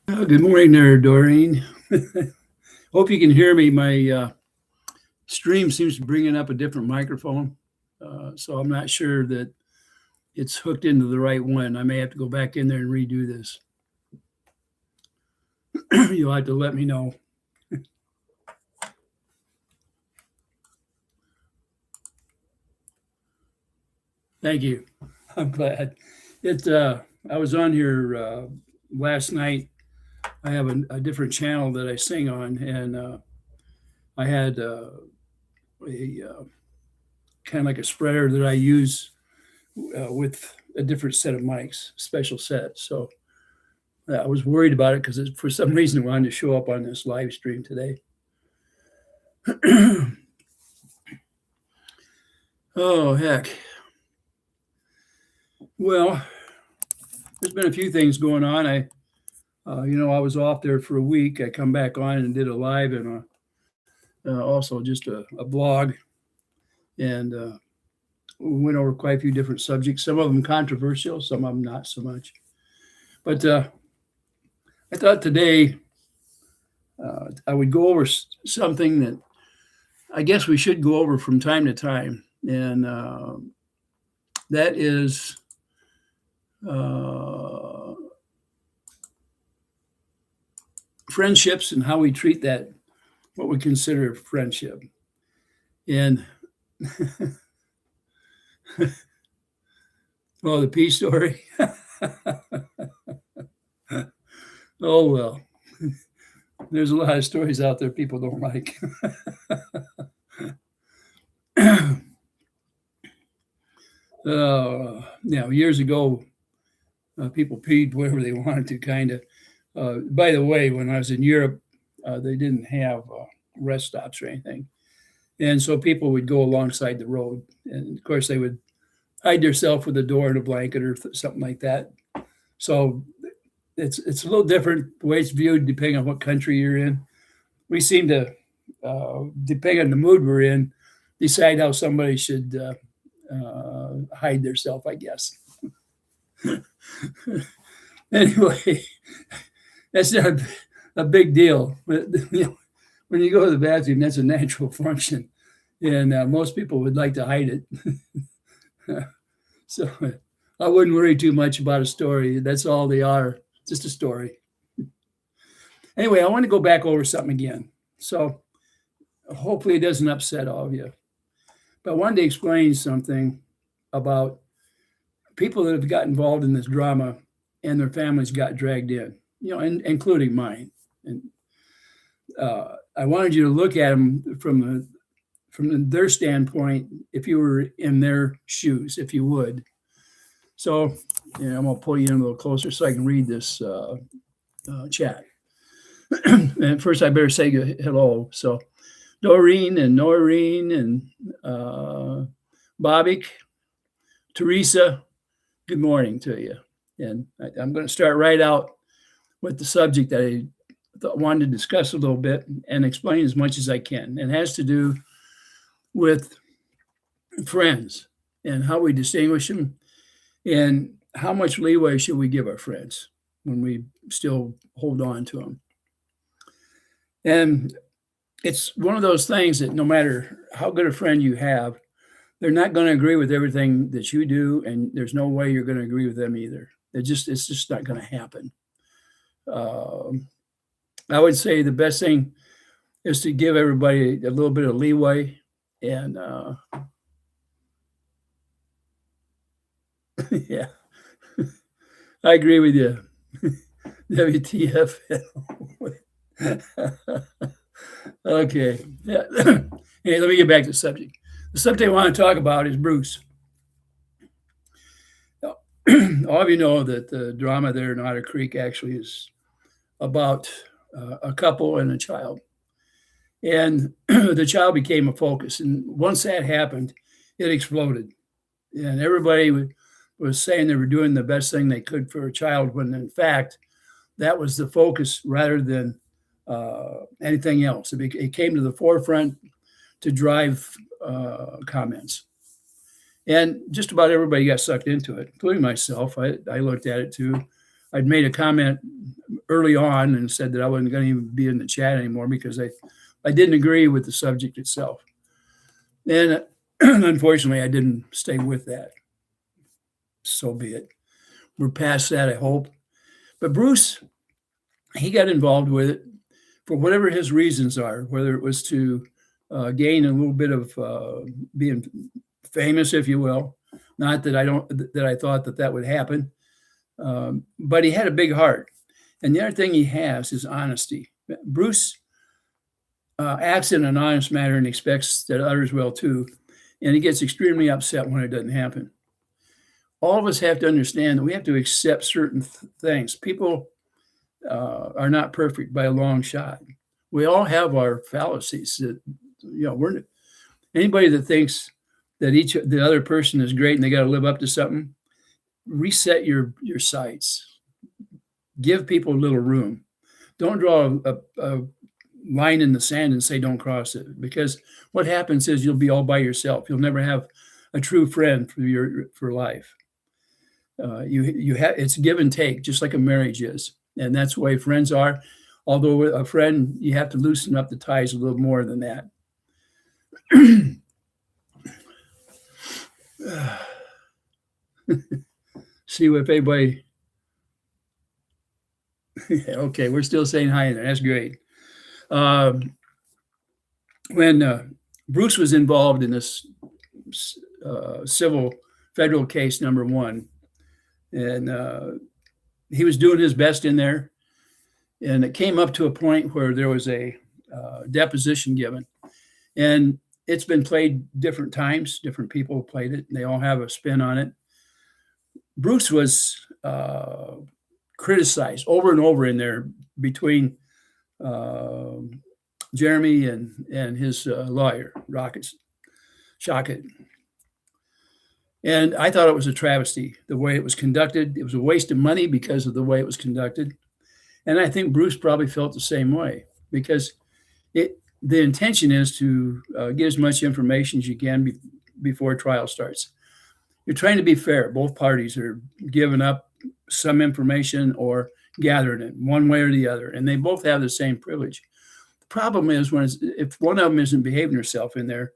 Good morning there, Doreen. Hope you can hear me. My stream seems to be bringing up a different microphone, so I'm not sure that it's hooked into the right one. I may have to go back in there and redo this. You'll have to let me know. Thank you. I'm glad. It. I was on here last night. I have a different channel that I sing on, and I had a kind of like a spreader that I use with a different set of mics, special set. So I was worried about it because for some reason it wanted to show up on this live stream today. Oh, heck. Well, there's been a few things going on. I was off there for a week. I come back on and did a live and also just a blog, and we went over quite a few different subjects. Some of them controversial, some of them not so much. But I thought today I would go over something that I guess we should go over from time to time, and that is friendships and how we treat that, what we consider friendship. And well, the peace story. Oh well, there's a lot of stories out there people don't like. Years ago, people peed wherever they wanted to, kind of. By the way, when I was in Europe, they didn't have rest stops or anything. And so people would go alongside the road. And of course, they would hide themselves with a door and a blanket or something like that. So it's a little different the way it's viewed depending on what country you're in. We seem to, depending on the mood we're in, decide how somebody should hide themselves, I guess. Anyway, that's not a big deal. But, when you go to the bathroom, that's a natural function. And most people would like to hide it. So I wouldn't worry too much about a story. That's all they are, just a story. Anyway, I want to go back over something again. So hopefully it doesn't upset all of you. But I wanted to explain something about people that have got involved in this drama and their families got dragged in, including mine. And I wanted you to look at them from their standpoint, if you were in their shoes, if you would. So, I'm going to pull you in a little closer so I can read this chat. And first, I better say hello. So, Doreen and Noreen and Bobik, Teresa, good morning to you. And I'm going to start right out with the subject that I wanted to discuss a little bit and explain as much as I can. And it has to do with friends and how we distinguish them and how much leeway should we give our friends when we still hold on to them. And it's one of those things that no matter how good a friend you have, they're not going to agree with everything that you do, and there's no way you're going to agree with them either. It's just not going to happen. I would say the best thing is to give everybody a little bit of leeway, and yeah, I agree with you. WTF. Okay. Yeah. Hey, let me get back to the subject. The subject I want to talk about is Bruce. All of you know that the drama there in Otter Creek actually is about a couple and a child. And the child became a focus. And once that happened, it exploded. And everybody was saying they were doing the best thing they could for a child, when in fact, that was the focus rather than anything else. It came to the forefront to drive comments. And just about everybody got sucked into it, including myself. I looked at it too. I'd made a comment early on and said that I wasn't going to even be in the chat anymore because I didn't agree with the subject itself. And unfortunately, I didn't stay with that. So be it. We're past that, I hope. But Bruce, he got involved with it for whatever his reasons are, whether it was to gain a little bit of being famous, if you will. Not that I thought that would happen, but he had a big heart. And the other thing he has is honesty. Bruce acts in an honest manner and expects that others will too. And he gets extremely upset when it doesn't happen. All of us have to understand that we have to accept certain things. People are not perfect by a long shot. We all have our fallacies. That, anybody that thinks that the other person is great and they got to live up to something, reset your sights. Give people a little room. Don't draw a line in the sand and say don't cross it, because what happens is you'll be all by yourself. You'll never have a true friend for life. It's give and take, just like a marriage is, and that's the way friends are. Although with a friend, you have to loosen up the ties a little more than that. See if anybody. Okay, we're still saying hi there. That's great. When Bruce was involved in this civil federal case number 1, and he was doing his best in there, and it came up to a point where there was a deposition given, and it's been played different times. Different people played it, and they all have a spin on it. Bruce was criticized over and over in there between Jeremy and his lawyer, Shockett. And I thought it was a travesty, the way it was conducted. It was a waste of money because of the way it was conducted. And I think Bruce probably felt the same way, because the intention is to get as much information as you can before trial starts. You're trying to be fair. Both parties are giving up some information or gathering it one way or the other, and they both have the same privilege. The problem is if one of them isn't behaving herself in there,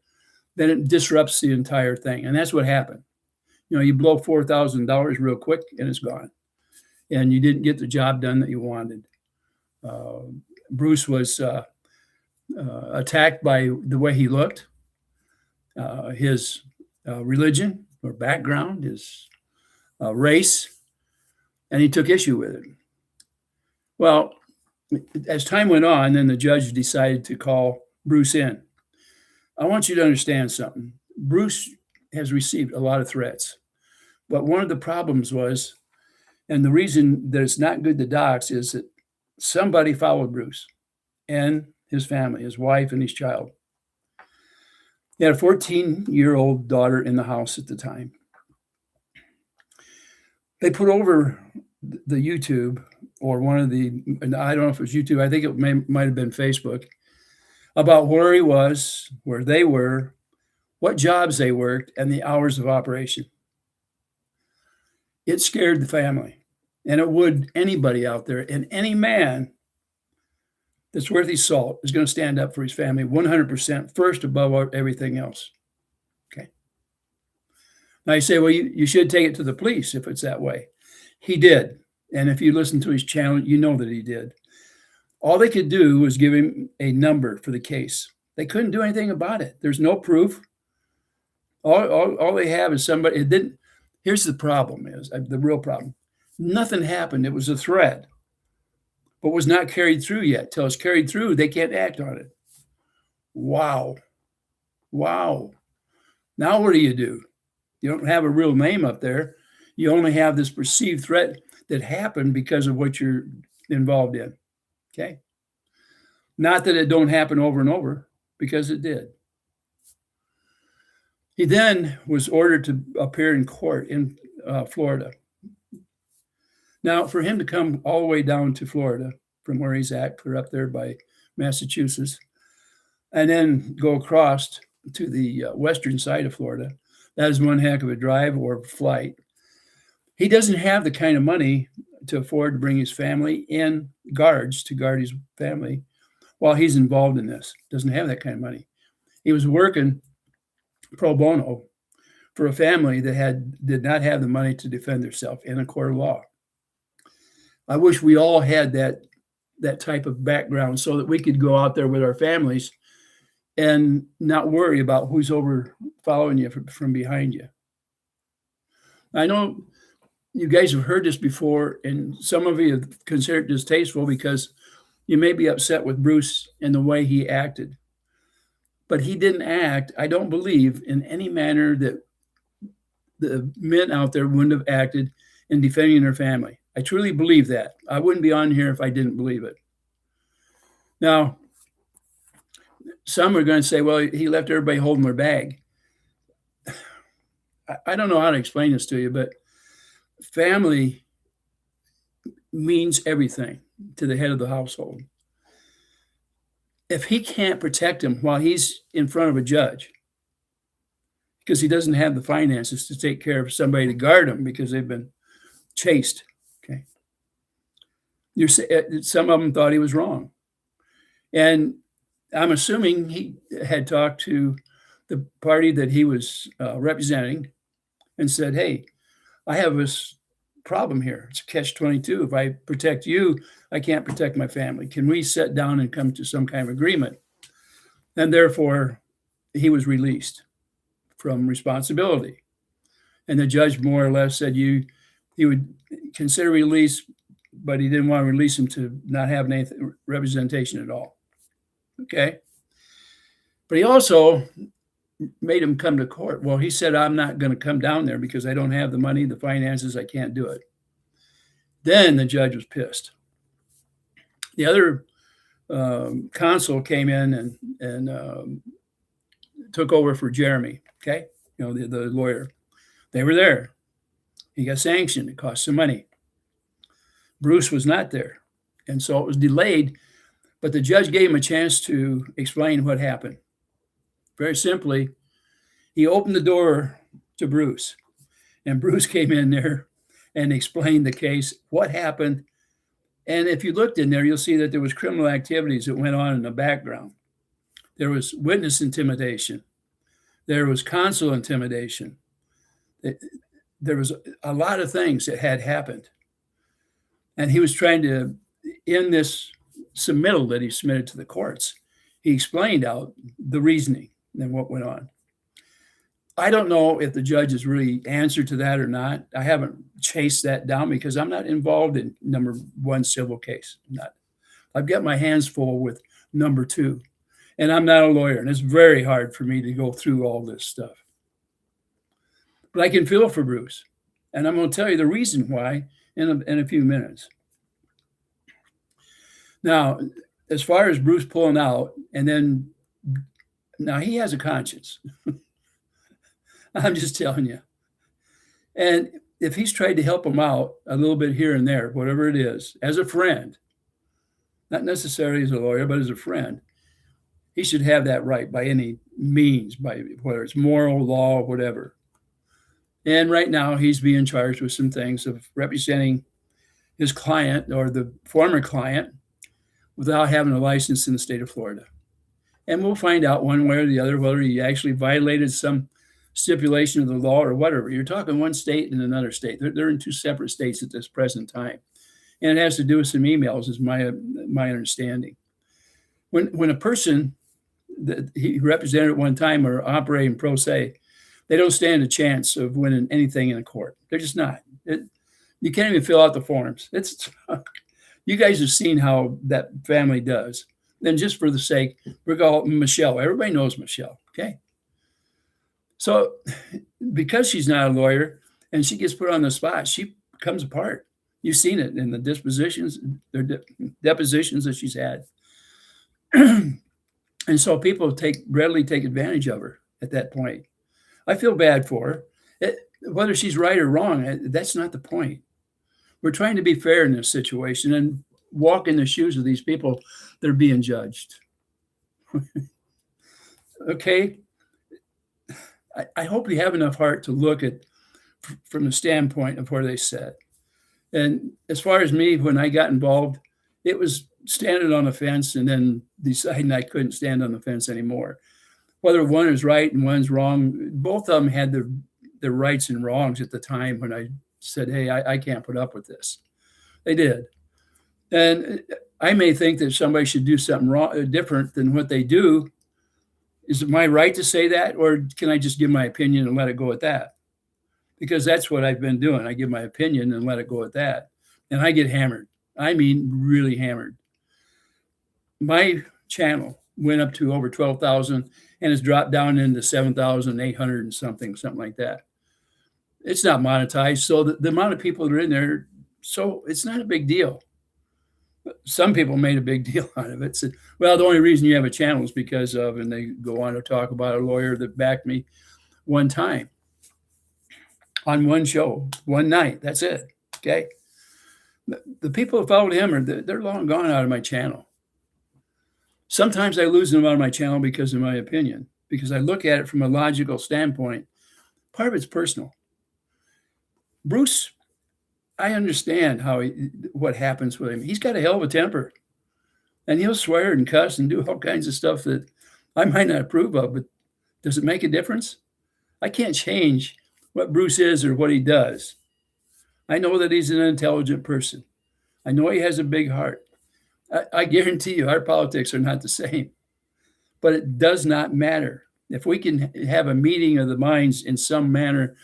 then it disrupts the entire thing, and that's what happened. You blow $4,000 real quick, and it's gone, and you didn't get the job done that you wanted. Bruce was attacked by the way he looked, his religion or background, his race, and he took issue with it. Well, as time went on, then the judge decided to call Bruce in. I want you to understand something. Bruce has received a lot of threats, but one of the problems was, and the reason that it's not good to dox, is that somebody followed Bruce and his family, his wife and his child. He had a 14-year-old daughter in the house at the time. They put over the YouTube, or one of the, I don't know if it was YouTube, I think it might have been Facebook, about where he was, where they were, what jobs they worked, and the hours of operation. It scared the family, and it would anybody out there, and any man that's worth his salt is going to stand up for his family 100%, first above everything else. Okay. Now you say, well, you should take it to the police if it's that way. He did. And if you listen to his channel, you know that he did. All they could do was give him a number for the case. They couldn't do anything about it. There's no proof. All they have is somebody. It didn't. Here's the problem: the real problem. Nothing happened. It was a threat, but was not carried through yet. Till it's carried through, they can't act on it. Wow. Now what do? You don't have a real name up there. You only have this perceived threat that happened because of what you're involved in. Okay. Not that it don't happen over and over, because it did. He then was ordered to appear in court in Florida. Now, for him to come all the way down to Florida from where he's at, clear up there by Massachusetts, and then go across to the western side of Florida, that is one heck of a drive or flight. He doesn't have the kind of money to afford to bring his family in guards to guard his family while he's involved in this. Doesn't have that kind of money. He was working pro bono for a family that did not have the money to defend themselves in a court of law. I wish we all had that type of background so that we could go out there with our families and not worry about who's over following you from behind you. I know you guys have heard this before, and some of you have considered it distasteful because you may be upset with Bruce and the way he acted. But he didn't act, I don't believe, in any manner that the men out there wouldn't have acted in defending their family. I truly believe that. I wouldn't be on here if I didn't believe it. Now, some are going to say, well, he left everybody holding their bag. I don't know how to explain this to you, but family means everything to the head of the household. If he can't protect him while he's in front of a judge, because he doesn't have the finances to take care of somebody to guard him because they've been chased, okay? Some of them thought he was wrong. And I'm assuming he had talked to the party that he was representing and said, hey, I have this problem here. It's a catch-22. If I protect you, I can't protect my family. Can we sit down and come to some kind of agreement? And therefore, he was released from responsibility. And the judge more or less said he would consider release, but he didn't want to release him to not have any representation at all. Okay? But he also made him come to court. Well, he said, I'm not going to come down there because I don't have the money, the finances, I can't do it. Then the judge was pissed. The other counsel came in and took over for Jeremy, okay? The lawyer. They were there. He got sanctioned. It cost some money. Bruce was not there. And so it was delayed, but the judge gave him a chance to explain what happened. Very simply, he opened the door to Bruce, and Bruce came in there and explained the case, what happened. And if you looked in there, you'll see that there was criminal activities that went on in the background. There was witness intimidation. There was counsel intimidation. There was a lot of things that had happened. And he was trying to, in this submittal that he submitted to the courts, he explained out the reasoning and what went on. I don't know if the judge has really answered to that or not. I haven't chased that down because I'm not involved in number one civil case. I've got my hands full with number two, and I'm not a lawyer, and it's very hard for me to go through all this stuff. But I can feel for Bruce, and I'm going to tell you the reason why in a few minutes. Now, as far as Bruce pulling out, and then now he has a conscience. I'm just telling you. And if he's tried to help him out a little bit here and there, whatever it is, as a friend, not necessarily as a lawyer, but as a friend, he should have that right by any means, by whether it's moral, law, whatever. And right now he's being charged with some things of representing his client or the former client without having a license in the state of Florida. And we'll find out one way or the other whether he actually violated some stipulation of the law or whatever. You're talking one state and another state. They're in two separate states at this present time. And it has to do with some emails, is my understanding. When a person that he represented at one time are operating pro se, they don't stand a chance of winning anything in a court. They're just not. You can't even fill out the forms. You guys have seen how that family does. Then just for the sake, we're calling Michelle. Everybody knows Michelle, okay? So because she's not a lawyer and she gets put on the spot, she comes apart. You've seen it in the depositions that she's had. And so people readily take advantage of her at that point. I feel bad for her. Whether she's right or wrong, that's not the point. We're trying to be fair in this situation and walk in the shoes of these people that are being judged. Okay? I hope you have enough heart to look at from the standpoint of where they sit. And as far as me, when I got involved, It was standing on the fence and then deciding I couldn't stand on the fence anymore. Whether one is right and one's wrong, both of them had their rights and wrongs at the time when I said, hey, I can't put up with this. They did. And I may think that somebody should do something wrong, different than what they do. Is it my right to say that, or can I just give my opinion and let it go at that? Because that's what I've been doing. I give my opinion and let it go at that. And I get hammered. I mean, really hammered. My channel went up to over 12,000 and has dropped down into 7,800 and something like that. It's not monetized. So the amount of people that are in there, so it's not a big deal. Some people made a big deal out of it. Said, well, the only reason you have a channel is because of, and they go on to talk about a lawyer that backed me one time on one show, one night. That's it. Okay. The people who followed him they're long gone out of my channel. Sometimes I lose them out of my channel because of my opinion, because I look at it from a logical standpoint. Part of it's personal. Bruce, I understand what happens with him. He's got a hell of a temper, and he'll swear and cuss and do all kinds of stuff that I might not approve of, but does it make a difference? I can't change what Bruce is or what he does. I know that he's an intelligent person. I know he has a big heart. I guarantee you our politics are not the same, but it does not matter. If we can have a meeting of the minds in some manner,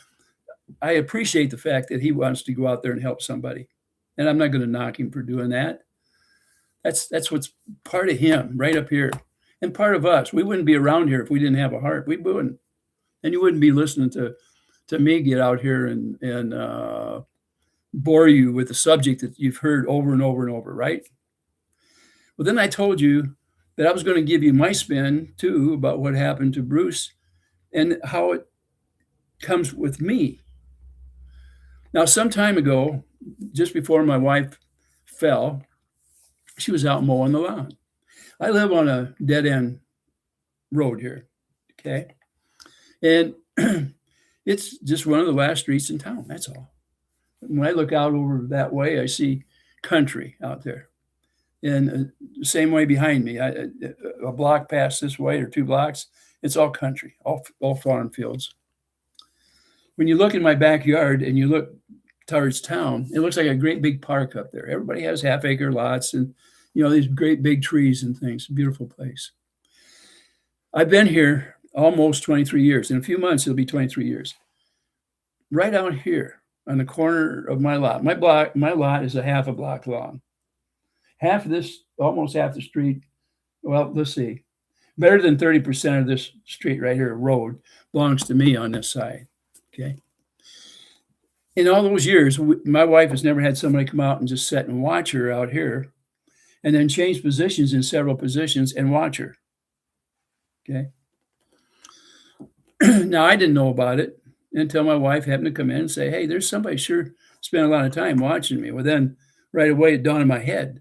I appreciate the fact that he wants to go out there and help somebody. And I'm not going to knock him for doing that. That's what's part of him right up here and part of us. We wouldn't be around here if we didn't have a heart. We wouldn't. And you wouldn't be listening to me get out here and bore you with the subject that you've heard over and over and over, right? Well, then I told you that I was going to give you my spin too about what happened to Bruce and how it comes with me. Now, some time ago, just before my wife fell, she was out mowing the lawn. I live on a dead-end road here, okay? And it's just one of the last streets in town, that's all. When I look out over that way, I see country out there. And the same way behind me, a block past this way or 2 blocks, it's all country, all farm fields. When you look in my backyard and you look towards town, it looks like a great big park up there. Everybody has half-acre lots and, these great big trees and things. Beautiful place. I've been here almost 23 years. In a few months, it'll be 23 years. Right out here on the corner of my lot. My lot is a half a block long. Half of this, almost half the street, well, let's see, better than 30% of this street right here, road, belongs to me on this side, okay? In all those years, my wife has never had somebody come out and just sit and watch her out here and then change positions in several positions and watch her, okay? Now, I didn't know about it until my wife happened to come in and say, hey, there's somebody sure spent a lot of time watching me. Well, then right away it dawned in my head,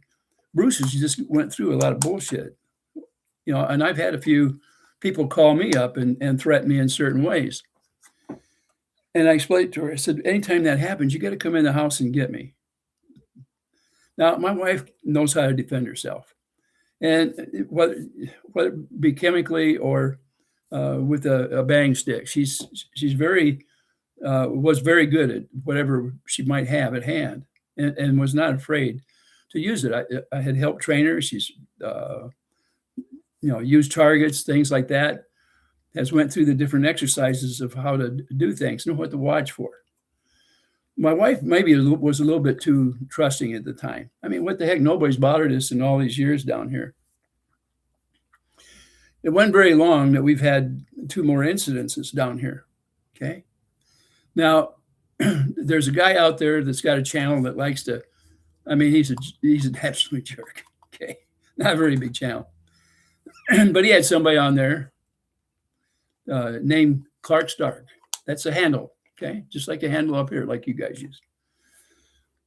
Bruce just went through a lot of bullshit, and I've had a few people call me up and threaten me in certain ways. And I explained to her, I said, anytime that happens, you got to come in the house and get me. Now, my wife knows how to defend herself. And whether it be chemically or with a bang stick, she's very, was very good at whatever she might have at hand and was not afraid to use it. I had helped train her. She's, used targets, things like that. Has went through the different exercises of how to do things, know what to watch for. My wife maybe was a little bit too trusting at the time. I mean, what the heck? Nobody's bothered us in all these years down here. It wasn't very long that we've had 2 more incidences down here, okay? Now, there's a guy out there that's got a channel that likes to, he's an absolute jerk, okay? Not a very big channel. But he had somebody on there named Clark Stark. That's a handle, okay? Just like a handle up here, like you guys use.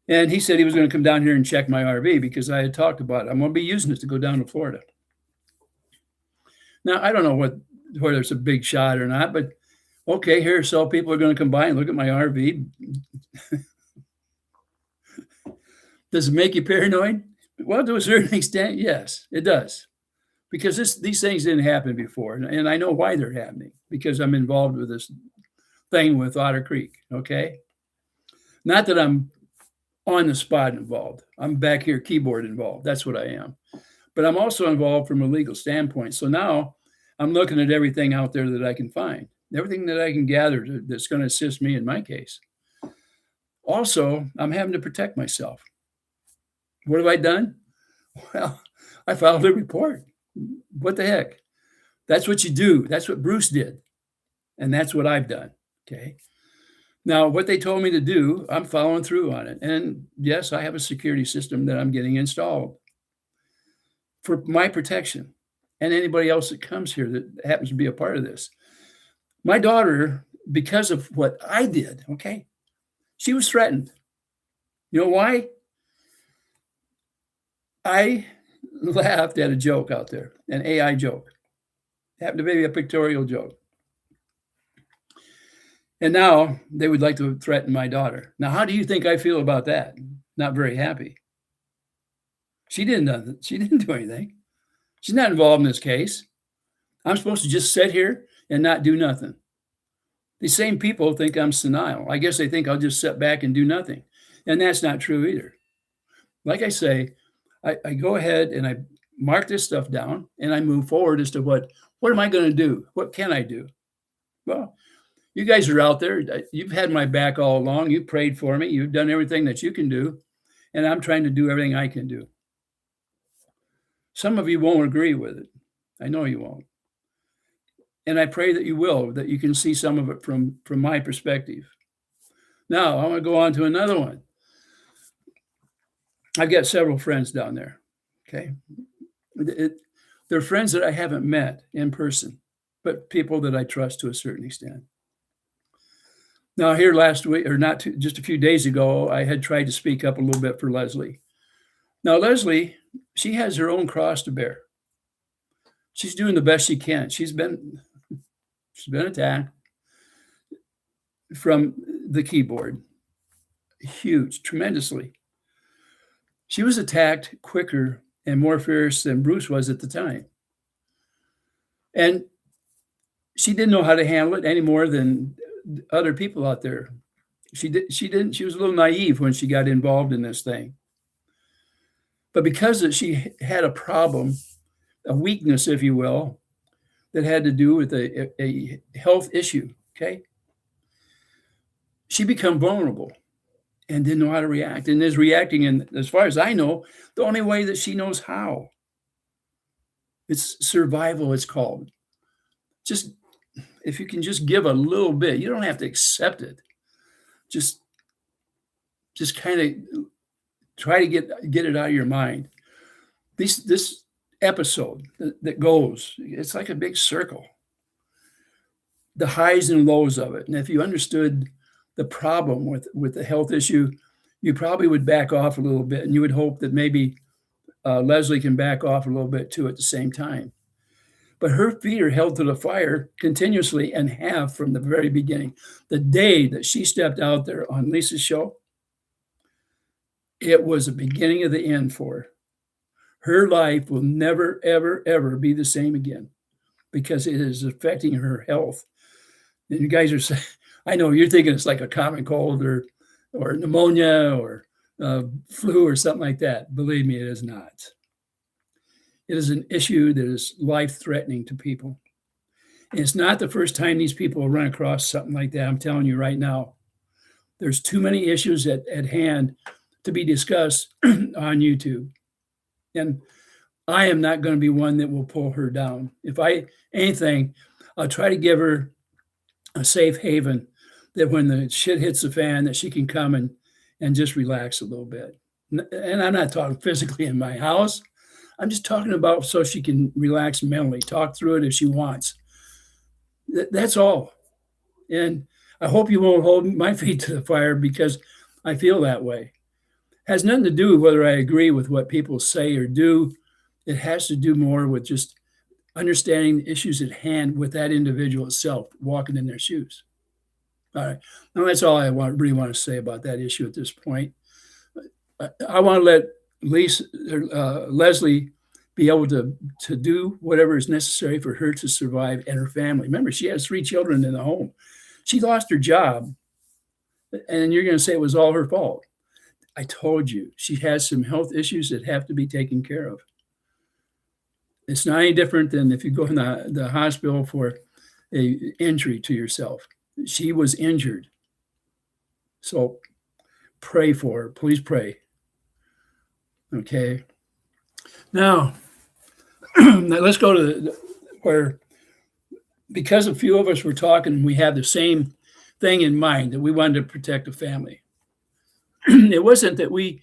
And he said he was going to come down here and check my RV because I had talked about it. I'm going to be using it to go down to Florida. Now, I don't know whether it's a big shot or not, but okay, here, so people are going to come by and look at my RV. Does it make you paranoid? Well, to a certain extent, yes, it does. Because these things didn't happen before. And I know why they're happening because I'm involved with this thing with Otter Creek. Okay. Not that I'm on the spot involved. I'm back here keyboard involved. That's what I am. But I'm also involved from a legal standpoint. So now I'm looking at everything out there that I can find, everything that I can gather that's going to assist me in my case. Also, I'm having to protect myself. What have I done? Well, I filed a report. What the heck? That's what you do. That's what Bruce did. And that's what I've done. Okay. Now, what they told me to do, I'm following through on it. And yes, I have a security system that I'm getting installed for my protection and anybody else that comes here that happens to be a part of this. My daughter, because of what I did, okay, she was threatened. You know why? I laughed at a joke out there, an AI joke. Happened to be a pictorial joke. And now they would like to threaten my daughter. Now, how do you think I feel about that? Not very happy. She didn't do anything. She's not involved in this case. I'm supposed to just sit here and not do nothing. These same people think I'm senile. I guess they think I'll just sit back and do nothing. And that's not true either. Like I say, I go ahead and I mark this stuff down and I move forward as to what am I going to do? What can I do? Well, you guys are out there. You've had my back all along. You prayed for me. You've done everything that you can do. And I'm trying to do everything I can do. Some of you won't agree with it. I know you won't. And I pray that you will, that you can see some of it from my perspective. Now, I want to go on to another one. I've got several friends down there. Okay. They're friends that I haven't met in person, but people that I trust to a certain extent. Now, here last week, or just a few days ago, I had tried to speak up a little bit for Leslie. Now, Leslie, she has her own cross to bear. She's doing the best she can. She's been attacked from the keyboard, huge, tremendously. She was attacked quicker and more fierce than Bruce was at the time. And she didn't know how to handle it any more than other people out there. She was a little naive when she got involved in this thing. But because she had a problem, a weakness, if you will, that had to do with a health issue, okay? She became vulnerable and didn't know how to react, and is reacting in, as far as I know, the only way that she knows how. It's survival, it's called. Just, if you can just give a little bit, you don't have to accept it. Just kind of try to get it out of your mind. This episode that goes, it's like a big circle. The highs and lows of it. And if you understood the problem with the health issue, you probably would back off a little bit, and you would hope that maybe Leslie can back off a little bit too at the same time. But her feet are held to the fire continuously and have from the very beginning. The day that she stepped out there on Lisa's show, it was the beginning of the end for her. Her life will never, ever, ever be the same again because it is affecting her health. And you guys are saying, I know you're thinking it's like a common cold or pneumonia or flu or something like that. Believe me, it is not. It is an issue that is life-threatening to people. And it's not the first time these people run across something like that. I'm telling you right now. There's too many issues at hand to be discussed on YouTube. And I am not going to be one that will pull her down. If anything, I'll try to give her a safe haven that when the shit hits the fan, that she can come and just relax a little bit. And I'm not talking physically in my house. I'm just talking about so she can relax mentally, talk through it if she wants. That's all. And I hope you won't hold my feet to the fire because I feel that way. It has nothing to do with whether I agree with what people say or do. It has to do more with just understanding the issues at hand with that individual itself, walking in their shoes. All right. Now, that's all I really want to say about that issue at this point. I want to let Leslie be able to do whatever is necessary for her to survive and her family. Remember, she has 3 children in the home. She lost her job, and you're going to say it was all her fault. I told you, she has some health issues that have to be taken care of. It's not any different than if you go in the hospital for a injury to yourself. She was injured. So pray for her. Please pray. Okay. Now, let's go to where, because a few of us were talking, we had the same thing in mind, that we wanted to protect the family. It wasn't that we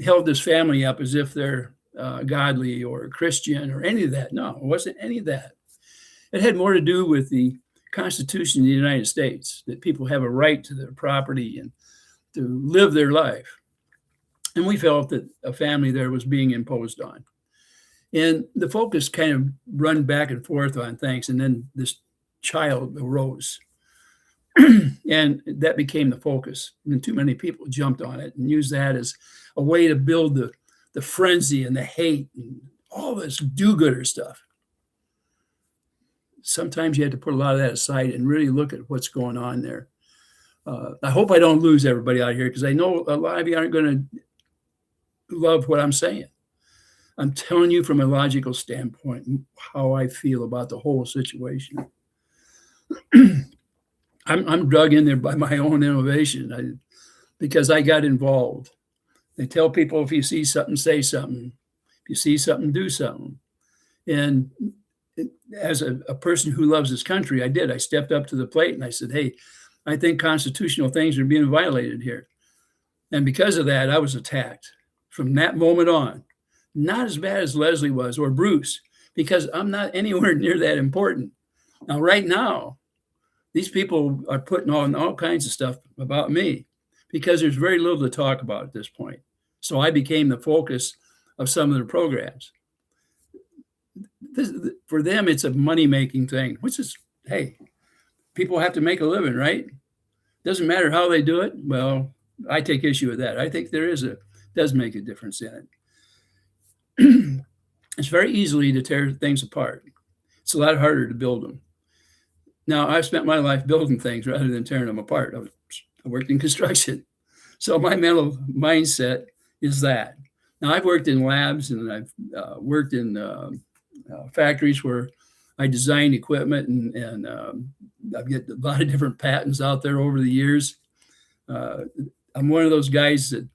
held this family up as if they're godly or Christian or any of that. No, it wasn't any of that. It had more to do with the Constitution of the United States, that people have a right to their property and to live their life. And we felt that a family there was being imposed on. And the focus kind of run back and forth on things. And then this child arose. And that became the focus. And too many people jumped on it and used that as a way to build the frenzy and the hate and all this do-gooder stuff. Sometimes you have to put a lot of that aside and really look at what's going on there. I hope I don't lose everybody out here, because I know a lot of you aren't going to love what I'm saying. I'm telling you from a logical standpoint how I feel about the whole situation. I'm drug in there by my own innovation because I got involved. They tell people, if you see something, say something. If you see something, do something. And as a person who loves this country, I did. I stepped up to the plate and I said, hey, I think constitutional things are being violated here. And because of that, I was attacked from that moment on. Not as bad as Leslie was or Bruce, because I'm not anywhere near that important. Now, right now, these people are putting on all kinds of stuff about me because there's very little to talk about at this point. So I became the focus of some of their programs. For them, it's a money-making thing, which is, hey, people have to make a living, right? Doesn't matter how they do it. Well, I take issue with that. I think does make a difference in it. It's very easily to tear things apart. It's a lot harder to build them. Now, I've spent my life building things rather than tearing them apart. I worked in construction. So my mental mindset is that. Now, I've worked in labs and I've worked in factories where I designed equipment, and I've got a lot of different patents out there over the years. I'm one of those guys that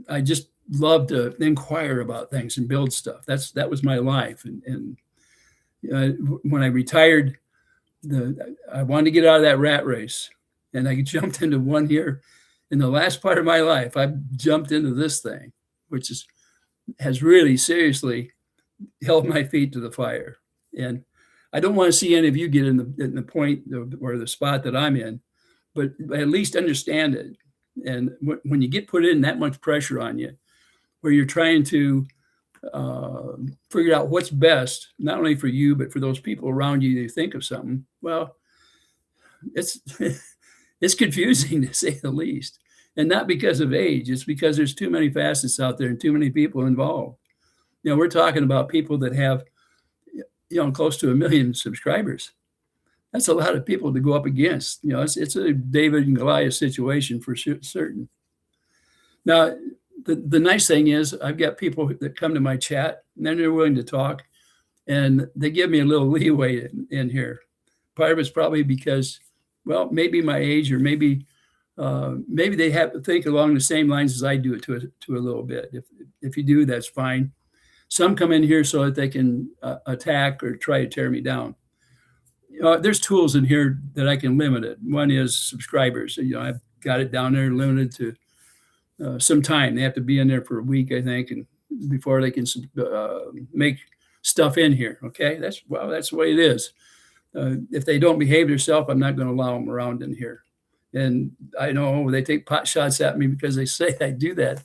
I just love to inquire about things and build stuff. That was my life. And when I retired, I wanted to get out of that rat race, and I jumped into one here. In the last part of my life, I jumped into this thing, which has really seriously held my feet to the fire. And I don't want to see any of you get in the point or the spot that I'm in, but at least understand it. And when you get put in that much pressure on you, where you're trying to figure out what's best, not only for you, but for those people around you to think of something, well, it's it's confusing, to say the least. And not because of age, it's because there's too many facets out there and too many people involved. We're talking about people that have, close to 1 million subscribers. That's a lot of people to go up against. It's a David and Goliath situation for certain. Now, the nice thing is I've got people that come to my chat, and then they're willing to talk, and they give me a little leeway in here. Part of it's probably because, well, maybe my age, or maybe they have to think along the same lines as I do it to a little bit. If you do, that's fine. Some come in here so that they can attack or try to tear me down. There's tools in here that I can limit it. One is subscribers. I've got it down there limited to some time. They have to be in there for a week, I think, and before they can make stuff in here. Okay, that's the way it is. If they don't behave themselves, I'm not going to allow them around in here. And I know they take pot shots at me because they say I do that.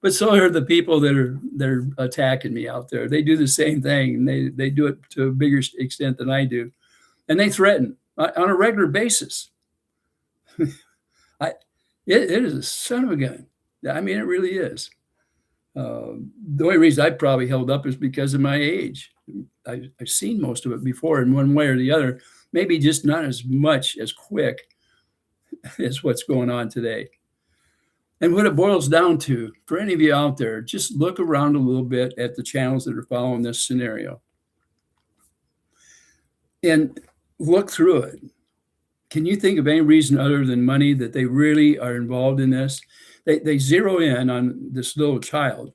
But so are the people that are attacking me out there. They do the same thing, and they do it to a bigger extent than I do. And they threaten on a regular basis. It is a son of a gun. I mean, it really is. The only reason I probably held up is because of my age. I've seen most of it before in one way or the other, maybe just not as much as quick as what's going on today. And what it boils down to, for any of you out there, just look around a little bit at the channels that are following this scenario and look through it. Can you think of any reason other than money that they really are involved in this? They zero in on this little child,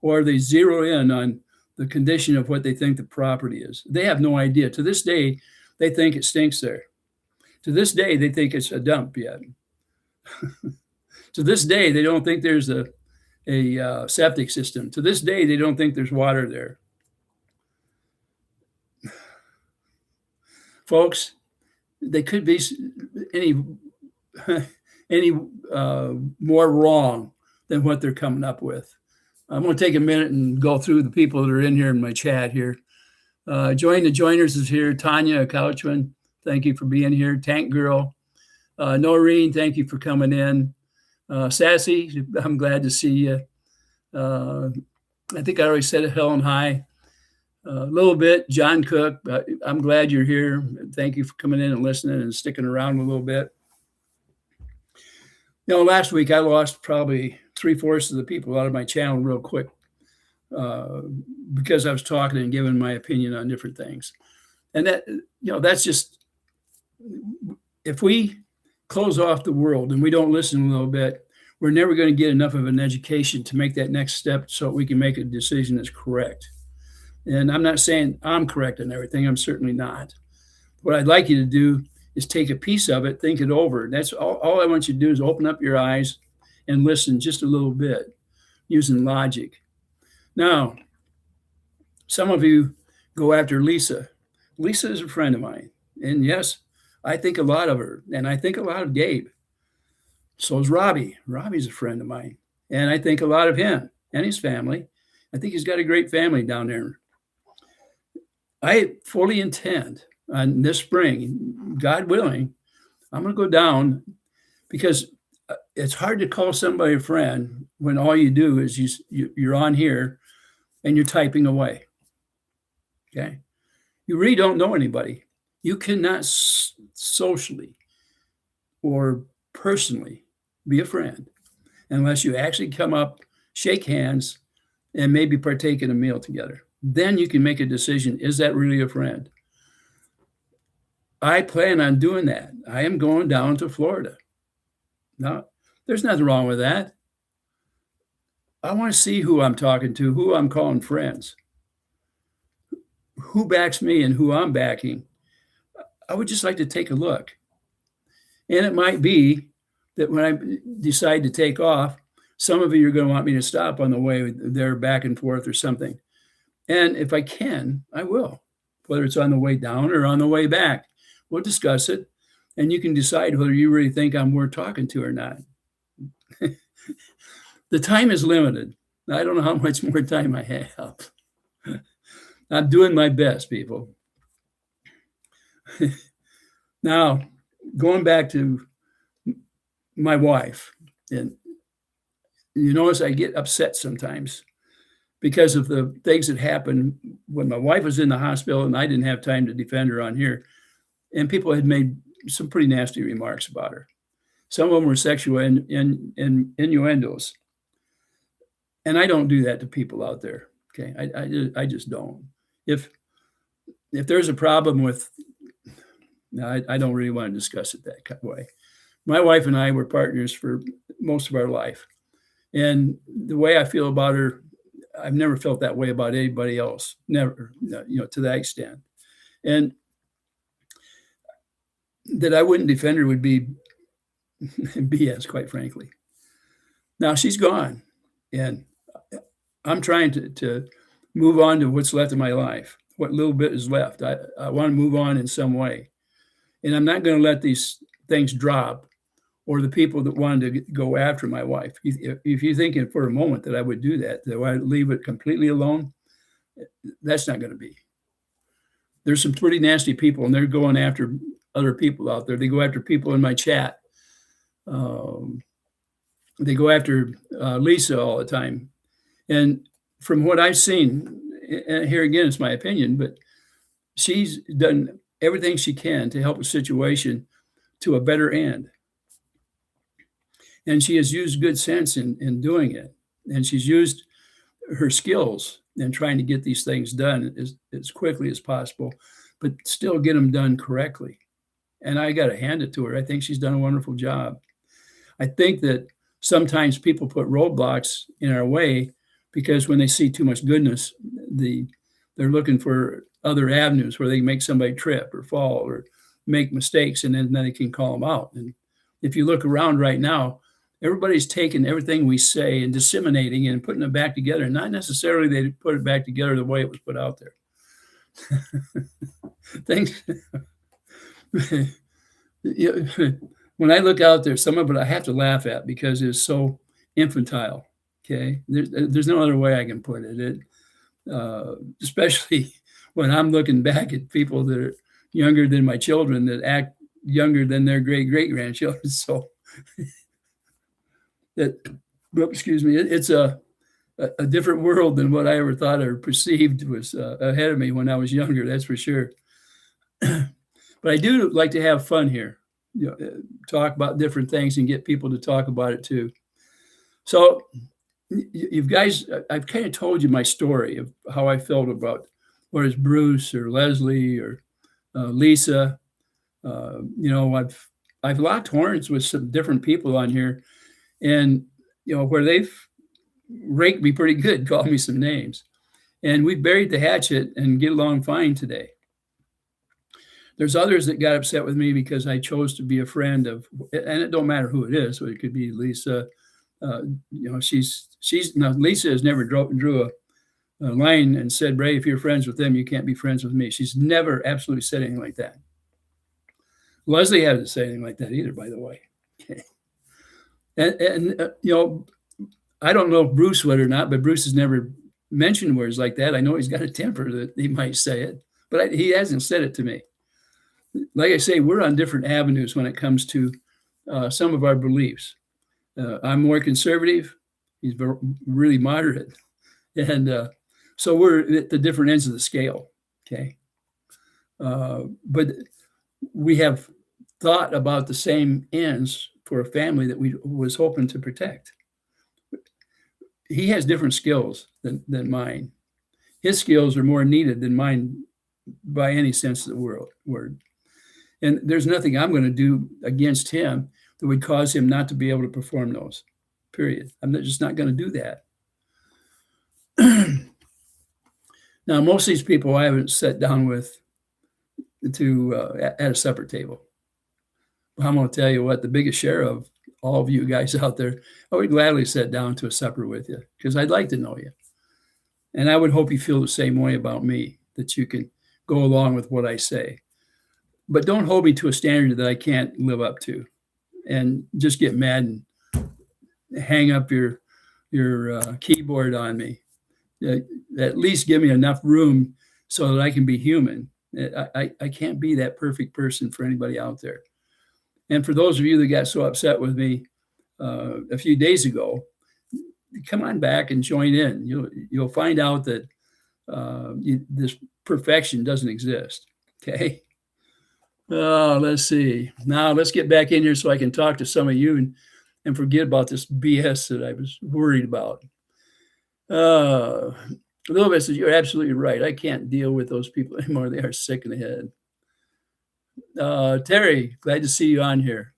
or they zero in on the condition of what they think the property is. They have no idea. To this day, they think it stinks there. To this day, they think it's a dump yet. To this day, they don't think there's a septic system. To this day, they don't think there's water there. Folks, they could be any more wrong than what they're coming up with. I'm going to take a minute and go through the people that are in here in my chat here. Join the Joiners is here. Tanya Couchman, thank you for being here. Tank Girl. Noreen, thank you for coming in. Sassy, I'm glad to see you. I think I already said it, Helen, hi. A little bit, John Cook, I'm glad you're here. Thank you for coming in and listening and sticking around a little bit. Last week I lost probably 3/4 of the people out of my channel real quick because I was talking and giving my opinion on different things. And that's just, if we close off the world and we don't listen a little bit, we're never going to get enough of an education to make that next step so we can make a decision that's correct. And I'm not saying I'm correct on everything. I'm certainly not. What I'd like you to do is take a piece of it, think it over. That's all I want you to do is open up your eyes and listen just a little bit using logic. Now, some of you go after Lisa. Lisa is a friend of mine. And yes, I think a lot of her. And I think a lot of Gabe. So is Robbie. Robbie's a friend of mine. And I think a lot of him and his family. I think he's got a great family down there. I fully intend on this spring, God willing, I'm going to go down, because it's hard to call somebody a friend when all you do is you're on here and you're typing away. Okay? You really don't know anybody. You cannot socially or personally be a friend unless you actually come up, shake hands, and maybe partake in a meal together. Then you can make a decision. Is that really a friend? I plan on doing that. I am going down to Florida. Now, there's nothing wrong with that. I want to see who I'm talking to, who I'm calling friends, who backs me and who I'm backing. I would just like to take a look. And it might be that when I decide to take off, some of you are going to want me to stop on the way there back and forth or something. And if I can, I will, whether it's on the way down or on the way back. We'll discuss it, and you can decide whether you really think I'm worth talking to or not. The time is limited. I don't know how much more time I have. I'm doing my best, people. Now, going back to my wife, and you notice I get upset sometimes because of the things that happened when my wife was in the hospital and I didn't have time to defend her on here. And people had made some pretty nasty remarks about her. Some of them were sexual innuendos. And I don't do that to people out there. Okay, I just don't. If there's a problem with, I don't really want to discuss it that way. My wife and I were partners for most of our life. And the way I feel about her, I've never felt that way about anybody else. Never, to that extent. And that I wouldn't defend her would be BS, quite frankly. Now she's gone, and I'm trying to move on to what's left of my life, what little bit is left. I want to move on in some way. And I'm not going to let these things drop, or the people that wanted to go after my wife. If you're thinking for a moment that I would do that I leave it completely alone, that's not going to be. There's some pretty nasty people, and they're going after other people out there. They go after people in my chat. they go after Lisa all the time. And from what I've seen, and here again, it's my opinion, but she's done everything she can to help a situation to a better end. And she has used good sense in doing it. And she's used her skills in trying to get these things done as quickly as possible, but still get them done correctly. And I got to hand it to her. I think she's done a wonderful job. I think that sometimes people put roadblocks in our way because when they see too much goodness, they're looking for other avenues where they make somebody trip or fall or make mistakes, and then they can call them out. And if you look around right now, everybody's taking everything we say and disseminating it and putting it back together. And not necessarily they put it back together the way it was put out there. Thanks. When I look out there, some of it I have to laugh at because it's so infantile. Okay, there's no other way I can put it. Especially when I'm looking back at people that are younger than my children that act younger than their great grandchildren. So excuse me, it's a different world than what I ever thought or perceived was ahead of me when I was younger. That's for sure. But I do like to have fun here, talk about different things and get people to talk about it too. So you guys, I've kind of told you my story of how I felt about whether it's Bruce or Leslie or Lisa. I've locked horns with some different people on here, and where they've raked me pretty good, called me some names, and we buried the hatchet and get along fine today. There's others that got upset with me because I chose to be a friend of, and it don't matter who it is. So it could be Lisa. Lisa has never drew a line and said, Ray, if you're friends with them, you can't be friends with me. She's never absolutely said anything like that. Leslie hasn't said anything like that either, by the way. Okay. And I don't know if Bruce would or not, but Bruce has never mentioned words like that. I know he's got a temper that he might say it, but he hasn't said it to me. Like I say, we're on different avenues when it comes to some of our beliefs. I'm more conservative. He's really moderate. And so we're at the different ends of the scale, okay? But we have thought about the same ends for a family that we was hoping to protect. He has different skills than mine. His skills are more needed than mine by any sense of the word. And there's nothing I'm going to do against him that would cause him not to be able to perform those, period. I'm just not going to do that. Now, most of these people I haven't sat down with at a supper table. But I'm going to tell you what, the biggest share of all of you guys out there, I would gladly sit down to a supper with you because I'd like to know you. And I would hope you feel the same way about me, that you can go along with what I say. But don't hold me to a standard that I can't live up to and just get mad and hang up your keyboard on me. At least give me enough room so that I can be human. I can't be that perfect person for anybody out there. And for those of you that got so upset with me a few days ago, come on back and join in. You'll find out that this perfection doesn't exist. Okay. Oh, let's see. Now let's get back in here so I can talk to some of you and forget about this BS that I was worried about. A little bit says, you're absolutely right. I can't deal with those people anymore. They are sick in the head. Terry, glad to see you on here.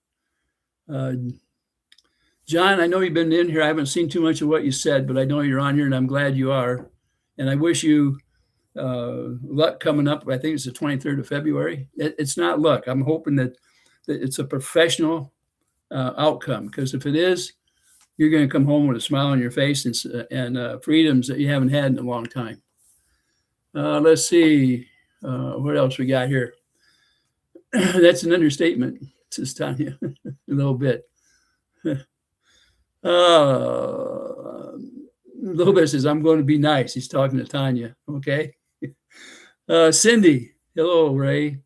John, I know you've been in here. I haven't seen too much of what you said, but I know you're on here and I'm glad you are. And I wish you luck coming up. I think it's the 23rd of February. It's not luck. I'm hoping that it's a professional outcome, because if it is, you're going to come home with a smile on your face and freedoms that you haven't had in a long time. Let's see. What else we got here? That's an understatement, says Tanya, a little bit. A little bit says, I'm going to be nice. He's talking to Tanya. Okay. Cindy, hello, Ray.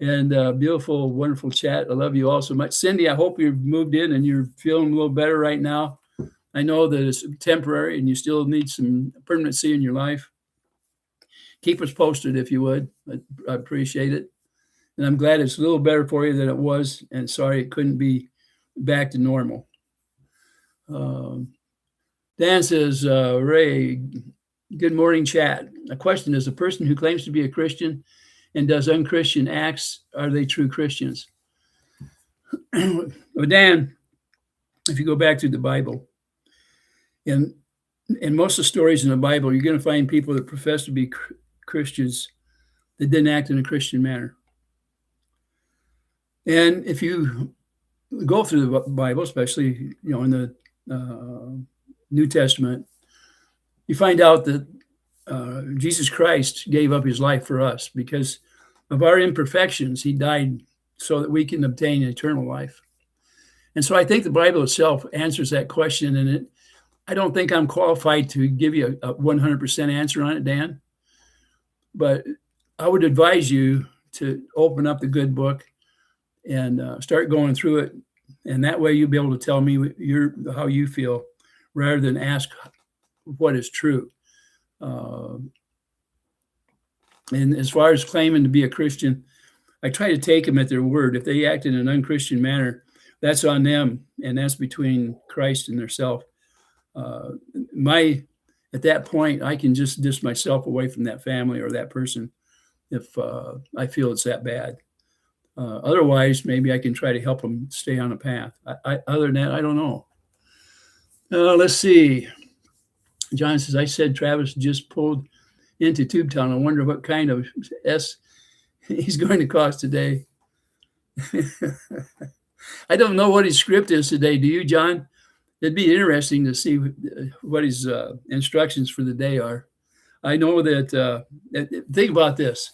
And beautiful, wonderful chat. I love you all so much. Cindy, I hope you've moved in and you're feeling a little better right now. I know that it's temporary and you still need some permanency in your life. Keep us posted if you would. I appreciate it. And I'm glad it's a little better for you than it was. And sorry it couldn't be back to normal. Dan says, Ray, good morning, chat. A question is, a person who claims to be a Christian and does unchristian acts, are they true Christians? Well, Dan, if you go back to the Bible, in most of the stories in the Bible, you're going to find people that profess to be Christians that didn't act in a Christian manner. And if you go through the Bible, especially in the New Testament, you find out that Jesus Christ gave up his life for us because of our imperfections. He died so that we can obtain eternal life. And so I think the Bible itself answers that question. And I don't think I'm qualified to give you a 100% answer on it, Dan. But I would advise you to open up the good book and start going through it. And that way you'll be able to tell me how you feel rather than ask what is true. And as far as claiming to be a Christian, I try to take them at their word. If they act in an unchristian manner, that's on them, and that's between Christ and theirself. At that point, I can just distance myself away from that family or that person if I feel it's that bad. Otherwise, maybe I can try to help them stay on a path. Other than that, I don't know. Let's see. John says, I said Travis just pulled into Tubetown. I wonder what kind of S he's going to cost today. I don't know what his script is today. Do you, John? It'd be interesting to see what his instructions for the day are. I know that, think about this.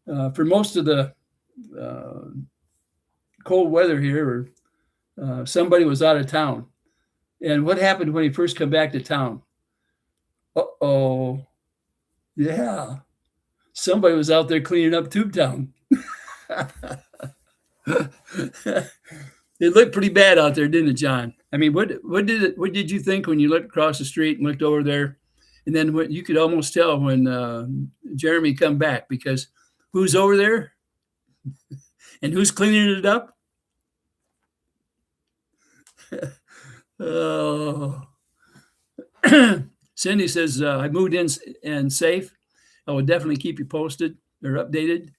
For most of the cold weather here, somebody was out of town. And what happened when he first came back to town? Uh-oh. Yeah. Somebody was out there cleaning up Tubetown. It looked pretty bad out there, didn't it, John? I mean, what did you think when you looked across the street and looked over there? And then what you could almost tell when Jeremy come back, because who's over there? And who's cleaning it up? Oh. Cindy says, I moved in and safe. I will definitely keep you posted or updated.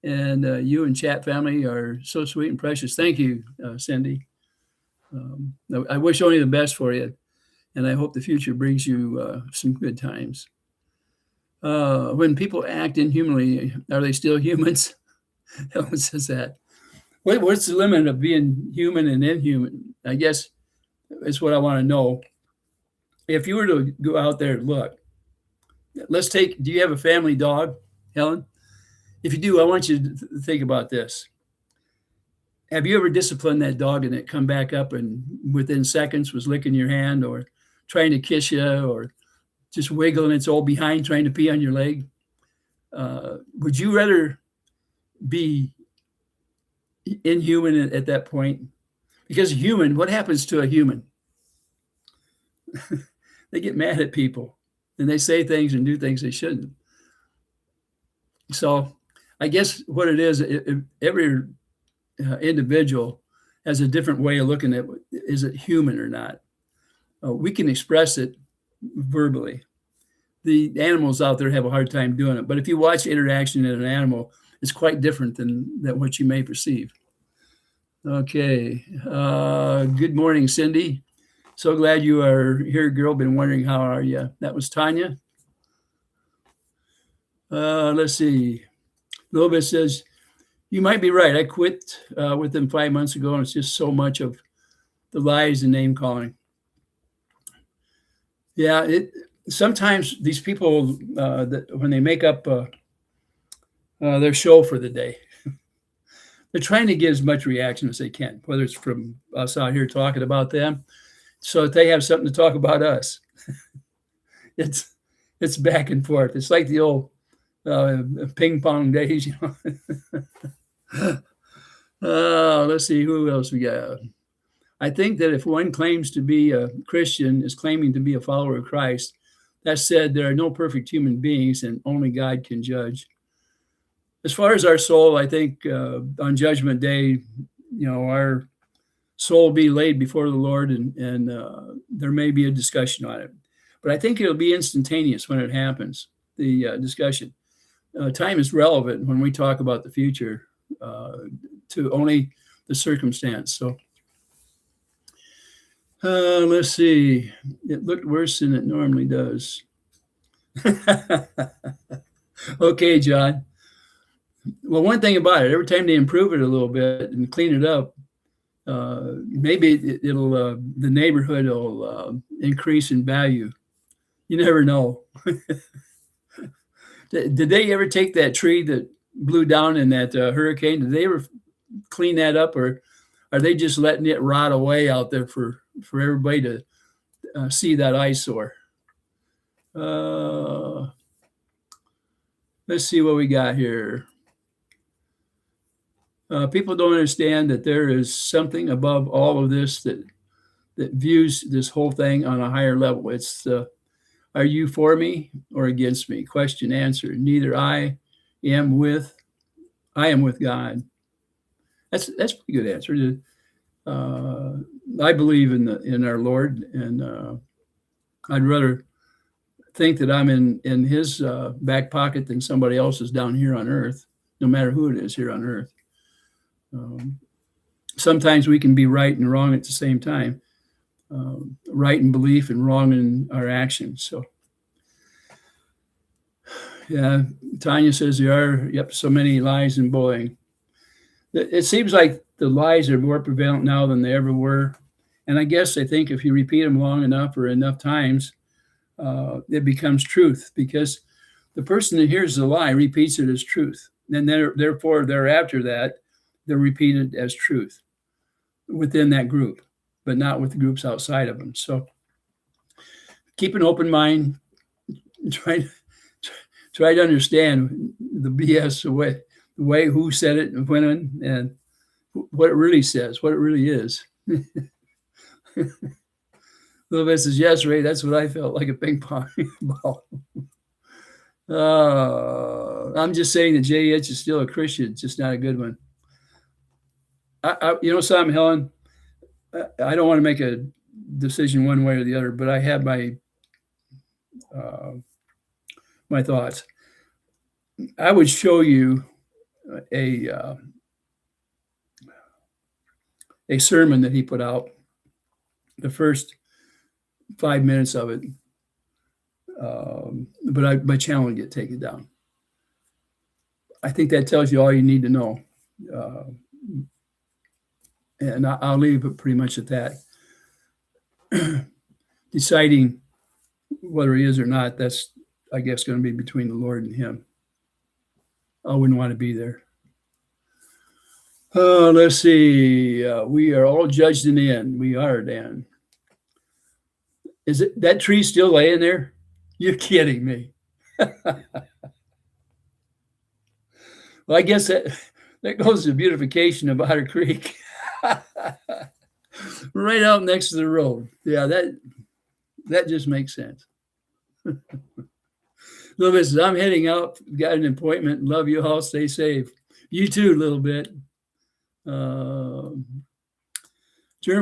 And you and chat family are so sweet and precious. Thank you, Cindy. I wish only the best for you. And I hope the future brings you some good times. When people act inhumanly, are they still humans? Ellen says that. What's the limit of being human and inhuman? I guess that's what I want to know. If you were to go out there and look, do you have a family dog, Helen? If you do, I want you to think about this. Have you ever disciplined that dog and it come back up and within seconds was licking your hand or trying to kiss you or just wiggling its old behind trying to pee on your leg? Would you rather be inhuman at that point? Because what happens to a human? They get mad at people and they say things and do things they shouldn't. So I guess what it is, every individual has a different way of looking at is it human or not. We can express it verbally. The animals out there have a hard time doing it. But if you watch interaction in an animal, it's quite different than what you may perceive. Okay. Good morning, Cindy. So glad you are here, girl. Been wondering how are you. That was Tanya. Let's see. Lobet says, you might be right. I quit with them 5 months ago, and it's just so much of the lies and name calling. Yeah, sometimes these people, when they make up their show for the day, they're trying to get as much reaction as they can, whether it's from us out here talking about them, so that they have something to talk about us. It's back and forth. It's like the old ping pong days, you know. Let's see who else we got. I think that if one claims to be a Christian, is claiming to be a follower of Christ, that said, there are no perfect human beings and only God can judge. As far as our soul, I think on Judgment Day, our soul will be laid before the Lord, and there may be a discussion on it. But I think it'll be instantaneous when it happens, the discussion. Time is relevant when we talk about the future to only the circumstance. So let's see. It looked worse than it normally does. Okay, John. Well, one thing about it, every time they improve it a little bit and clean it up, maybe it'll the neighborhood will increase in value. You never know. Did they ever take that tree that blew down in that hurricane? Did they ever clean that up, or are they just letting it rot away out there for everybody to see that eyesore? Let's see what we got here. People don't understand that there is something above all of this that views this whole thing on a higher level. It's are you for me or against me? Question, answer. Neither I am with God. That's a pretty good answer. I believe in our Lord, and I'd rather think that I'm in his back pocket than somebody else's down here on earth, no matter who it is here on earth. Sometimes we can be right and wrong at the same time, right in belief and wrong in our actions. So, yeah, Tanya says there are, so many lies in bullying. It seems like the lies are more prevalent now than they ever were. And I think if you repeat them long enough or enough times, it becomes truth, because the person that hears the lie repeats it as truth. And therefore, thereafter that, they're repeated as truth within that group, but not with the groups outside of them. So keep an open mind, try to understand the BS, the way who said it and when, and what it really says, what it really is. Little bit says, yes, Ray, that's what I felt, like a ping pong ball. I'm just saying that J.H. is still a Christian, just not a good one. Something, Helen, I don't want to make a decision one way or the other, but I have my my thoughts. I would show you a sermon that he put out, the first 5 minutes of it, but my channel would get taken down. I think that tells you all you need to know. And I'll leave it pretty much at that. Deciding whether he is or not, that's, I guess, going to be between the Lord and him. I wouldn't want to be there. Let's see. We are all judged in the end. We are, Dan. Is it that tree still laying there? You're kidding me. Well, I guess that goes to beautification of Otter Creek. Right out next to the road. Yeah, that just makes sense. Little bit says, I'm heading out. Got an appointment. Love you all. Stay safe. You too, little bit. Germ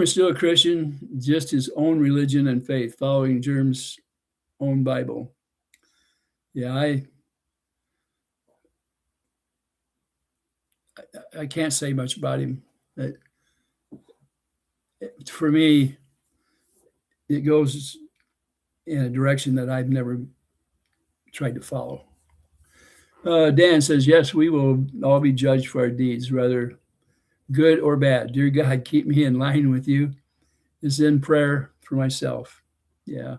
is still a Christian, just his own religion and faith, following Germ's own Bible. Yeah, I can't say much about him. For me, it goes in a direction that I've never tried to follow. Dan says, yes, we will all be judged for our deeds, whether good or bad. Dear God, keep me in line with you. Is in prayer for myself. Yeah.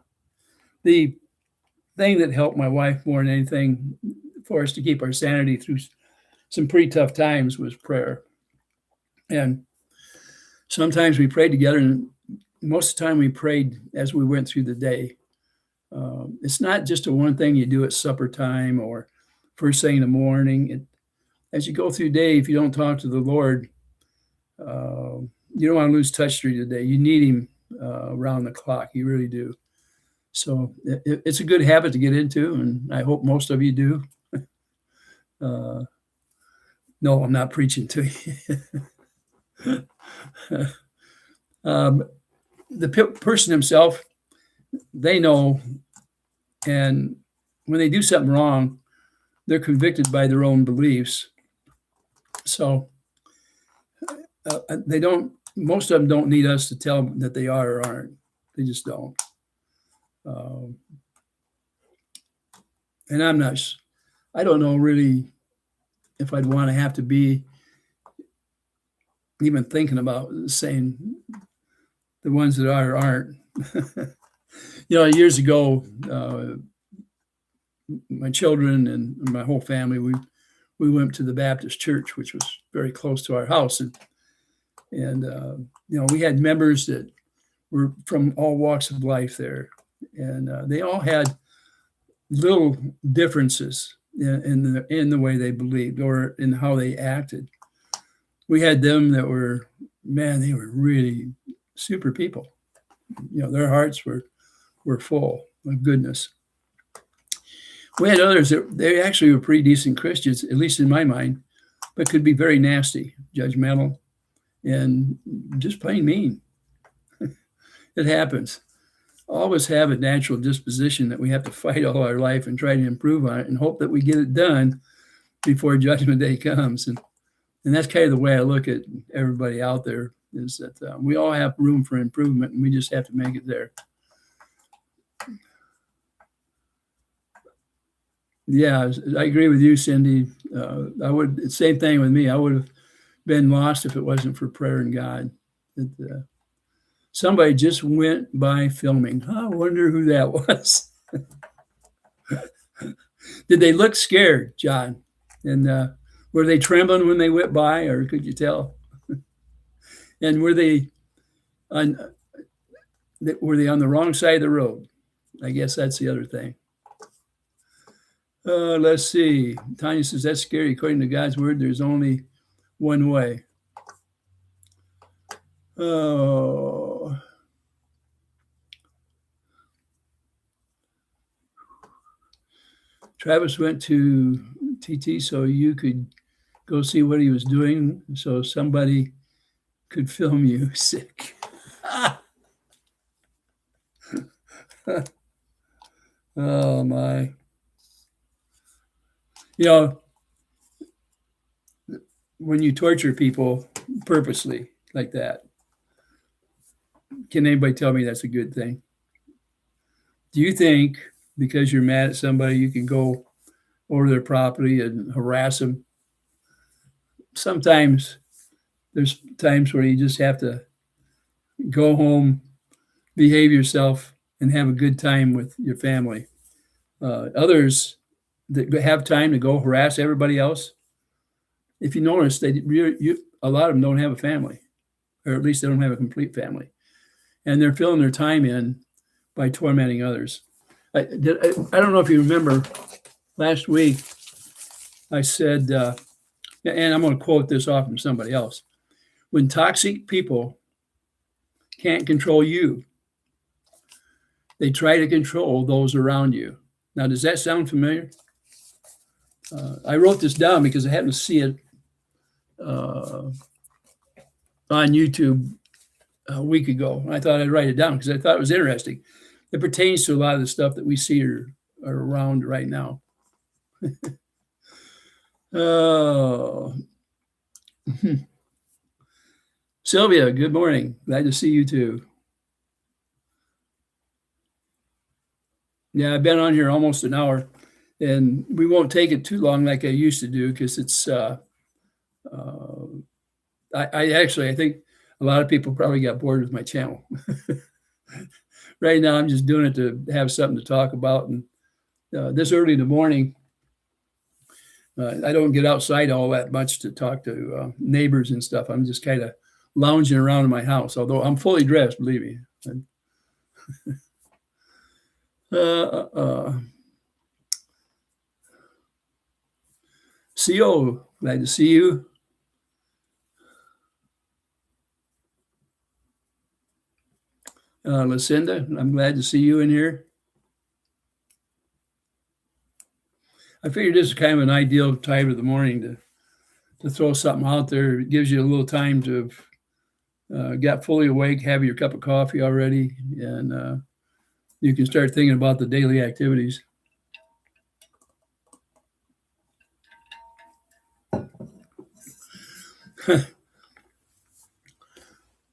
The thing that helped my wife more than anything for us to keep our sanity through some pretty tough times was prayer. And sometimes we prayed together, and most of the time we prayed as we went through the day. It's not just a one thing you do at supper time or first thing in the morning. As you go through the day, if you don't talk to the Lord, you don't want to lose touch through the day. You need him around the clock. You really do. So it's a good habit to get into, and I hope most of you do. No, I'm not preaching to you. The person himself, they know, and when they do something wrong, they're convicted by their own beliefs. So they don't. Most of them don't need us to tell them that they are or aren't. They just don't. And I don't know really if I'd want to have to be even thinking about saying the ones that are or aren't. Years ago, my children and my whole family, we went to the Baptist church, which was very close to our house. And we had members that were from all walks of life there. And they all had little differences in the way they believed or in how they acted. We had them that were, they were really super people. Their hearts were full of goodness. We had others that they actually were pretty decent Christians, at least in my mind, but could be very nasty, judgmental, and just plain mean. It happens. All of us have a natural disposition that we have to fight all our life and try to improve on it and hope that we get it done before Judgment Day comes. And that's kind of the way I look at everybody out there, is that we all have room for improvement, and we just have to make it there. Yeah, I agree with you, Cindy. Same thing with me. I would have been lost if it wasn't for prayer and God. Somebody just went by filming. I wonder who that was. Did they look scared, John? And were they trembling when they went by, or could you tell? And were they on the wrong side of the road? I guess that's the other thing. Let's see. Tanya says, that's scary. According to God's word, there's only one way. Oh. Travis went to TT so you could go see what he was doing, so somebody could film you sick. Oh, my. When you torture people purposely like that, can anybody tell me that's a good thing? Do you think because you're mad at somebody, you can go over their property and harass them? Sometimes there's times where you just have to go home, behave yourself, and have a good time with your family. Others that have time to go harass everybody else, if you notice, a lot of them don't have a family, or at least they don't have a complete family. And they're filling their time in by tormenting others. I don't know if you remember last week, I said, and I'm going to quote this off from somebody else, when toxic people can't control you, they try to control those around you. Now, does that sound familiar? I wrote this down because I happened to see it on YouTube a week ago. I thought I'd write it down because I thought it was interesting. It pertains to a lot of the stuff that we see are around right now. Sylvia, good morning. Glad to see you too. Yeah, I've been on here almost an hour, and we won't take it too long like I used to do because it's. I think a lot of people probably got bored with my channel. Right now, I'm just doing it to have something to talk about. And this early in the morning, I don't get outside all that much to talk to neighbors and stuff. I'm just kind of lounging around in my house, although I'm fully dressed, believe me. CO, glad to see you. Lucinda, I'm glad to see you in here. I figured this is kind of an ideal time of the morning to throw something out there. It gives you a little time to get fully awake, have your cup of coffee already, and you can start thinking about the daily activities.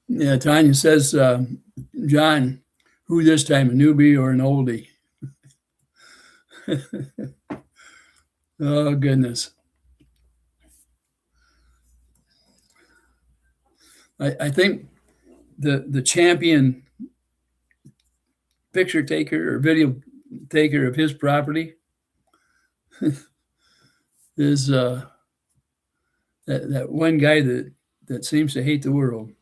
Yeah, Tanya says, John, who this time, a newbie or an oldie? Oh, goodness. I think the champion picture taker or video taker of his property is that one guy that seems to hate the world.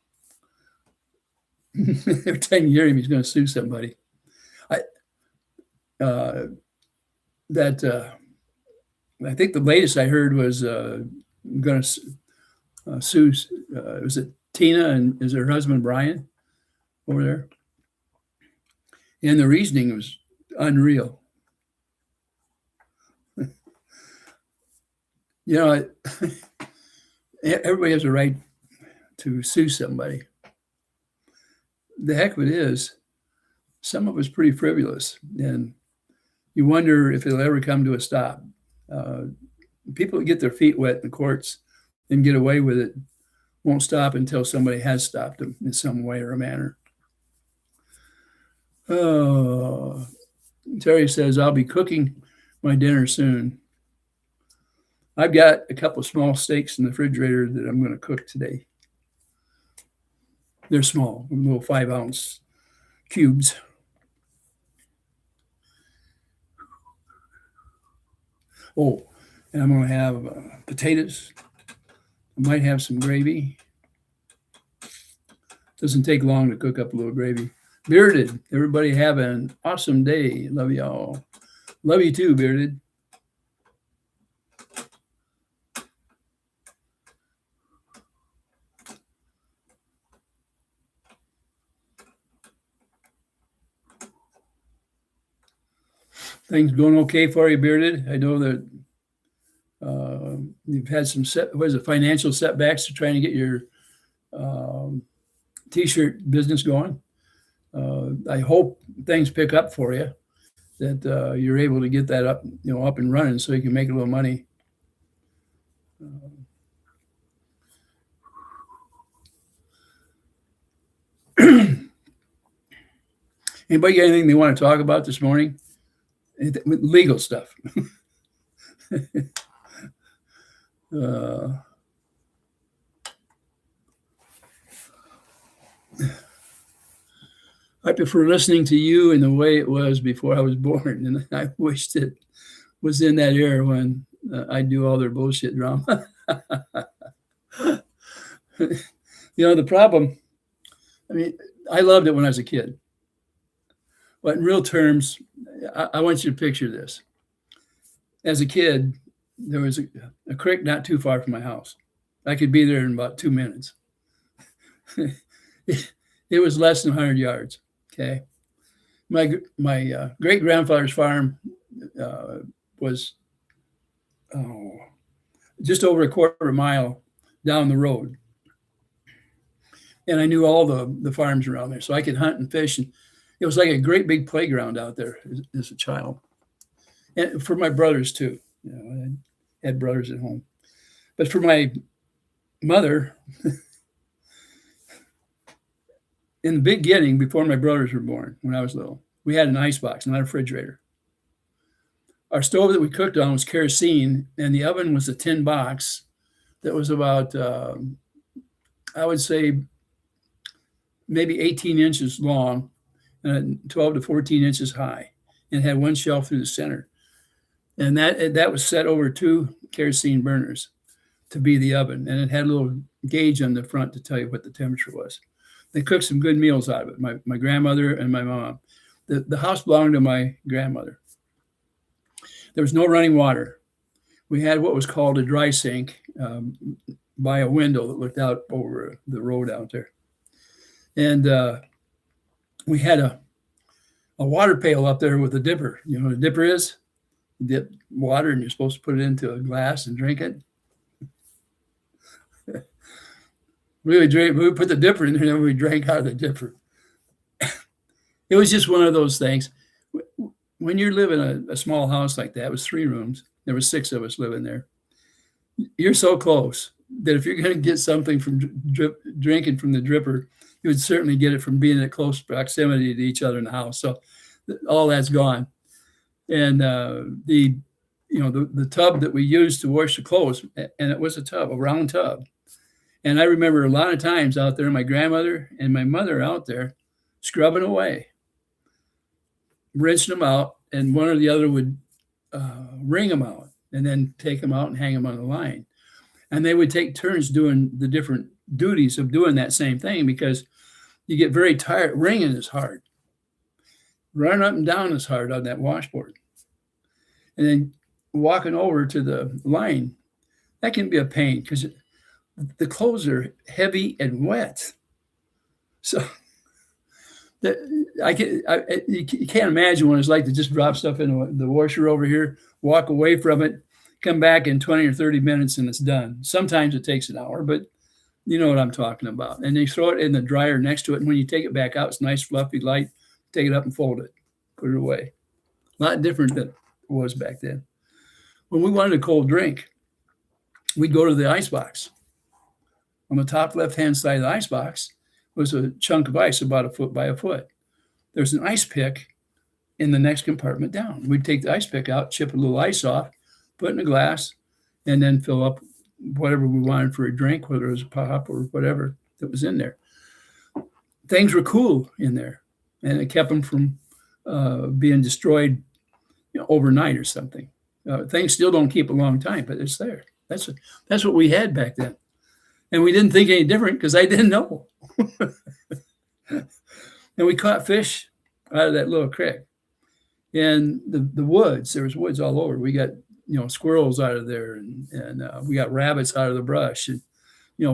Every time you hear him, he's going to sue somebody. I think the latest I heard was going to sue. Was it Tina and is her husband Brian over there? And the reasoning was unreal. You know, everybody has a right to sue somebody. The heck of it is, some of it's pretty frivolous, and you wonder if it'll ever come to a stop. People that get their feet wet in the courts and get away with it won't stop until somebody has stopped them in some way or a manner. Oh, Terry says, I'll be cooking my dinner soon. I've got a couple of small steaks in the refrigerator that I'm going to cook today. They're small, little 5-ounce cubes. Oh, and I'm going to have potatoes. I might have some gravy. Doesn't take long to cook up a little gravy. Bearded, everybody have an awesome day. Love y'all. Love you too, Bearded. Things going okay for you, Bearded? I know that you've had some financial setbacks to trying to get your t-shirt business going. I hope things pick up for you, that you're able to get that up and running so you can make a little money. Anybody got anything they want to talk about this morning? Legal stuff. I prefer listening to you in the way it was before I was born, and I wished it was in that era when I do all their bullshit drama. The problem, I loved it when I was a kid. But in real terms, I want you to picture this. As a kid, there was a creek not too far from my house. I could be there in about 2 minutes. It was less than 100 yards. Okay. My great-grandfather's farm was just over a quarter of a mile down the road. And I knew all the farms around there, so I could hunt and fish. And it was like a great big playground out there as a child. And for my brothers too. I had brothers at home. But for my mother, in the beginning, before my brothers were born, when I was little, we had an icebox, not a refrigerator. Our stove that we cooked on was kerosene, and the oven was a tin box that was about, I would say, maybe 18 inches long and 12 to 14 inches high, and had one shelf through the center. And that was set over 2 kerosene burners to be the oven, and it had a little gauge on the front to tell you what the temperature was. They cooked some good meals out of it, my grandmother and my mom. The house belonged to my grandmother. There was no running water. we had what was called a dry sink by a window that looked out over the road out there. And we had a water pail up there with a dipper. You know what a dipper is? You dip water and you're supposed to put it into a glass and drink it. We would put the dipper in there and then we drank out of the dipper. It was just one of those things. When you live in a small house like that, it was 3 rooms. There were 6 of us living there. You're so close that if you're going to get something from drinking from the dripper, you would certainly get it from being in close proximity to each other in the house. So all that's gone. And the tub that we used to wash the clothes, and it was a round tub. And I remember a lot of times out there, my grandmother and my mother out there scrubbing away, rinsing them out, and one or the other would wring them out and then take them out and hang them on the line. And they would take turns doing the different duties of doing that same thing, because you get very tired. Wringing is hard. Running up and down is hard on that washboard. And then walking over to the line, that can be a pain because the clothes are heavy and wet. So you can't imagine what it's like to just drop stuff in the washer over here, walk away from it, come back in 20 or 30 minutes, and it's done. Sometimes it takes an hour, but you know what I'm talking about. And you throw it in the dryer next to it, and when you take it back out, it's nice, fluffy, light. Take it up and fold it, put it away. A lot different than it was back then. When we wanted a cold drink, we'd go to the ice box. On the top left-hand side of the ice box was a chunk of ice about 1 foot by 1 foot. There's an ice pick in the next compartment down. We'd take the ice pick out, chip a little ice off, put it in a glass, and then fill up whatever we wanted for a drink, whether it was a pop or whatever that was in there. Things were cool in there, and it kept them from being destroyed, overnight or something. Things still don't keep a long time, but it's there. That's what we had back then. And we didn't think any different because I didn't know. And we caught fish out of that little creek. And the woods, there was woods all over. We got, squirrels out of there, and we got rabbits out of the brush, and,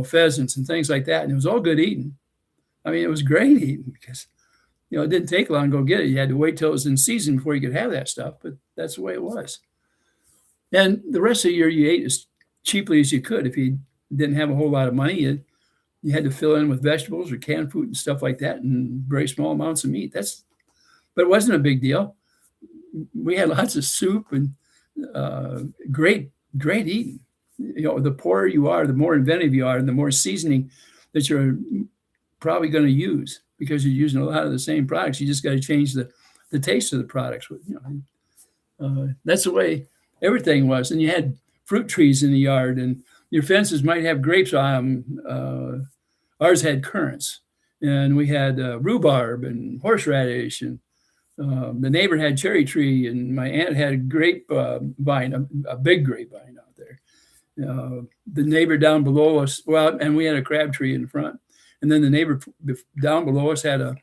pheasants and things like that. And it was all good eating. I mean, it was great eating because, it didn't take long to go get it. You had to wait till it was in season before you could have that stuff, but that's the way it was. And the rest of the year, you ate as cheaply as you could. If you didn't have a whole lot of money, you had to fill in with vegetables or canned food and stuff like that, and very small amounts of meat. But it wasn't a big deal. We had lots of soup and great eating. The poorer you are, the more inventive you are, and the more seasoning that you're probably going to use, because you're using a lot of the same products. You just got to change the taste of the products. That's the way everything was. And you had fruit trees in the yard, and your fences might have grapes on them. Ours had currants, and we had rhubarb and horseradish, and the neighbor had cherry tree, and my aunt had a grape vine, a big grapevine out there. The neighbor down below us, and we had a crab tree in the front. And then the neighbor down below us had a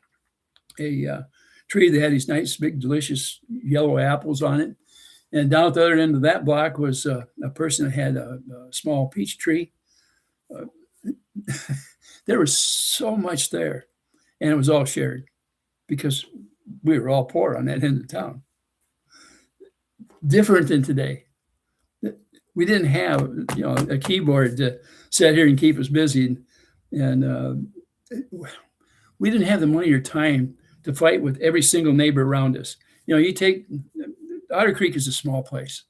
tree that had these nice, big, delicious yellow apples on it. And down at the other end of that block was a person that had a small peach tree. There was so much there, and it was all shared because we were all poor on that end of town. Different than today. We didn't have, a keyboard to sit here and keep us busy, and we didn't have the money or time to fight with every single neighbor around us. You take Otter Creek is a small place,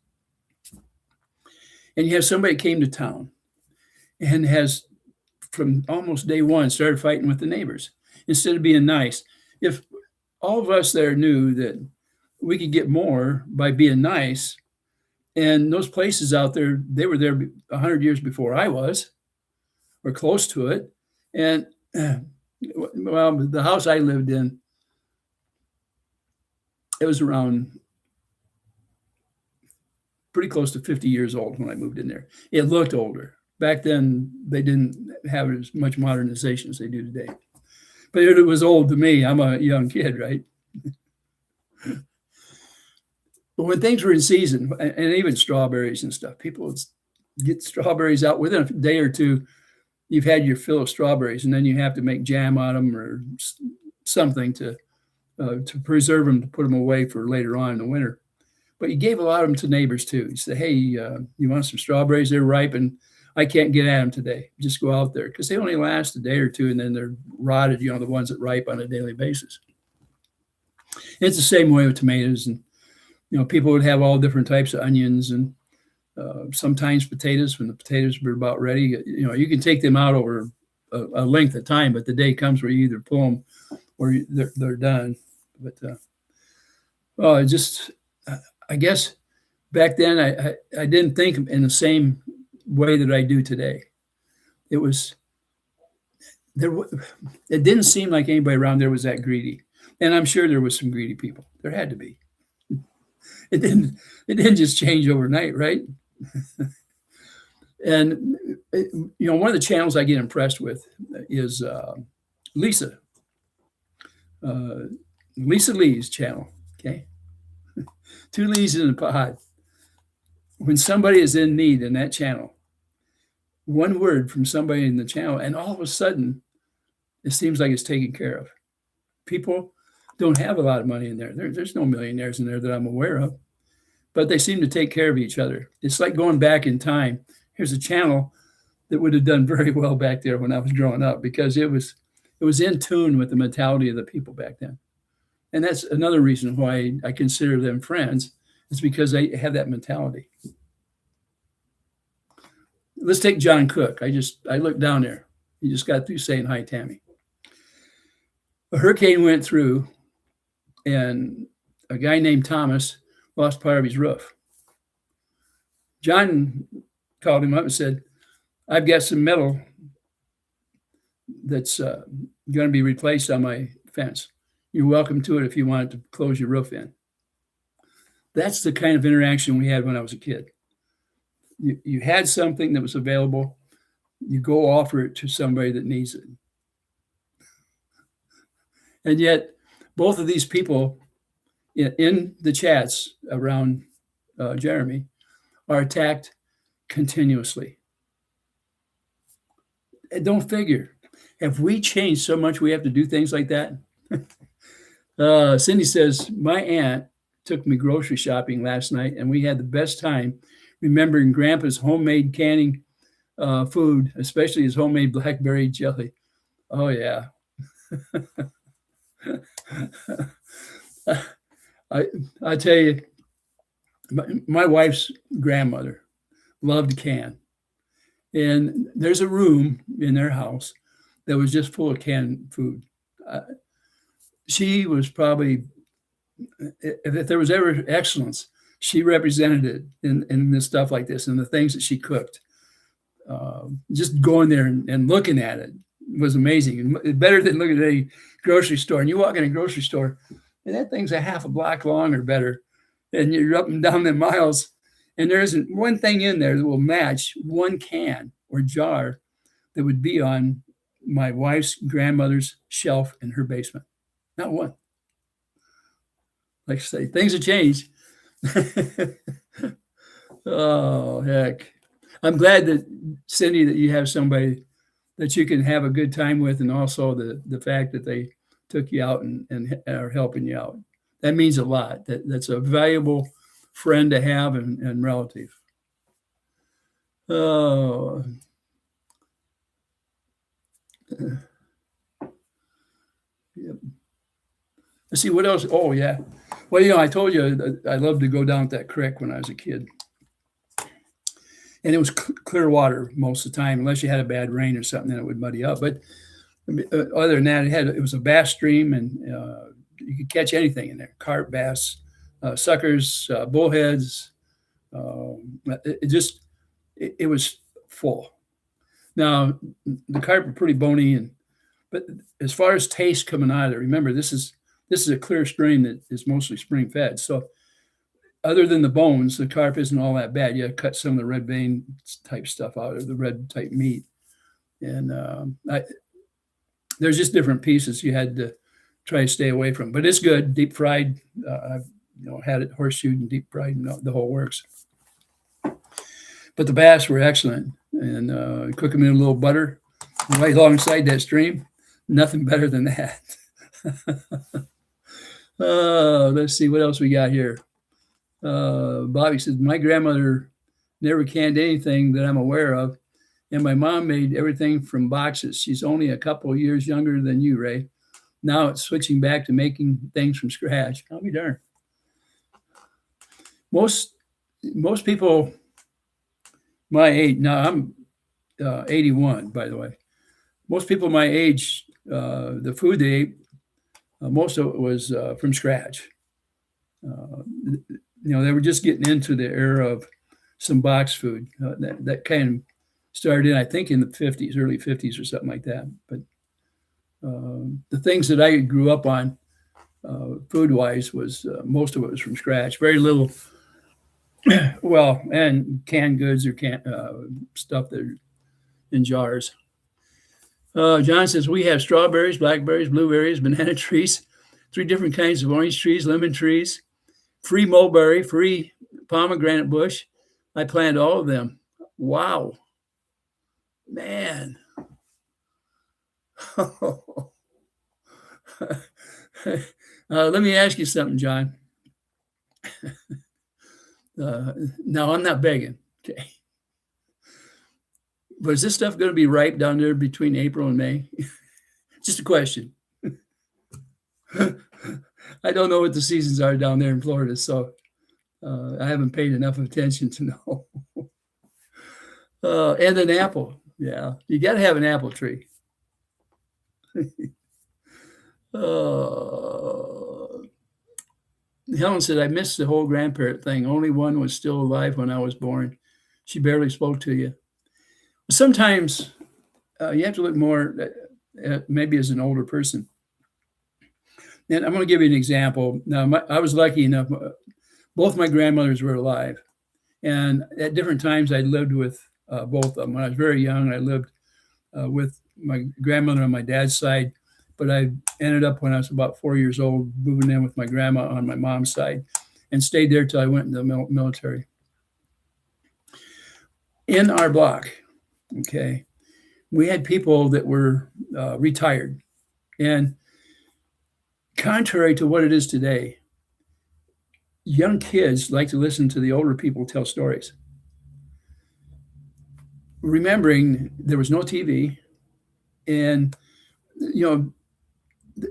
and you have somebody that came to town and has, from almost day one, started fighting with the neighbors instead of being nice. If all of us there knew that we could get more by being nice, and those places out there, they were there 100 years before I was, or close to it. And the house I lived in, it was around pretty close to 50 years old when I moved in there. It looked older. Back then, they didn't have as much modernization as they do today. But it was old to me. I'm a young kid, right? But when things were in season, and even strawberries and stuff, people would get strawberries out within a day or two. You've had your fill of strawberries, and then you have to make jam out of them or something to preserve them, to put them away for later on in the winter. But you gave a lot of them to neighbors too. You say, hey, you want some strawberries? They're ripe and I can't get at them today. Just go out there, because they only last a day or two and then they're rotted, the ones that ripe on a daily basis. It's the same way with tomatoes. And, people would have all different types of onions and sometimes potatoes. When the potatoes were about ready, you can take them out over a length of time, but the day comes where you either pull them or they're done. But I guess back then I didn't think in the same way that I do today. It didn't seem like anybody around there was that greedy, and I'm sure there was some greedy people. There had to be. It didn't just change overnight, right? And one of the channels I get impressed with is Lisa Lee's channel. Okay, 2 Lees in a pod. When somebody is in need in that channel, one word from somebody in the channel, and all of a sudden, it seems like it's taken care of. People don't have a lot of money in there. There's no millionaires in there that I'm aware of, but they seem to take care of each other. It's like going back in time. Here's a channel that would have done very well back there when I was growing up, because it was in tune with the mentality of the people back then. And that's another reason why I consider them friends. It's because they have that mentality. Let's take John Cook. I looked down there. He just got through saying hi, Tammy. A hurricane went through, and a guy named Thomas lost part of his roof. John called him up and said, I've got some metal that's going to be replaced on my fence. You're welcome to it if you wanted to close your roof in. That's the kind of interaction we had when I was a kid. You had something that was available, you go offer it to somebody that needs it. And yet, both of these people in the chats around Jeremy are attacked continuously. It don't figure. Have we changed so much we have to do things like that? Cindy says, my aunt took me grocery shopping last night, and we had the best time remembering Grandpa's homemade canning food, especially his homemade blackberry jelly. Oh, yeah. I tell you, my wife's grandmother loved to can. And there's a room in their house that was just full of canned food. She was probably, if there was ever excellence, she represented it in this stuff like this and the things that she cooked. Just going there and looking at it was amazing. Better than looking at a grocery store. And you walk in a grocery store, and that thing's a half a block long or better. And you're up and down the miles, and there isn't one thing in there that will match one can or jar that would be on my wife's grandmother's shelf in her basement. Not one. Like I say, things have changed. Oh, heck. I'm glad that, Cindy, that you have somebody that you can have a good time with, and also the fact that they took you out and are helping you out. That means a lot. That's a valuable friend to have and relative. Oh. Yep. Let's see what else. Oh, yeah. Well, I told you I loved to go down that creek when I was a kid. And it was clear water most of the time, unless you had a bad rain or something, then it would muddy up. But other than that, it was a bass stream, and you could catch anything in there: carp, bass, suckers, bullheads. It was full. Now the carp were pretty bony, but as far as taste coming out of it, remember this is a clear stream that is mostly spring fed. So other than the bones, the carp isn't all that bad. You cut some of the red vein type stuff out, or the red type meat, and there's just different pieces you had to try to stay away from. But it's good, deep fried. I've had it horseshoed and deep fried and the whole works. But the bass were excellent, and cook them in a little butter right alongside that stream. Nothing better than that. Let's see what else we got here. Bobby says, my grandmother never canned anything that I'm aware of, and my mom made everything from boxes. She's only a couple of years younger than you, Ray. Now it's switching back to making things from scratch. I'll be darned. Most people my age, now I'm 81, by the way. Most people my age, the food they ate, most of it was from scratch. They were just getting into the era of some box food. That kind of started in, I think, in the 50s, early 50s or something like that. But the things that I grew up on, food-wise, was most of it was from scratch. Very little, well, and canned goods or stuff that are in jars. John says, we have strawberries, blackberries, blueberries, banana trees, 3 different kinds of orange trees, lemon trees, free mulberry, free pomegranate bush. I planted all of them. Wow. Man. Let me ask you something, John. No, I'm not begging. Okay. But is this stuff going to be ripe down there between April and May? Just a question. I don't know what the seasons are down there in Florida, so I haven't paid enough attention to know. And an apple. Yeah, you got to have an apple tree. Helen said, I missed the whole grandparent thing. Only one was still alive when I was born. She barely spoke to you. Sometimes you have to look more at maybe as an older person. And I'm going to give you an example. Now, I was lucky enough, both my grandmothers were alive. And at different times, I lived with both of them. When I was very young, I lived with my grandmother on my dad's side. But I ended up, when I was about 4 years old, moving in with my grandma on my mom's side and stayed there till I went into the military. In our block, okay, we had people that were retired. And contrary to what it is today, young kids like to listen to the older people tell stories. Remembering there was no TV, and,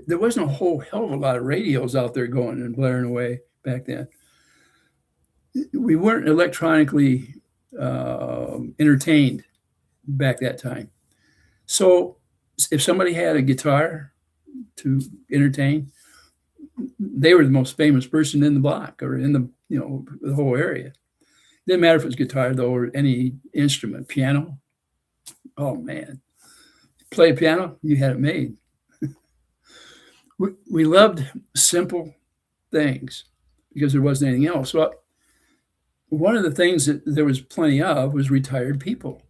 there wasn't a whole hell of a lot of radios out there going and blaring away back then. We weren't electronically entertained back that time. So if somebody had a guitar to entertain, they were the most famous person in the block or in the whole area. Didn't matter if it was guitar, though, or any instrument. Piano. Oh, man. Play a piano, you had it made. We loved simple things because there wasn't anything else. Well, one of the things that there was plenty of was retired people,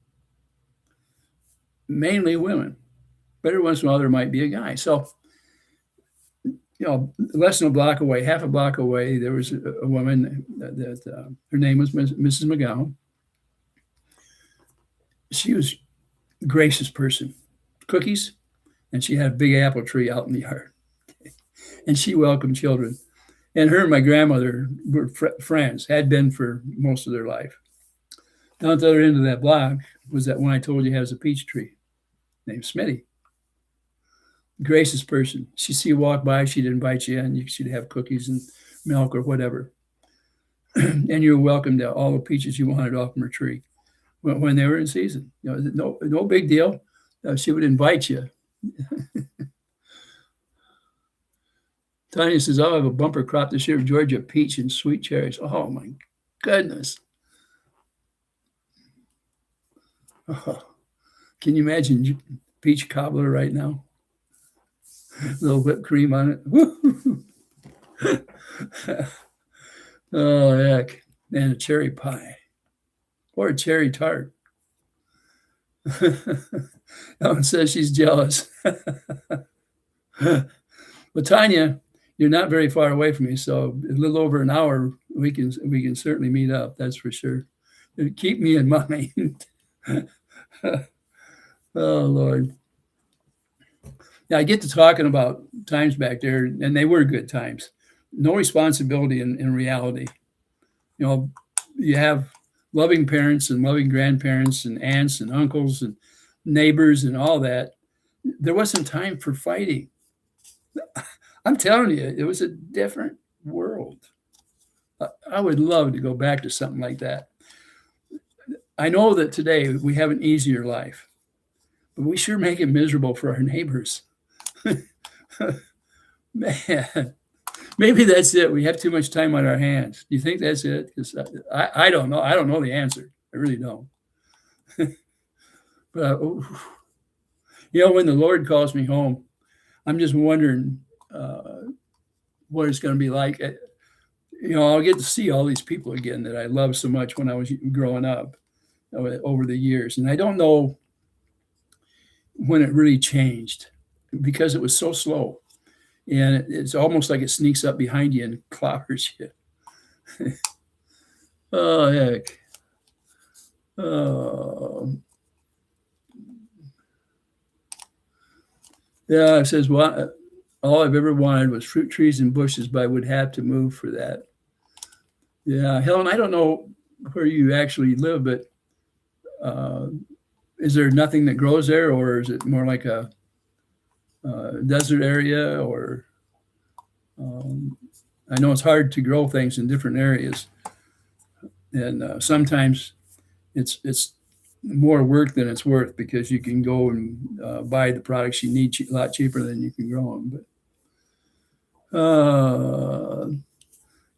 mainly women. But every once in a while, there might be a guy. So, less than a block away, half a block away, there was a woman that her name was Mrs. McGowan. She was a gracious person. Cookies, and she had a big apple tree out in the yard. And she welcomed children. And her and my grandmother were friends, had been for most of their life. Down at the other end of that block was that one I told you has a peach tree named Smitty. Gracious person. She'd see you walk by, she'd invite you in. She'd have cookies and milk or whatever. And you were welcome to all the peaches you wanted off from her tree when they were in season. No big deal. She would invite you. Tanya says, I'll have a bumper crop this year of Georgia peach and sweet cherries. Oh, my goodness. Oh, can you imagine peach cobbler right now? A little whipped cream on it. Oh, heck. And a cherry pie. Or a cherry tart. Ellen says she's jealous. But Tanya, you're not very far away from me, so a little over an hour, we can certainly meet up. That's for sure. Keep me in mind. Oh Lord. Yeah, I get to talking about times back there, and they were good times. No responsibility in reality. You know, you have loving parents and loving grandparents and aunts and uncles and neighbors and all that. There wasn't time for fighting. I'm telling you, it was a different world. I would love to go back to something like that. I know that today we have an easier life, but we sure make it miserable for our neighbors. Man, maybe that's it. We have too much time on our hands. Do you think that's it? Because I don't know. I don't know the answer. I really don't. But when the Lord calls me home, I'm just wondering what it's going to be like. I'll get to see all these people again that I loved so much when I was growing up over the years. And I don't know when it really changed because it was so slow. And it's almost like it sneaks up behind you and clobbers you. Oh, heck. Yeah, it says, well, all I've ever wanted was fruit trees and bushes, but I would have to move for that. Yeah, Helen, I don't know where you actually live, but is there nothing that grows there, or is it more like a desert area? Or I know it's hard to grow things in different areas, and sometimes it's more work than it's worth because you can go and buy the products you need a lot cheaper than you can grow them. But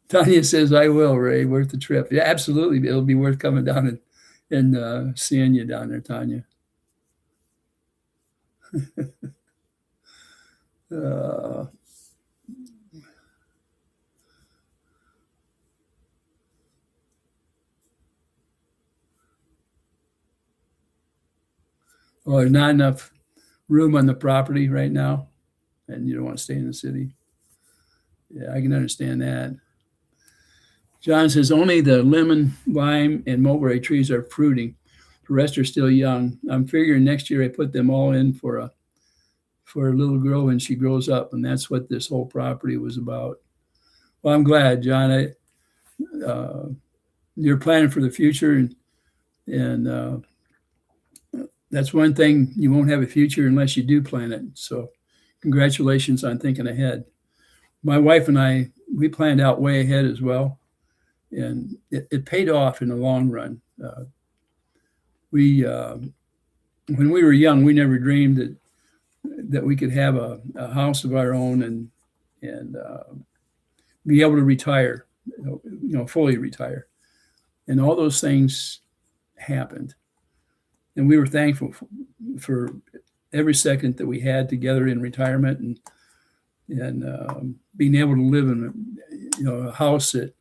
Tanya says, I will, Ray, worth the trip. Yeah, absolutely. It'll be worth coming down and seeing you down there, Tanya. There's not enough room on the property right now, and you don't want to stay in the city. Yeah, I can understand that. John says, only the lemon, lime, and mulberry trees are fruiting. The rest are still young. I'm figuring next year I put them all in for a little girl when she grows up, and that's what this whole property was about. Well, I'm glad, John. You're planning for the future, and that's one thing. You won't have a future unless you do plan it. So congratulations on thinking ahead. My wife and I, we planned out way ahead as well, and it paid off in the long run. When we were young, we never dreamed that we could have a house of our own and be able to retire, fully retire. And all those things happened. And we were thankful for every second that we had together in retirement and being able to live in a house that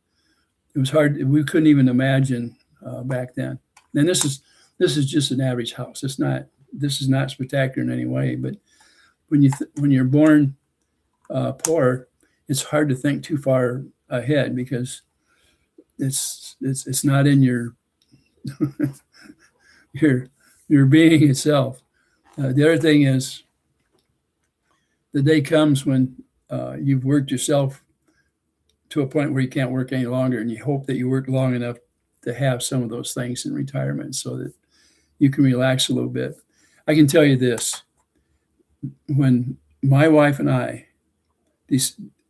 it was hard. We couldn't even imagine back then. And this is just an average house. This is not spectacular in any way. But when you're born poor, it's hard to think too far ahead because it's not in your your being itself. The other thing is the day comes when you've worked yourself to a point where you can't work any longer, and you hope that you work long enough to have some of those things in retirement so that you can relax a little bit. I can tell you this. When my wife and I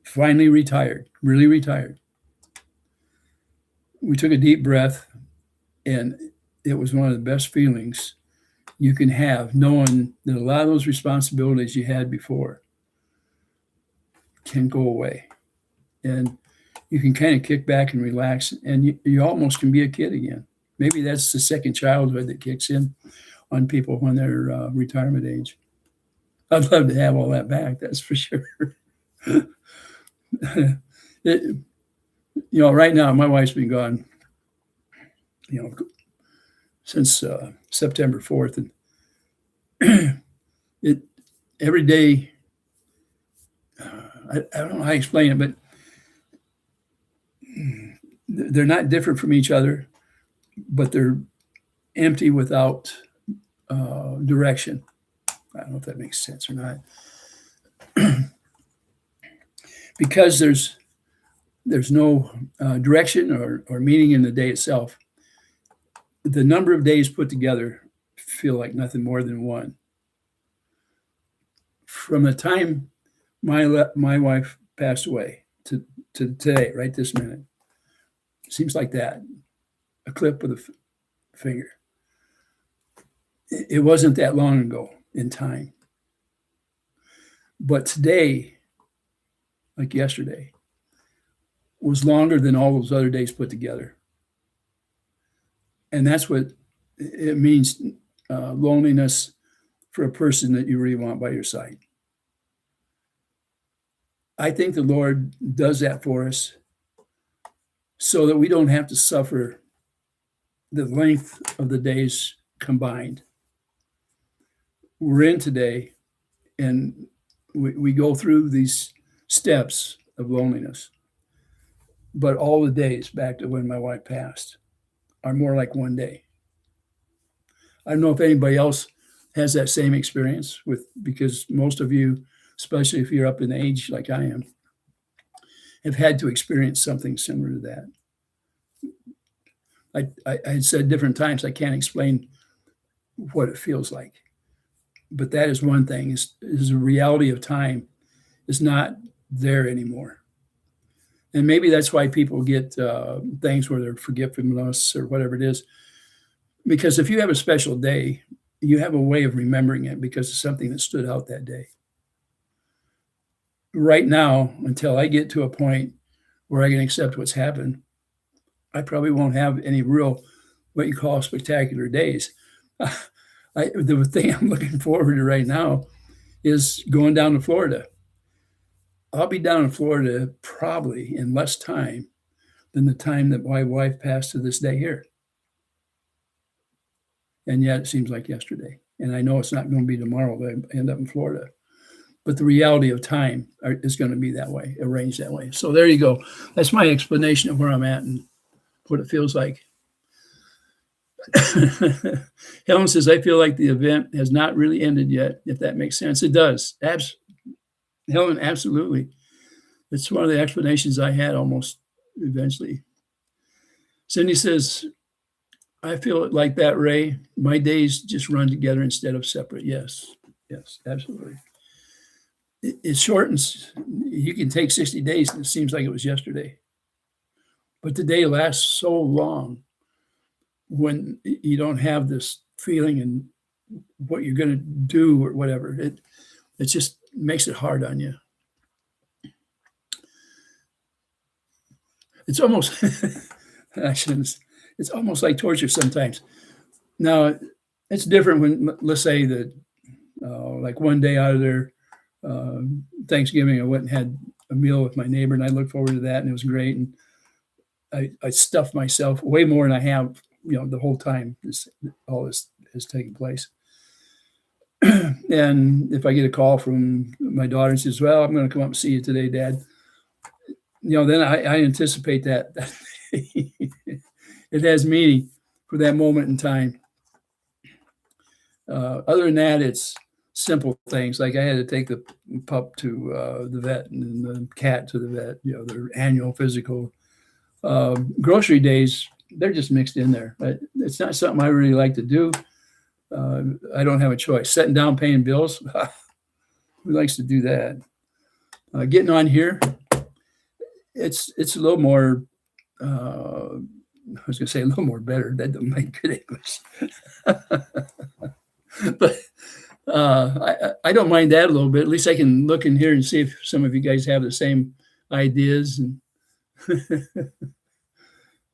finally retired, really retired, we took a deep breath, and it was one of the best feelings you can have, knowing that a lot of those responsibilities you had before can go away. And you can kind of kick back and relax, and you almost can be a kid again. Maybe that's the second childhood that kicks in on people when they're retirement age. I'd love to have all that back, that's for sure. Right now, my wife's been gone, since September 4th. And every day I don't know how to explain it, but they're not different from each other, but they're empty without direction. I don't know if that makes sense or not. Because there's no direction or meaning in the day itself, the number of days put together feel like nothing more than one. From the time my wife passed away to today, right this minute, seems like that, a clip of the finger. It wasn't that long ago in time. But today, like yesterday, was longer than all those other days put together. And that's what it means, loneliness for a person that you really want by your side. I think the Lord does that for us so that we don't have to suffer the length of the days combined. We're in today, and we go through these steps of loneliness. But all the days back to when my wife passed are more like one day. I don't know if anybody else has that same experience because most of you, especially if you're up in age like I am, have had to experience something similar to that. I had said different times I can't explain what it feels like. But that is one thing, is the reality of time is not there anymore. And maybe that's why people get things where they're forgiveness or whatever it is. Because if you have a special day, you have a way of remembering it because of something that stood out that day. Right now, until I get to a point where I can accept what's happened, I probably won't have any real, what you call spectacular days. The thing I'm looking forward to right now is going down to Florida. I'll be down in Florida probably in less time than the time that my wife passed to this day here. And yet it seems like yesterday. And I know it's not going to be tomorrow that I end up in Florida. But the reality of time is going to be that way, arranged that way. So there you go. That's my explanation of where I'm at and what it feels like. Helen says, I feel like the event has not really ended yet, if that makes sense. It does. Helen, absolutely. It's one of the explanations I had almost eventually. Cindy says, I feel it like that, Ray. My days just run together instead of separate. Yes, absolutely. It shortens. You can take 60 days and it seems like it was yesterday. But the day lasts so long when you don't have this feeling and what you're going to do or whatever. It just makes it hard on you. It's almost, it's almost like torture sometimes. Now, it's different when, let's say that, like one day out of their Thanksgiving, I went and had a meal with my neighbor, and I looked forward to that, and it was great. And I stuffed myself way more than I have, the whole time all this has taken place. And if I get a call from my daughter and says, well, I'm going to come up and see you today, Dad, then I anticipate that it has meaning for that moment in time. Other than that, it's simple things. Like I had to take the pup to the vet and the cat to the vet, their annual physical. Grocery days, they're just mixed in there. It's not something I really like to do. I don't have a choice. Sitting down, paying bills, who likes to do that? Getting on here, it's a little more, I was going to say a little more better. That don't make good English. But I don't mind that a little bit. At least I can look in here and see if some of you guys have the same ideas. And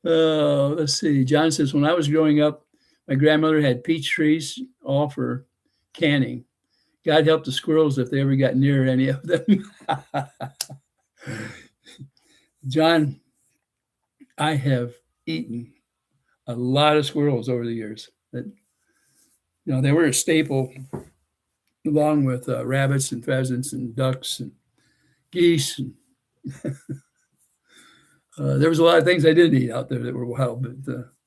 let's see. John says, when I was growing up, my grandmother had peach trees all for canning. God help the squirrels if they ever got near any of them. John, I have eaten a lot of squirrels over the years. They were a staple along with rabbits and pheasants and ducks and geese. There was a lot of things I didn't eat out there that were wild, but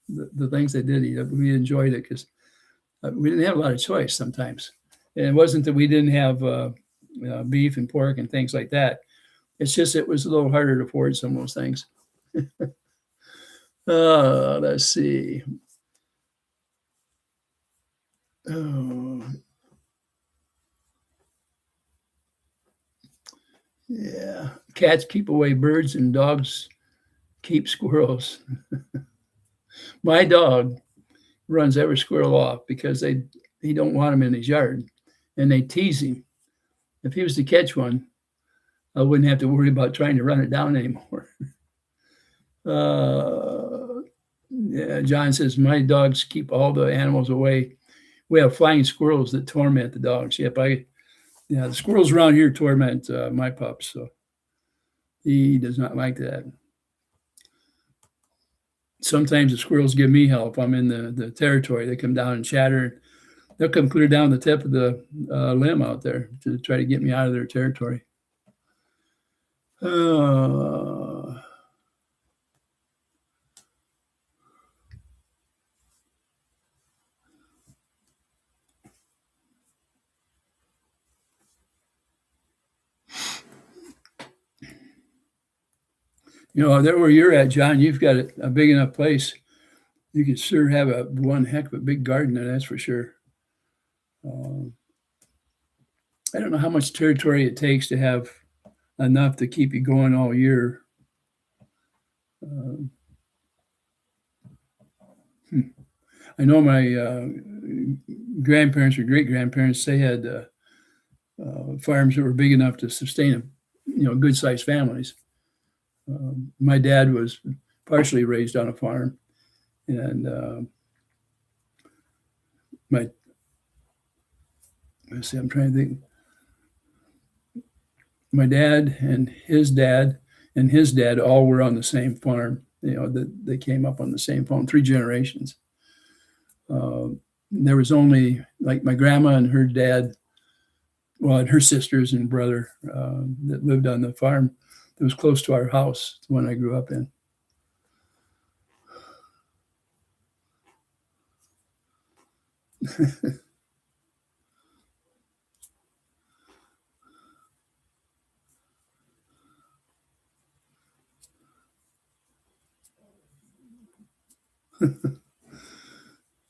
the things I did eat, we enjoyed it because we didn't have a lot of choice sometimes. And it wasn't that we didn't have beef and pork and things like that. It's just it was a little harder to afford some of those things. Let's see. Oh, yeah. Cats keep away birds and dogs keep squirrels. My dog runs every squirrel off because he don't want them in his yard, and they tease him. If he was to catch one, I wouldn't have to worry about trying to run it down anymore. Yeah, John says my dogs keep all the animals away. We have flying squirrels that torment the dogs. Yep, the squirrels around here torment my pups, so he does not like that. Sometimes the squirrels give me help. I'm in the territory. They come down and chatter. They'll come clear down the tip of the limb out there to try to get me out of their territory. There where you're at, John, you've got a big enough place. You could sure have one heck of a big garden there, that's for sure. I don't know how much territory it takes to have enough to keep you going all year. I know my grandparents or great-grandparents, they had farms that were big enough to sustain good-sized families. My dad was partially raised on a farm, and I'm trying to think. My dad and his dad all were on the same farm. They came up on the same farm, 3 generations. There was only like my grandma and her dad, and her sisters and brother that lived on the farm that was close to our house, the one I grew up in.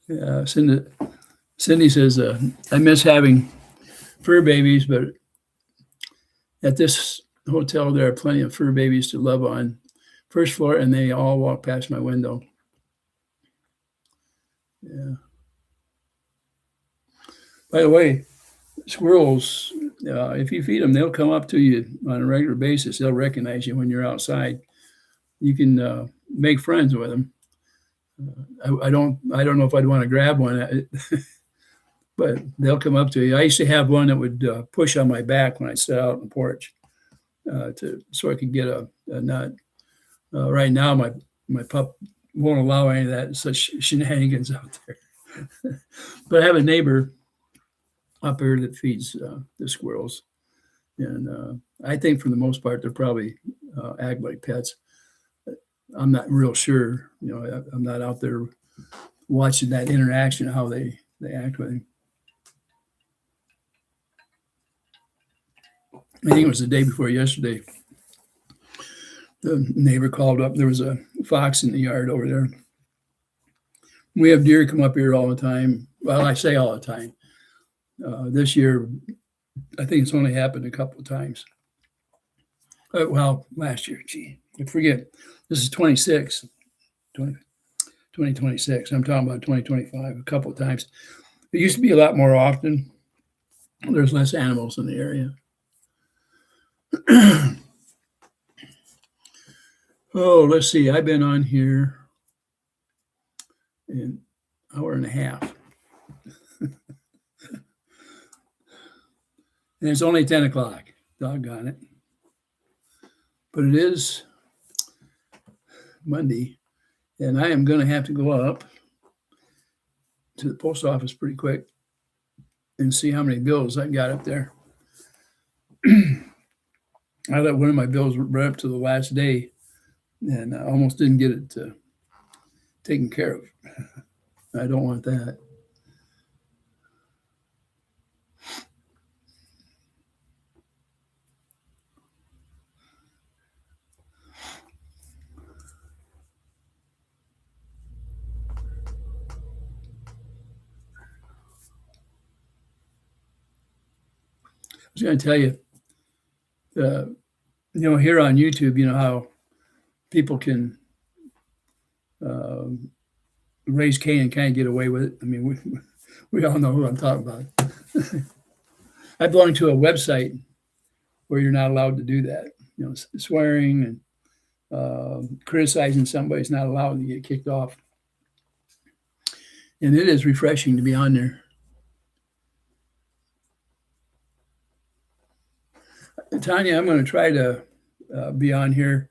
Yeah, Cindy says, I miss having fur babies, but at this hotel, there are plenty of fur babies to love on. First floor, and they all walk past my window. Yeah. By the way, squirrels, if you feed them, they'll come up to you on a regular basis. They'll recognize you when you're outside. You can make friends with them. I don't know if I'd want to grab one, but they'll come up to you. I used to have one that would push on my back when I sat out on the porch so I could get a nut. Right now, my pup won't allow any of that, such shenanigans out there. But I have a neighbor up here that feeds the squirrels, and I think for the most part they're probably act like pets. I'm not real sure. I'm not out there watching that interaction, how they act with him. I think it was the day before yesterday. The neighbor called up. There was a fox in the yard over there. We have deer come up here all the time. Well, I say all the time. This year, I think it's only happened a couple of times. Last year, I forget. This is 2026. I'm talking about 2025 a couple of times. It used to be a lot more often. There's less animals in the area. Let's see. I've been on here an hour and a half. And it's only 10 o'clock. Doggone it. But it is Monday, and I am going to have to go up to the post office pretty quick and see how many bills I got up there. I let one of my bills run up to the last day, and I almost didn't get it taken care of. I don't want that. I was going to tell you, here on YouTube, how people can um, raise Cain and kind of get away with it. I mean, we all know who I'm talking about. I belong to a website where you're not allowed to do that. Swearing and criticizing somebody's not allowed to get kicked off. And it is refreshing to be on there. Tanya, I'm going to try to be on here.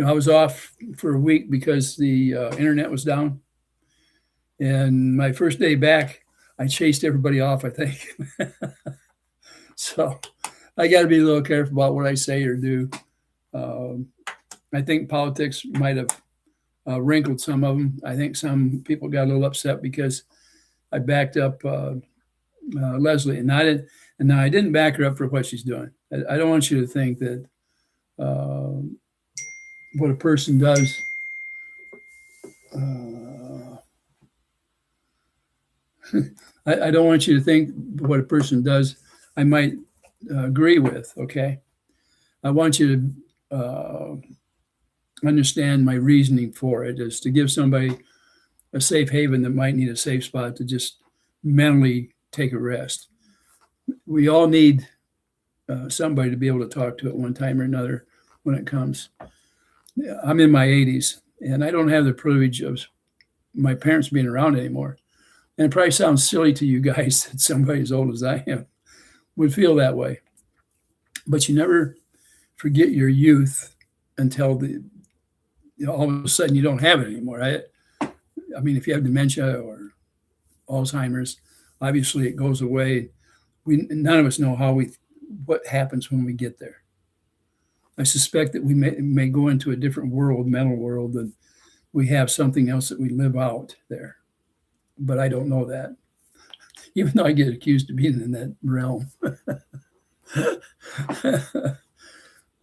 I was off for a week because the internet was down. And my first day back, I chased everybody off, I think. So I got to be a little careful about what I say or do. I think politics might have wrinkled some of them. I think some people got a little upset because I backed up Leslie, and I didn't back her up for what she's doing. I don't want you to think that what a person does. I don't want you to think what a person does I might agree with. Okay, I want you to understand my reasoning for it is to give somebody a safe haven that might need a safe spot to just mentally take a rest. We all need somebody to be able to talk to at one time or another when it comes. I'm in my 80s, and I don't have the privilege of my parents being around anymore. And it probably sounds silly to you guys that somebody as old as I am would feel that way. But you never forget your youth until all of a sudden you don't have it anymore, right? I mean, if you have dementia or Alzheimer's, obviously it goes away. None of us know what happens when we get there. I suspect that we may go into a different world, mental world, and we have something else that we live out there. But I don't know that, even though I get accused of being in that realm.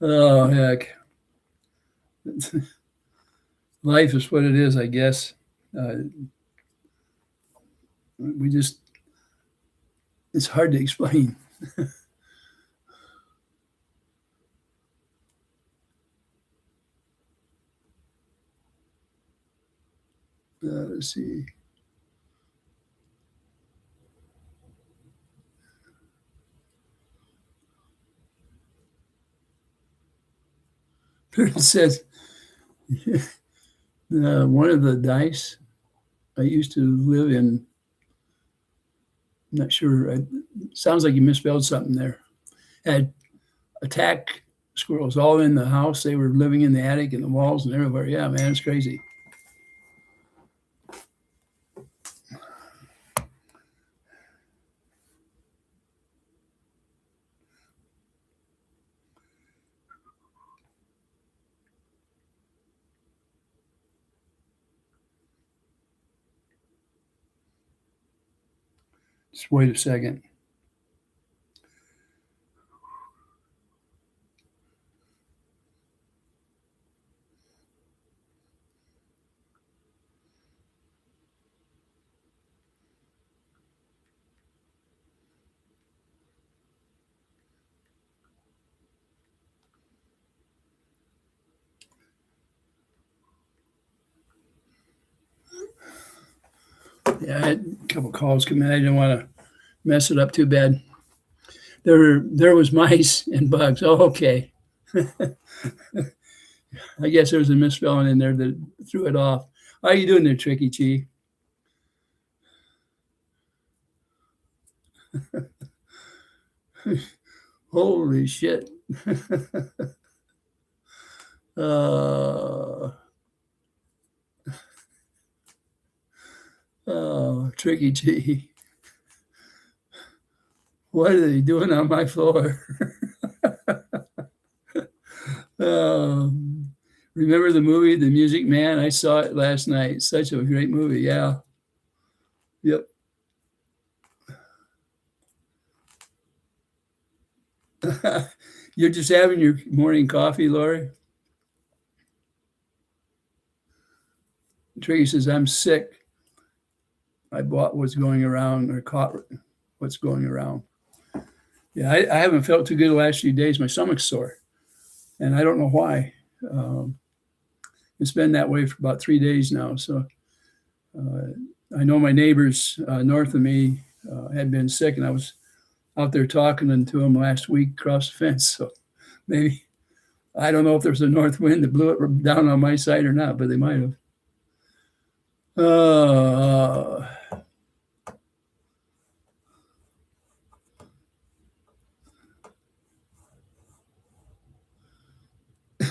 Oh, heck. Life is what it is, I guess. It's hard to explain. Let's see. It says one of the dice I used to live in. I'm not sure. It sounds like you misspelled something there. Had attack squirrels all in the house. They were living in the attic and the walls and everywhere. Yeah, man, it's crazy. Just wait a second. Yeah, I had a couple calls come in. I didn't want to mess it up too bad. There was mice and bugs. Oh, okay. I guess there was a misspelling in there that threw it off. How are you doing there, Tricky Chi? Holy shit. uh, oh, Tricky Chi. What are they doing on my floor? Um, remember the movie, The Music Man? I saw it last night. Such a great movie. Yeah. Yep. You're just having your morning coffee, Lori? Tracy says, I'm sick. I bought what's going around or caught what's going around. Yeah, I haven't felt too good the last few days. My stomach's sore, and I don't know why. Um, it's been that way for about 3 days now. So I know my neighbors north of me had been sick, and I was out there talking to them last week across the fence. So maybe, I don't know if there's a north wind that blew it down on my side or not, but they might have. Uh,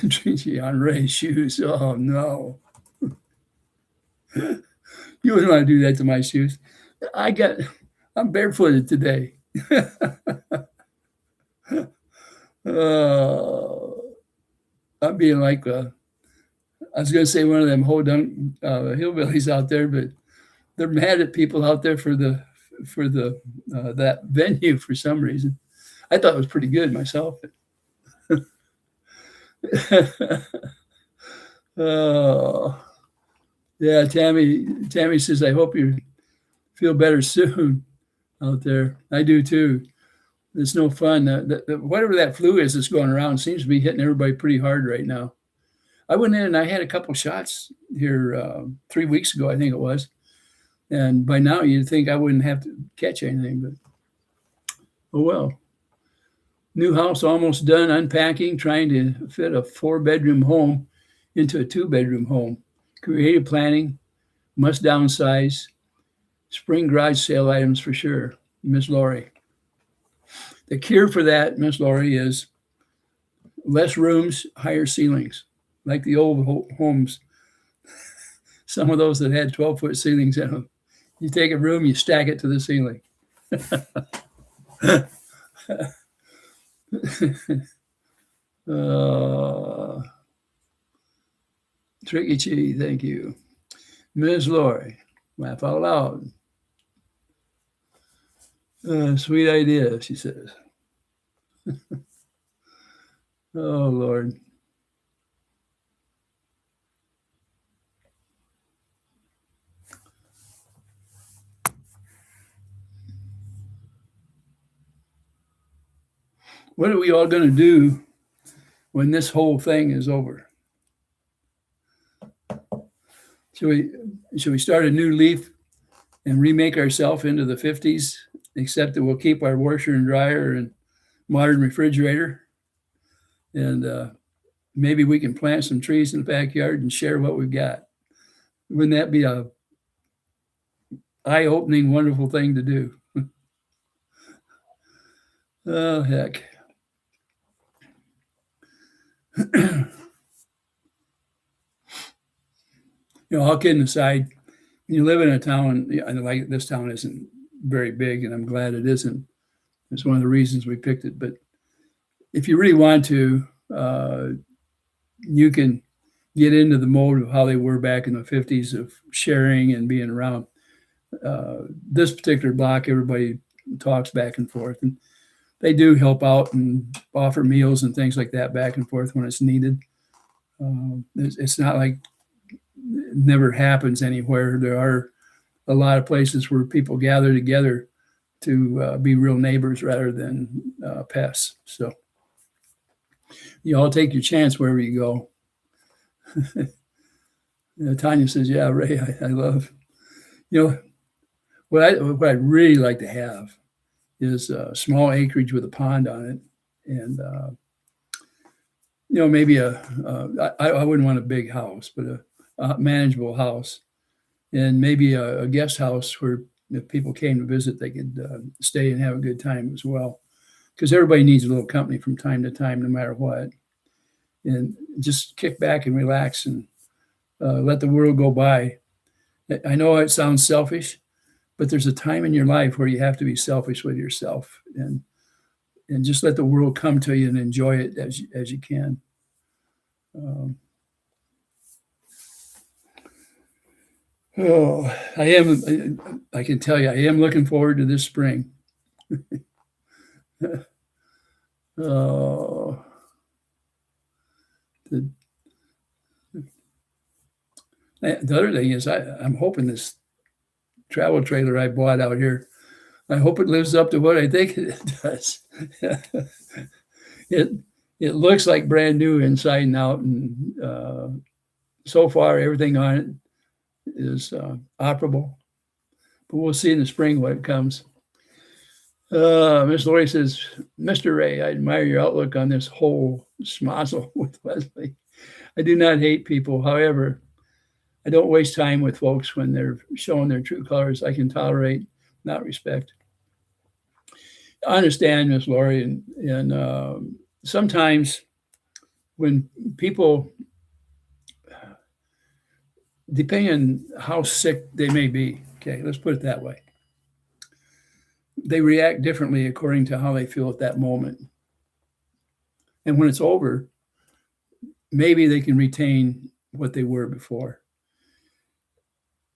Tracy on Ray's shoes. Oh no. You wouldn't want to do that to my shoes. I'm barefooted today. uh, I'm being like, I was going to say one of them ho-dunk hillbillies out there, but they're mad at people out there for the that venue for some reason. I thought it was pretty good myself. Oh, yeah. Tammy says, I hope you feel better soon out there. I do too. It's no fun. Whatever that flu is that's going around seems to be hitting everybody pretty hard right now. I went in and I had a couple shots here 3 weeks ago, I think it was. And by now you'd think I wouldn't have to catch anything, but oh well. New house almost done unpacking, trying to fit a 4-bedroom home into a 2-bedroom home. Creative planning, must downsize. Spring garage sale items for sure. Miss Lori. The cure for that, Miss Lori, is less rooms, higher ceilings, like the old homes. Some of those that had 12-foot ceilings in them. You take a room, you stack it to the ceiling. Tricky Chi, thank you. Ms. Lori, laugh out loud. Sweet idea, she says. Oh, Lord. What are we all going to do when this whole thing is over? Should we start a new leaf and remake ourselves into the 50s, except that we'll keep our washer and dryer and modern refrigerator? And maybe we can plant some trees in the backyard and share what we've got. Wouldn't that be a eye-opening, wonderful thing to do? Oh, heck. All kidding aside, you live in a town, like this town isn't very big, and I'm glad it isn't. It's one of the reasons we picked it. But if you really want to, you can get into the mode of how they were back in the 50s of sharing and being around. This particular block, everybody talks back and forth, and they do help out and offer meals and things like that back and forth when it's needed. It's not like it never happens anywhere. There are a lot of places where people gather together to be real neighbors rather than pests. So you all take your chance wherever you go. Tanya says, yeah, Ray, I love, what I'd really like to have is a small acreage with a pond on it. And, maybe I wouldn't want a big house, but a manageable house, and maybe a guest house where if people came to visit, they could stay and have a good time as well. Because everybody needs a little company from time to time, no matter what. And just kick back and relax and let the world go by. I know it sounds selfish, but there's a time in your life where you have to be selfish with yourself and just let the world come to you and enjoy it as you can. Um, oh, I can tell you, I am looking forward to this spring. Oh, the, the other thing is, I'm hoping this travel trailer I bought out here, I hope it lives up to what I think it does. it it looks like brand new inside and out, and so far everything on it is operable. But we'll see in the spring what comes. Miss Lori says, Mr. Ray, I admire your outlook on this whole schmozzle with Wesley. I do not hate people. However, I don't waste time with folks when they're showing their true colors. I can tolerate, not respect. I understand, Miss Lori, and sometimes when people, depending on how sick they may be, okay, let's put it that way, they react differently according to how they feel at that moment. And when it's over, maybe they can retain what they were before.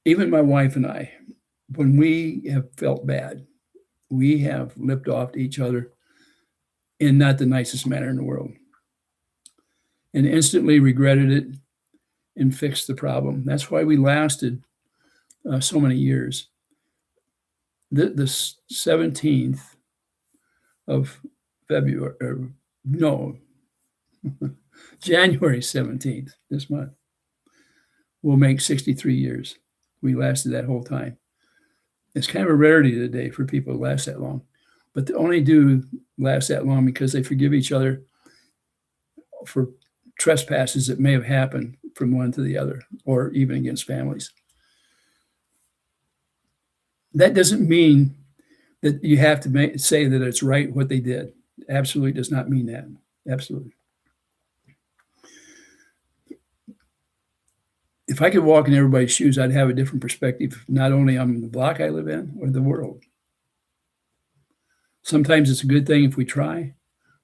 Even my wife and I, when we have felt bad, we have lipped off to each other in not the nicest manner in the world, and instantly regretted it and fixed the problem. That's why we lasted so many years. The 17th of February, no, January 17th, this month, will make 63 years. We lasted that whole time. It's kind of a rarity today for people to last that long, but they only do last that long because they forgive each other for trespasses that may have happened from one to the other, or even against families. That doesn't mean that you have to say that it's right what they did. Absolutely does not mean that. Absolutely. If I could walk in everybody's shoes, I'd have a different perspective, not only on the block I live in or the world. Sometimes it's a good thing if we try.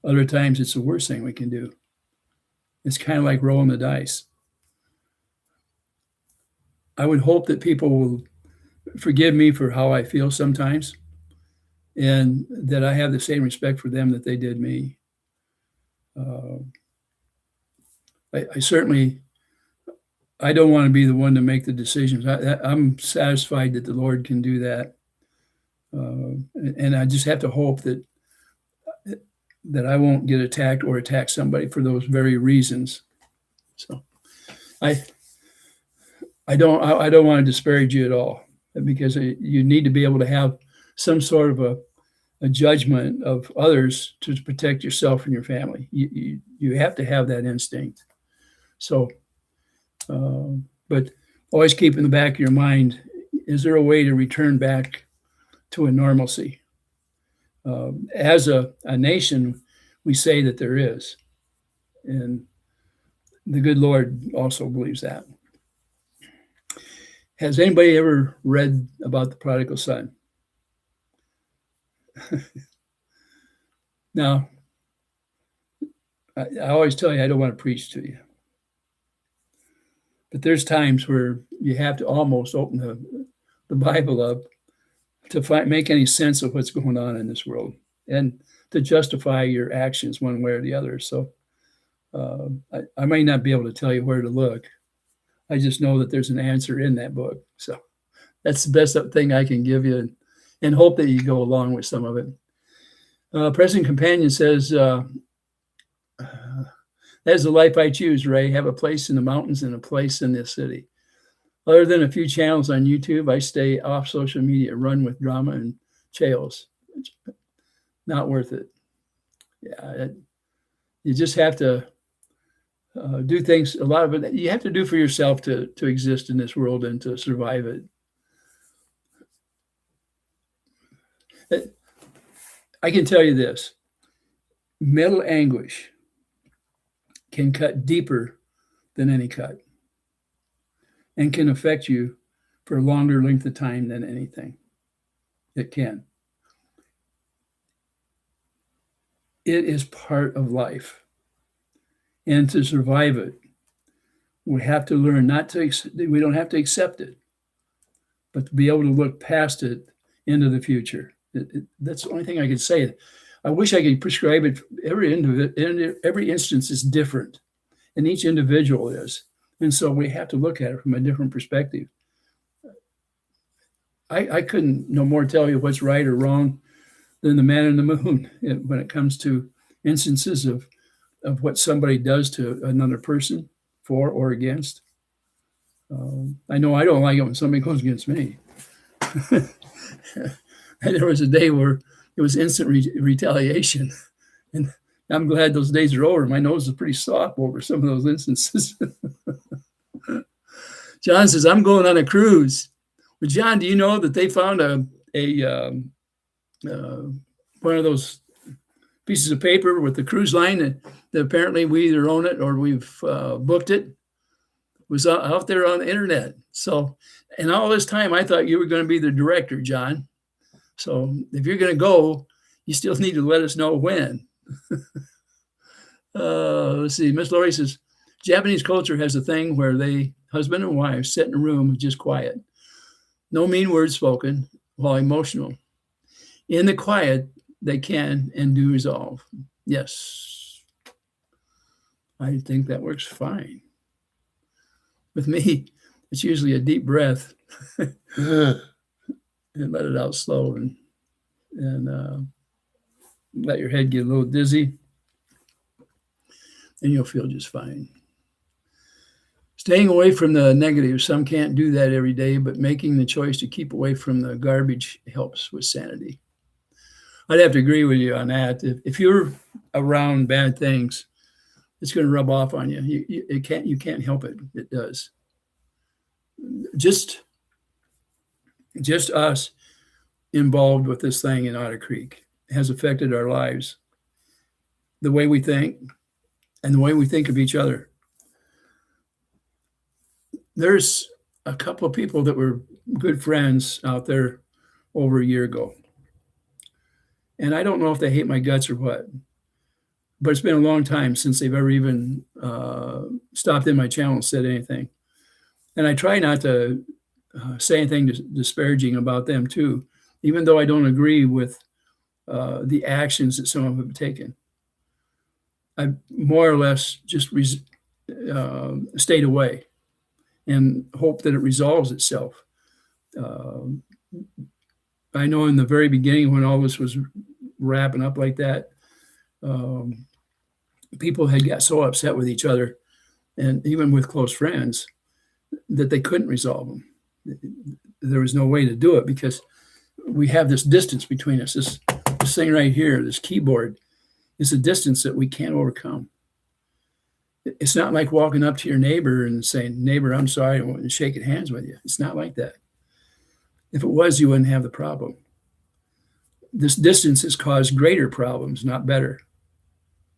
Other times it's the worst thing we can do. It's kind of like rolling the dice. I would hope that people will forgive me for how I feel sometimes, and that I have the same respect for them that they did me. I certainly, I don't want to be the one to make the decisions. I'm satisfied that the Lord can do that. And I just have to hope that I won't get attacked or attack somebody for those very reasons. So I don't want to disparage you at all, because you need to be able to have some sort of a judgment of others to protect yourself and your family. You have to have that instinct. So, but always keep in the back of your mind, is there a way to return back to a normalcy? As a nation, we say that there is. And the good Lord also believes that. Has anybody ever read about the prodigal son? Now, I always tell you, I don't want to preach to you. But there's times where you have to almost open the Bible up to make any sense of what's going on in this world, and to justify your actions one way or the other. So I may not be able to tell you where to look. I just know that there's an answer in that book. So that's the best thing I can give you, and hope that you go along with some of it. President Companion says, that's the life I choose, Ray. Have a place in the mountains and a place in this city. Other than a few channels on YouTube, I stay off social media, run with drama and chaos. Not worth it. Yeah, you just have to do things. A lot of it you have to do for yourself to exist in this world and to survive it. I can tell you this: mental anguish can cut deeper than any cut, and can affect you for a longer length of time than anything. It can. It is part of life. And to survive it, We have to learn not to, we don't have to accept it, but to be able to look past it into the future. That's the only thing I could say. I wish I could prescribe it. Every instance is different, and each individual is. And so we have to look at it from a different perspective. I couldn't no more tell you what's right or wrong than the man in the moon when it comes to instances of what somebody does to another person, for or against. I know I don't like it when somebody goes against me. And there was a day where it was instant retaliation. And I'm glad those days are over. My nose is pretty soft over some of those instances. John says, I'm going on a cruise. Well, John, do you know that they found one of those pieces of paper with the cruise line that apparently we either own it or we've booked it? Was out there on the internet. So, and all this time, I thought you were going to be the director, John. So if you're going to go, you still need to let us know when. Let's see. Miss Lori says, Japanese culture has a thing where husband and wife, sit in a room just quiet. No mean words spoken, while emotional. In the quiet, they can and do resolve. Yes. I think that works fine. With me, it's usually a deep breath and let it out slow and let your head get a little dizzy, and you'll feel just fine. Staying away from the negative. Some can't do that every day, but making the choice to keep away from the garbage helps with sanity. I'd have to agree with you on that. If you're around bad things, it's going to rub off on you. You can't help it. It does. Just us involved with this thing in Otter Creek has affected our lives, the way we think and the way we think of each other. There's a couple of people that were good friends out there over a year ago. And I don't know if they hate my guts or what, but it's been a long time since they've ever even stopped in my channel and said anything. And I try not to say anything disparaging about them too, even though I don't agree with the actions that some of them have taken. I more or less just stayed away and hope that it resolves itself. I know in the very beginning when all this was wrapping up like that, people had got so upset with each other, and even with close friends, that they couldn't resolve them. There was no way to do it because we have this distance between us. This thing right here, this keyboard, is a distance that we can't overcome. It's not like walking up to your neighbor and saying, neighbor, I'm sorry, and shaking hands with you. It's not like that. If it was, you wouldn't have the problem. This distance has caused greater problems, not better.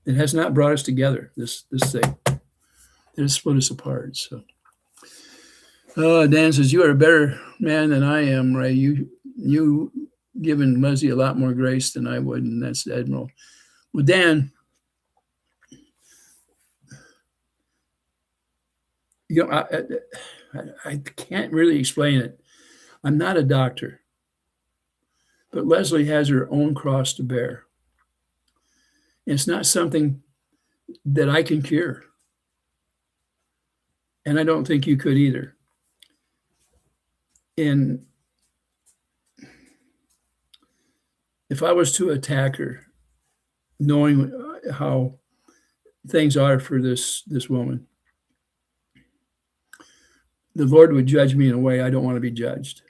It has not brought us together, this thing. It has split us apart. So, Dan says, you are a better man than I am, Ray. You given Leslie a lot more grace than I would, and that's Admiral. Well, Dan, you know, I can't really explain it. I'm not a doctor, but Leslie has her own cross to bear. It's not something that I can cure. And I don't think you could either. And if I was to attack her, knowing how things are for this woman, the Lord would judge me in a way I don't want to be judged.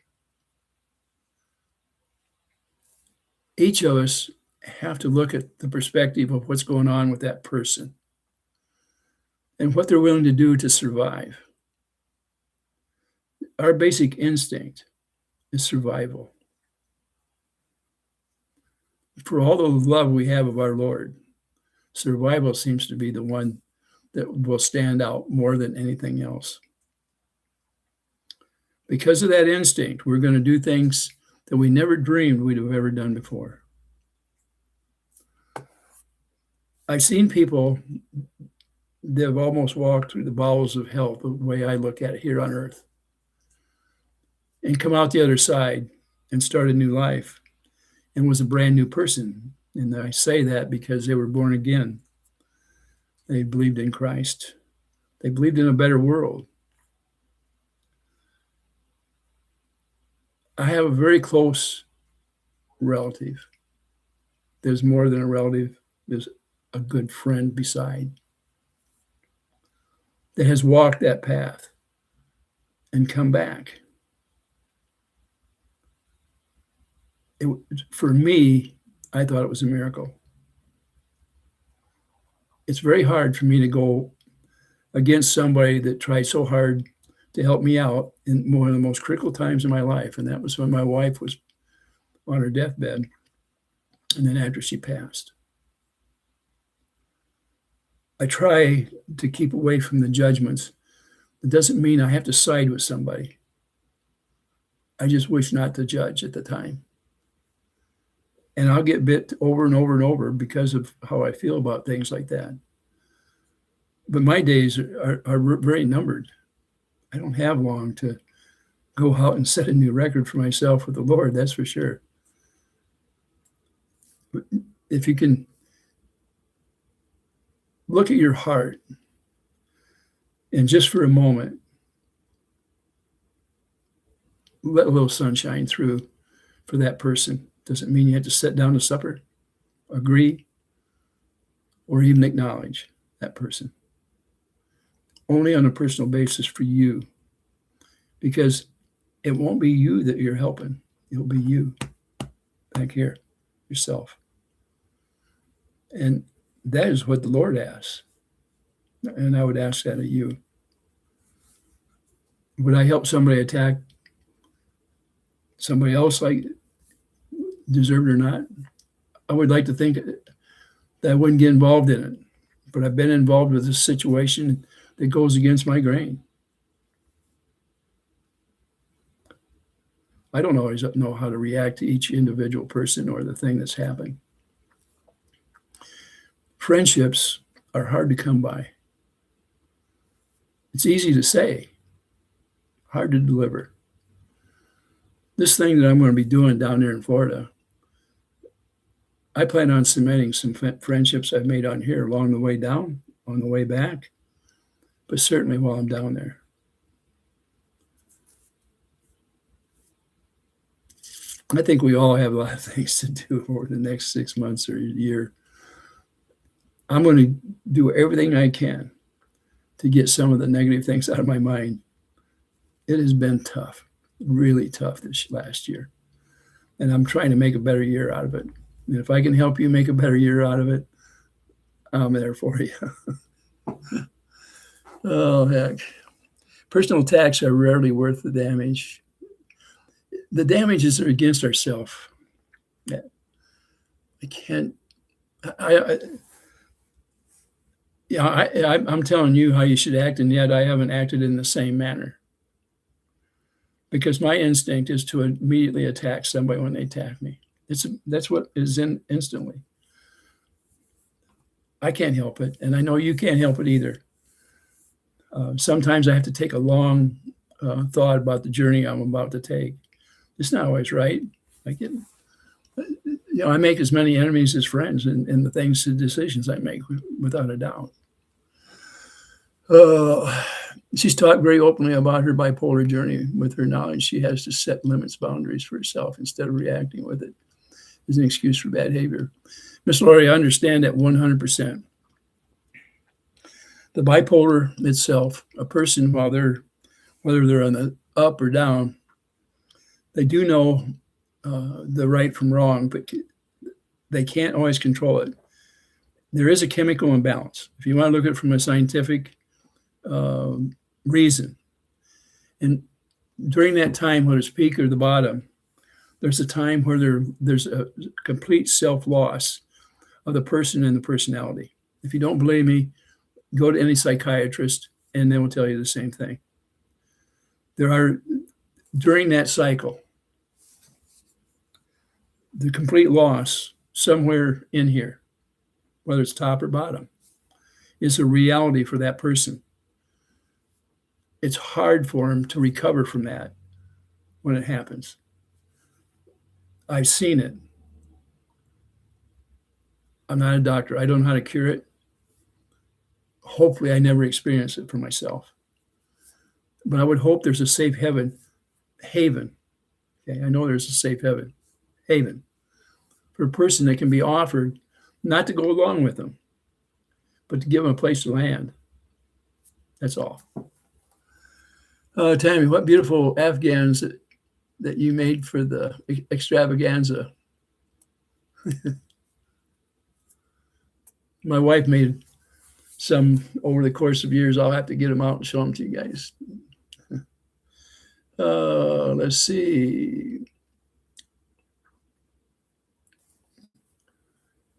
Each of us have to look at the perspective of what's going on with that person and what they're willing to do to survive. Our basic instinct is survival. For all the love we have of our Lord, survival seems to be the one that will stand out more than anything else. Because of that instinct, we're going to do things that we never dreamed we'd have ever done before. I've seen people they've almost walked through the bowels of hell, the way I look at it here on earth, and come out the other side and start a new life and was a brand new person. And I say that because they were born again. They believed in Christ. They believed in a better world. I have a very close relative. There's more than a relative. There's a good friend beside that has walked that path and come back. For me, I thought it was a miracle. It's very hard for me to go against somebody that tried so hard to help me out in one of the most critical times in my life. And that was when my wife was on her deathbed, and then after she passed. I try to keep away from the judgments. It doesn't mean I have to side with somebody. I just wish not to judge at the time. And I'll get bit over and over and over because of how I feel about things like that. But my days are very numbered. I don't have long to go out and set a new record for myself with the Lord, that's for sure. But if you can look at your heart and just for a moment, let a little sunshine through for that person. Doesn't mean you have to sit down to supper, agree, or even acknowledge that person. Only on a personal basis for you, because it won't be you that you're helping. It'll be you back here, yourself. And that is what the Lord asks. And I would ask that of you. Would I help somebody attack somebody else like deserved or not? I would like to think that I wouldn't get involved in it. But I've been involved with this situation that goes against my grain. I don't always know how to react to each individual person or the thing that's happened. Friendships are hard to come by. It's easy to say, hard to deliver. This thing that I'm going to be doing down there in Florida, I plan on cementing some friendships I've made on here along the way down, on the way back, but certainly while I'm down there. I think we all have a lot of things to do over the next 6 months or a year. I'm going to do everything I can to get some of the negative things out of my mind. It has been tough, really tough this last year. And I'm trying to make a better year out of it. And if I can help you make a better year out of it, I'm there for you. Oh, heck. Personal attacks are rarely worth the damage. The damages are against ourselves. I can't. I'm telling you how you should act, and yet I haven't acted in the same manner. Because my instinct is to immediately attack somebody when they attack me. That's what is in instantly. I can't help it, and I know you can't help it either. Sometimes I have to take a long thought about the journey I'm about to take. It's not always right. I make as many enemies as friends in the things, the decisions I make, without a doubt. She's talked very openly about her bipolar journey with her knowledge. She has to set limits, boundaries for herself instead of reacting with it as an excuse for bad behavior. Miss Laurie, I understand that 100%. The bipolar itself, a person, whether they're on the up or down, they do know the right from wrong, but they can't always control it. There is a chemical imbalance. If you want to look at it from a scientific reason, and during that time, whether it's peak or the bottom, there's a time where there's a complete self-loss of the person and the personality. If you don't believe me, go to any psychiatrist and they will tell you the same thing. During that cycle, the complete loss somewhere in here, whether it's top or bottom. is a reality for that person. It's hard for them to recover from that when it happens. I've seen it. I'm not a doctor. I don't know how to cure it. Hopefully, I never experience it for myself. But I would hope there's a safe haven. Okay, I know there's a safe haven for a person that can be offered, not to go along with them, but to give them a place to land. That's all. Tammy, what beautiful Afghans that you made for the extravaganza. My wife made some over the course of years. I'll have to get them out and show them to you guys. Let's see.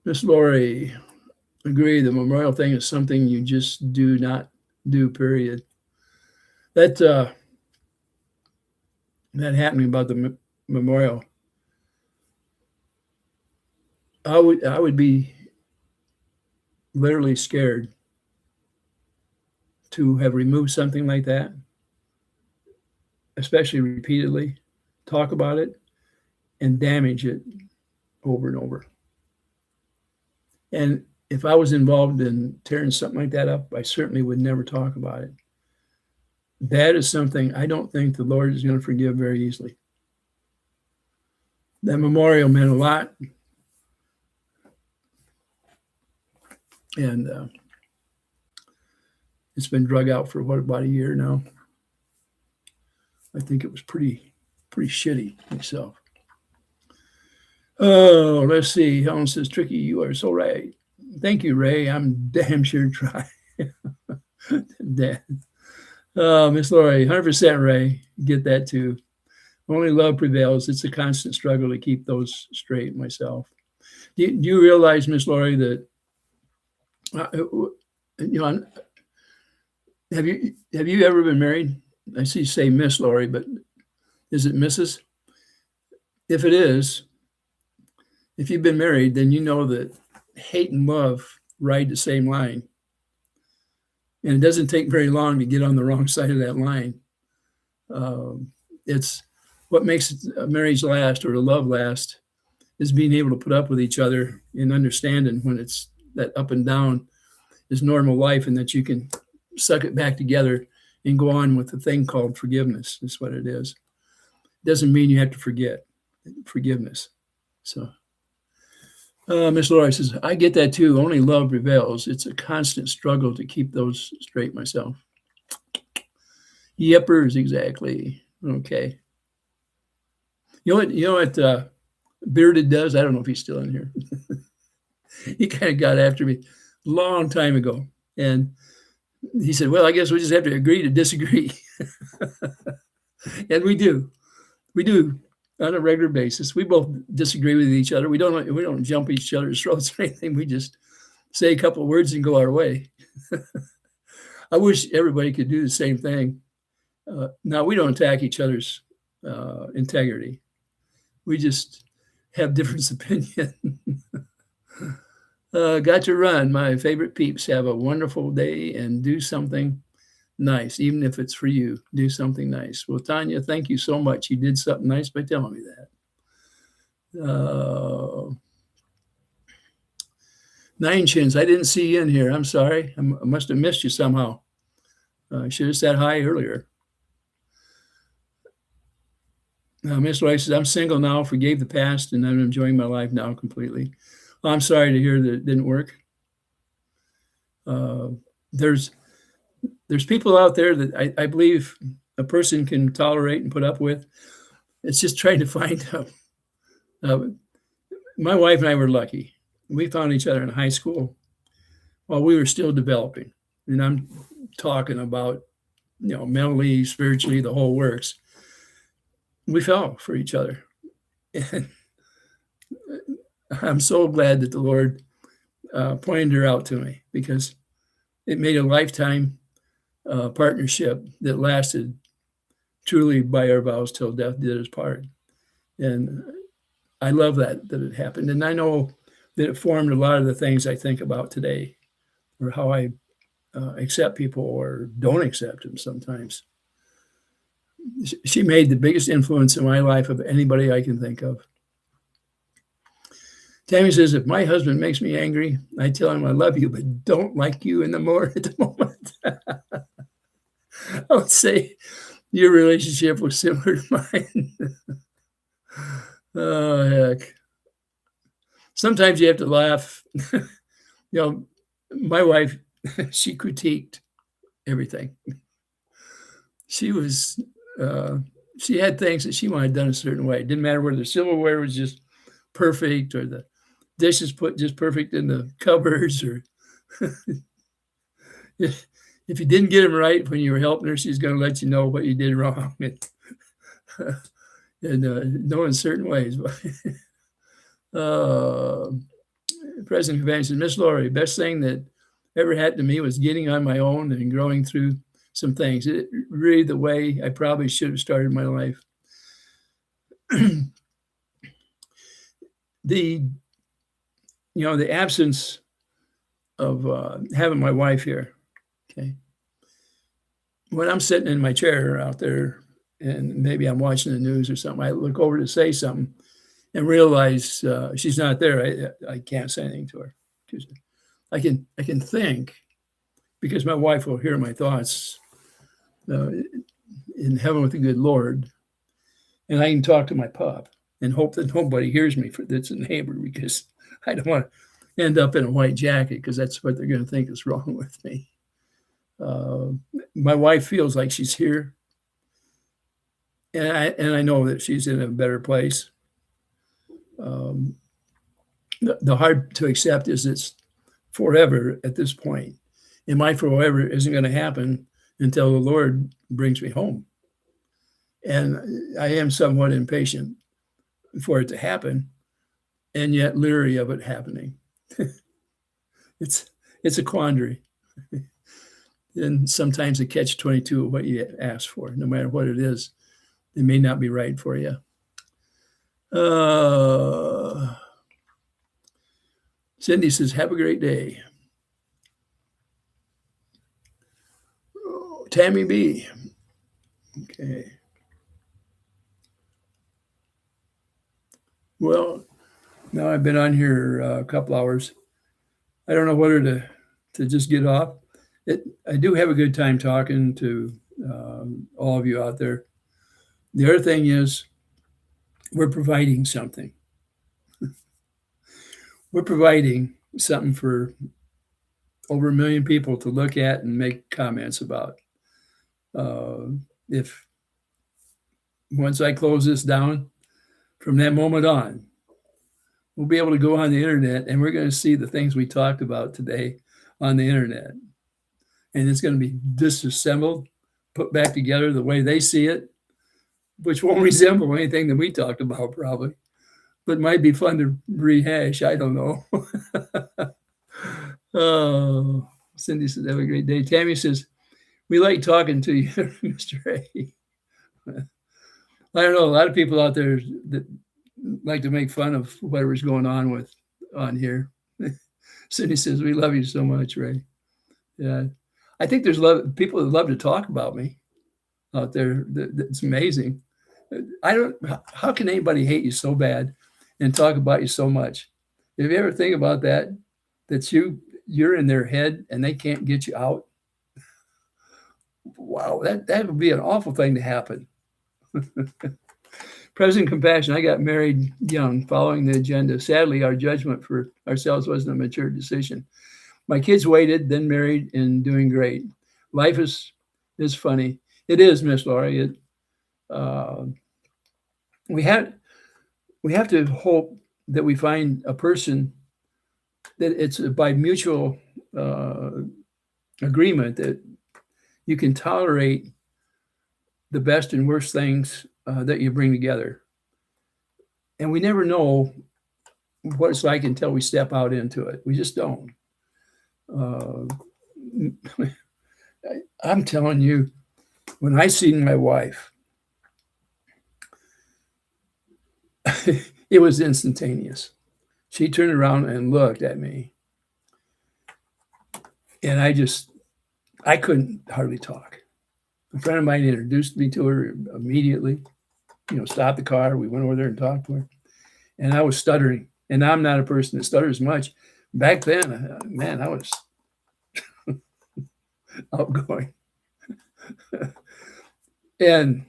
Miss Lori, agree. The memorial thing is something you just do not do, period. That happening about the memorial, I would be literally scared to have removed something like that, especially repeatedly, talk about it, and damage it over and over. And if I was involved in tearing something like that up, I certainly would never talk about it. That is something I don't think the Lord is going to forgive very easily. That memorial meant a lot. And it's been drug out for about a year now. I think it was pretty shitty myself. Oh, let's see. Helen says, Tricky, you are so right. Thank you, Ray. I'm damn sure trying. Miss Lori, 100% Ray. Get that too. Only love prevails. It's a constant struggle to keep those straight myself. Do you realize, Miss Lori, that have you ever been married? I see you say Miss Lori, but is it Mrs.? If it is, if you've been married, then you know that hate and love ride the same line. And it doesn't take very long to get on the wrong side of that line. It's what makes a marriage last or a love last is being able to put up with each other and understanding when it's that up and down is normal life, and that you can suck it back together and go on with the thing called forgiveness. That's what it is. It doesn't mean you have to forget forgiveness. So Miss Laura says, I get that too. Only love prevails. It's a constant struggle to keep those straight myself. Yippers, exactly. Okay. You know what Bearded does? I don't know if he's still in here. He kind of got after me a long time ago. And he said, well, I guess we just have to agree to disagree. And we do on a regular basis. We both disagree with each other. We don't jump each other's throats or anything. We just say a couple of words and go our way. I wish everybody could do the same thing. Now, we don't attack each other's integrity. We just have different opinion. Got to run. My favorite peeps. Have a wonderful day and do something nice, even if it's for you. Do something nice. Well, Tanya, thank you so much. You did something nice by telling me that. Nine Chins, I didn't see you in here. I'm sorry. I must have missed you somehow. I should have said hi earlier. Miss Rice says, I'm single now, forgave the past, and I'm enjoying my life now completely. Well, I'm sorry to hear that it didn't work. There's people out there that I believe a person can tolerate and put up with. It's just trying to find out. My wife and I were lucky. We found each other in high school while we were still developing. And I'm talking about, mentally, spiritually, the whole works. We fell for each other. And I'm so glad that the Lord pointed her out to me, because it made a lifetime partnership that lasted truly by our vows till death did us part. And I love that it happened. And I know that it formed a lot of the things I think about today, or how I accept people or don't accept them sometimes. She made the biggest influence in my life of anybody I can think of. Tammy says, if my husband makes me angry, I tell him I love you, but don't like you in the more at the moment. I would say your relationship was similar to mine. Oh, heck. Sometimes you have to laugh. My wife, she critiqued everything. She was, she had things that she wanted done a certain way. It didn't matter whether the silverware was just perfect or the dishes put just perfect in the cupboards, or if you didn't get them right when you were helping her, she's going to let you know what you did wrong in no uncertain ways. President Convention says, Miss Laurie, best thing that ever happened to me was getting on my own and growing through some things. It really the way I probably should have started my life. The absence of having my wife here, okay. When I'm sitting in my chair out there and maybe I'm watching the news or something, I look over to say something and realize she's not there. I can't say anything to her. I can think, because my wife will hear my thoughts in heaven with the good Lord, and I can talk to my pup and hope that nobody hears me that's a neighbor, because I don't want to end up in a white jacket, because that's what they're going to think is wrong with me. My wife feels like she's here, and I know that she's in a better place. The hard to accept is it's forever at this point. And my forever isn't going to happen until the Lord brings me home. And I am somewhat impatient for it to happen, and yet leery of it happening. It's a quandary. And sometimes a catch-22 of what you ask for, no matter what it is, it may not be right for you. Cindy says, have a great day. Oh, Tammy B. Okay. Well, now I've been on here a couple hours. I don't know whether to just get off. I do have a good time talking to all of you out there. The other thing is, we're providing something. We're providing something for over 1 million people to look at and make comments about. If once I close this down, from that moment on, we'll be able to go on the internet and we're going to see the things we talked about today on the internet. And it's going to be disassembled, put back together the way they see it, which won't resemble anything that we talked about probably, but might be fun to rehash. I don't know. Oh, Cindy says, have a great day. Tammy says, we like talking to you, Mr. A. I don't know, a lot of people out there that like to make fun of whatever's going on here. Cindy says, we love you so much, Ray. Yeah. I think there's people that love to talk about me out there. It's amazing. How can anybody hate you so bad and talk about you so much? If you ever think about that you're in their head and they can't get you out, wow, that would be an awful thing to happen. President Compassion, I got married young, following the agenda. Sadly, our judgment for ourselves wasn't a mature decision. My kids waited, then married, and doing great. Life is funny. It is, Miss Laurie. We have to hope that we find a person that it's by mutual agreement that you can tolerate the best and worst things that you bring together. And we never know what it's like until we step out into it. We just don't. I'm telling you, when I seen my wife, it was instantaneous. She turned around and looked at me. And I just I couldn't hardly talk. A friend of mine introduced me to her immediately. Stopped the car. We went over there and talked to her, and I was stuttering. And I'm not a person that stutters much. Back then, man, I was outgoing. And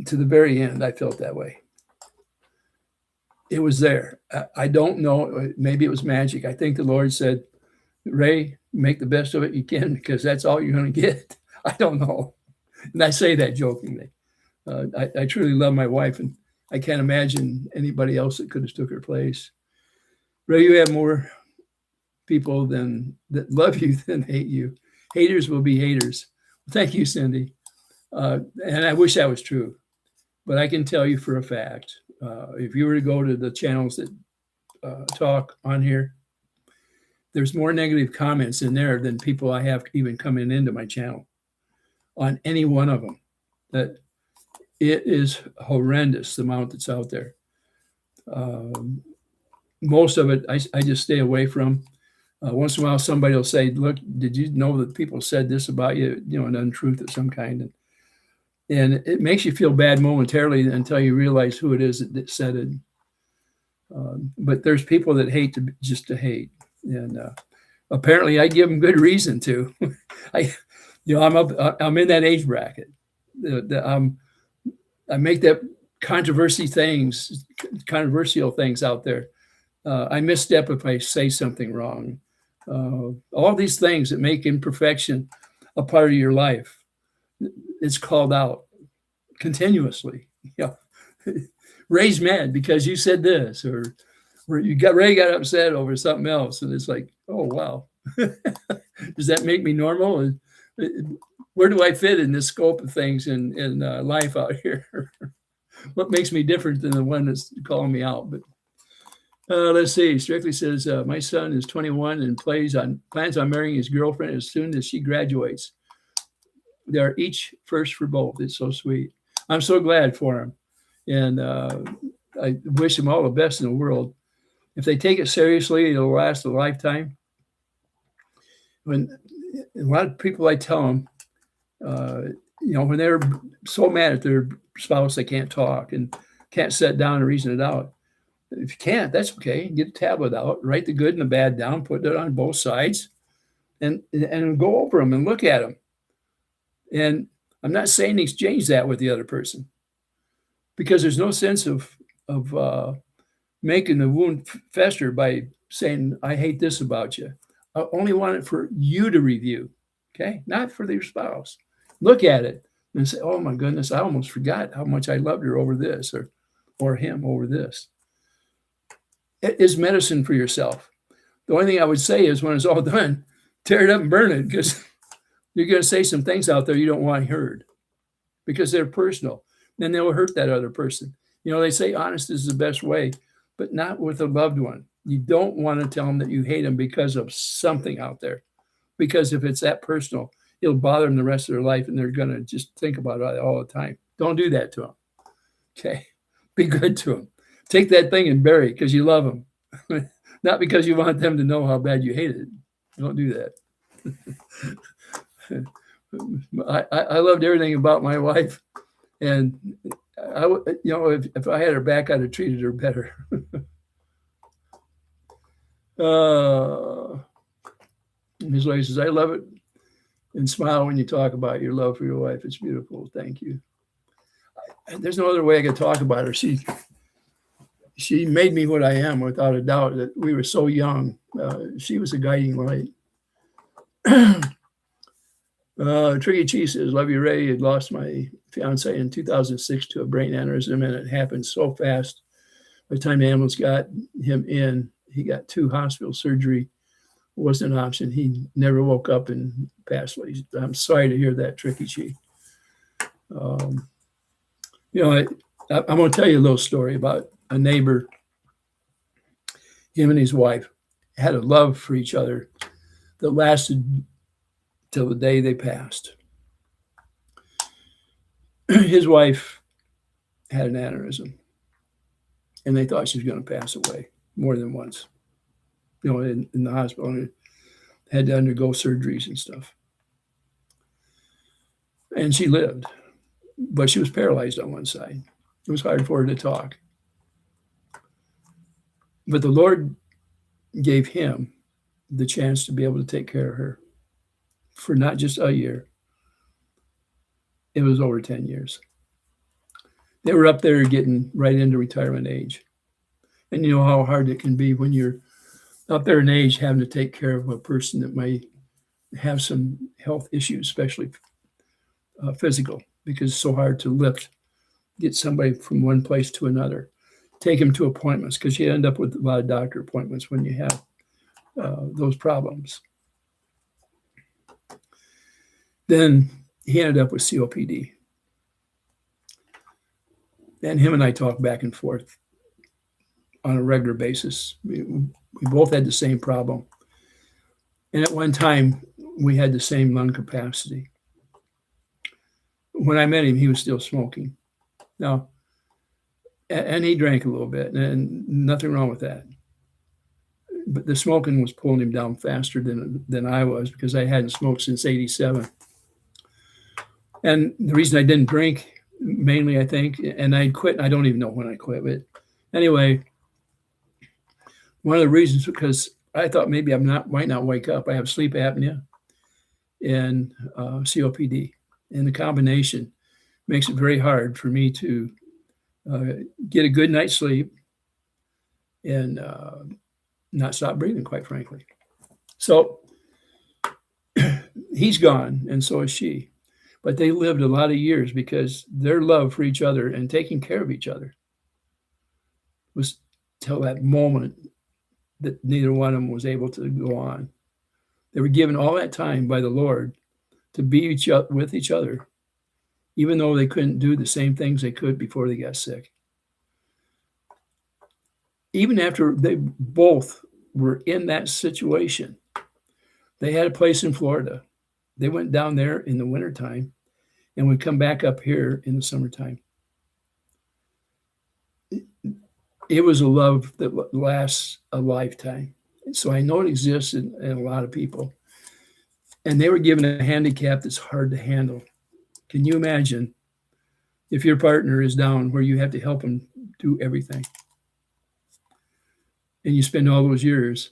to the very end, I felt that way. It was there. I don't know. Maybe it was magic. I think the Lord said, Ray, make the best of it you can because that's all you're going to get. I don't know. And I say that jokingly. I truly love my wife, and I can't imagine anybody else that could have took her place. Ray, you have more people that love you than hate you. Haters will be haters. Thank you, Cindy. And I wish that was true. But I can tell you for a fact, if you were to go to the channels that talk on here, there's more negative comments in there than people I have even coming into my channel on any one of them. That it is horrendous, the amount that's out there. Most of it, I just stay away from. Once in a while, somebody will say, look, did you know that people said this about you? An untruth of some kind. And it makes you feel bad momentarily until you realize who it is that said it. But there's people that hate just to hate. And apparently I give them good reason to. I'm in that age bracket. I make that controversial things out there. I misstep if I say something wrong. All these things that make imperfection a part of your life, it's called out continuously. Ray's mad because you said this, or Ray got upset over something else, and it's like, oh wow, does that make me normal? Where do I fit in this scope of things in life out here? What makes me different than the one that's calling me out? But let's see. Strictly says, my son is 21 and plans on marrying his girlfriend as soon as she graduates. They are each first for both. It's so sweet. I'm so glad for him. And I wish them all the best in the world. If they take it seriously, it'll last a lifetime. When a lot of people, I tell them, when they're so mad at their spouse, they can't talk and can't sit down and reason it out. If you can't, that's okay. Get a tablet out, write the good and the bad down, put it on both sides, and go over them and look at them. And I'm not saying exchange that with the other person, because there's no sense of making the wound fester by saying, I hate this about you. I only want it for you to review, okay? Not for your spouse. Look at it and say, oh my goodness, I almost forgot how much I loved her over this, or him over this. It is medicine for yourself. The only thing I would say is when it's all done, tear it up and burn it, because you're going to say some things out there you don't want heard because they're personal. Then they'll hurt that other person. They say honest is the best way, but not with a loved one. You don't want to tell them that you hate them because of something out there. Because if it's that personal, it'll bother them the rest of their life, and they're going to just think about it all the time. Don't do that to them. Okay? Be good to them. Take that thing and bury it because you love them. Not because you want them to know how bad you hate it. Don't do that. I loved everything about my wife, and if I had her back, I'd have treated her better. Ms. Lady says, I love it and smile when you talk about your love for your wife. It's beautiful. Thank you. There's no other way I could talk about her. She made me what I am, without a doubt. That we were so young. She was a guiding light. Tricky Cheese says, love you, Ray. I lost my fiance in 2006 to a brain aneurysm, and it happened so fast. By the time the ambulance got him in, he got 2 hospital surgery. It wasn't an option. He never woke up and passed away. I'm sorry to hear that, Tricky Cheese. I'm going to tell you a little story about a neighbor. Him and his wife had a love for each other that lasted till the day they passed. His wife had an aneurysm, and they thought she was going to pass away more than once, in the hospital. And had to undergo surgeries and stuff. And she lived, but she was paralyzed on one side. It was hard for her to talk. But the Lord gave him the chance to be able to take care of her for not just a year. It was over 10 years. They were up there getting right into retirement age. And you know how hard it can be when you're up there in age having to take care of a person that might have some health issues, especially physical, because it's so hard to get somebody from one place to another, take them to appointments, because you end up with a lot of doctor appointments when you have those problems. Then he ended up with COPD. And him and I talk back and forth on a regular basis. We both had the same problem. And at one time, we had the same lung capacity. When I met him, he was still smoking. Now, and he drank a little bit, and nothing wrong with that. But the smoking was pulling him down faster than I was, because I hadn't smoked since '87. And the reason I didn't drink, mainly, I think, and I quit, I don't even know when I quit, but anyway, one of the reasons, because I thought maybe might not wake up. I have sleep apnea and COPD, and the combination makes it very hard for me to get a good night's sleep and not stop breathing, quite frankly. So he's gone, and so is she. But they lived a lot of years because their love for each other and taking care of each other was till that moment that neither one of them was able to go on. They were given all that time by the Lord to be with each other, even though they couldn't do the same things they could before they got sick. Even after they both were in that situation, they had a place in Florida. They went down there in the wintertime and would come back up here in the summertime. It was a love that lasts a lifetime. So I know it exists in a lot of people. And they were given a handicap that's hard to handle. Can you imagine if your partner is down where you have to help them do everything? And you spend all those years.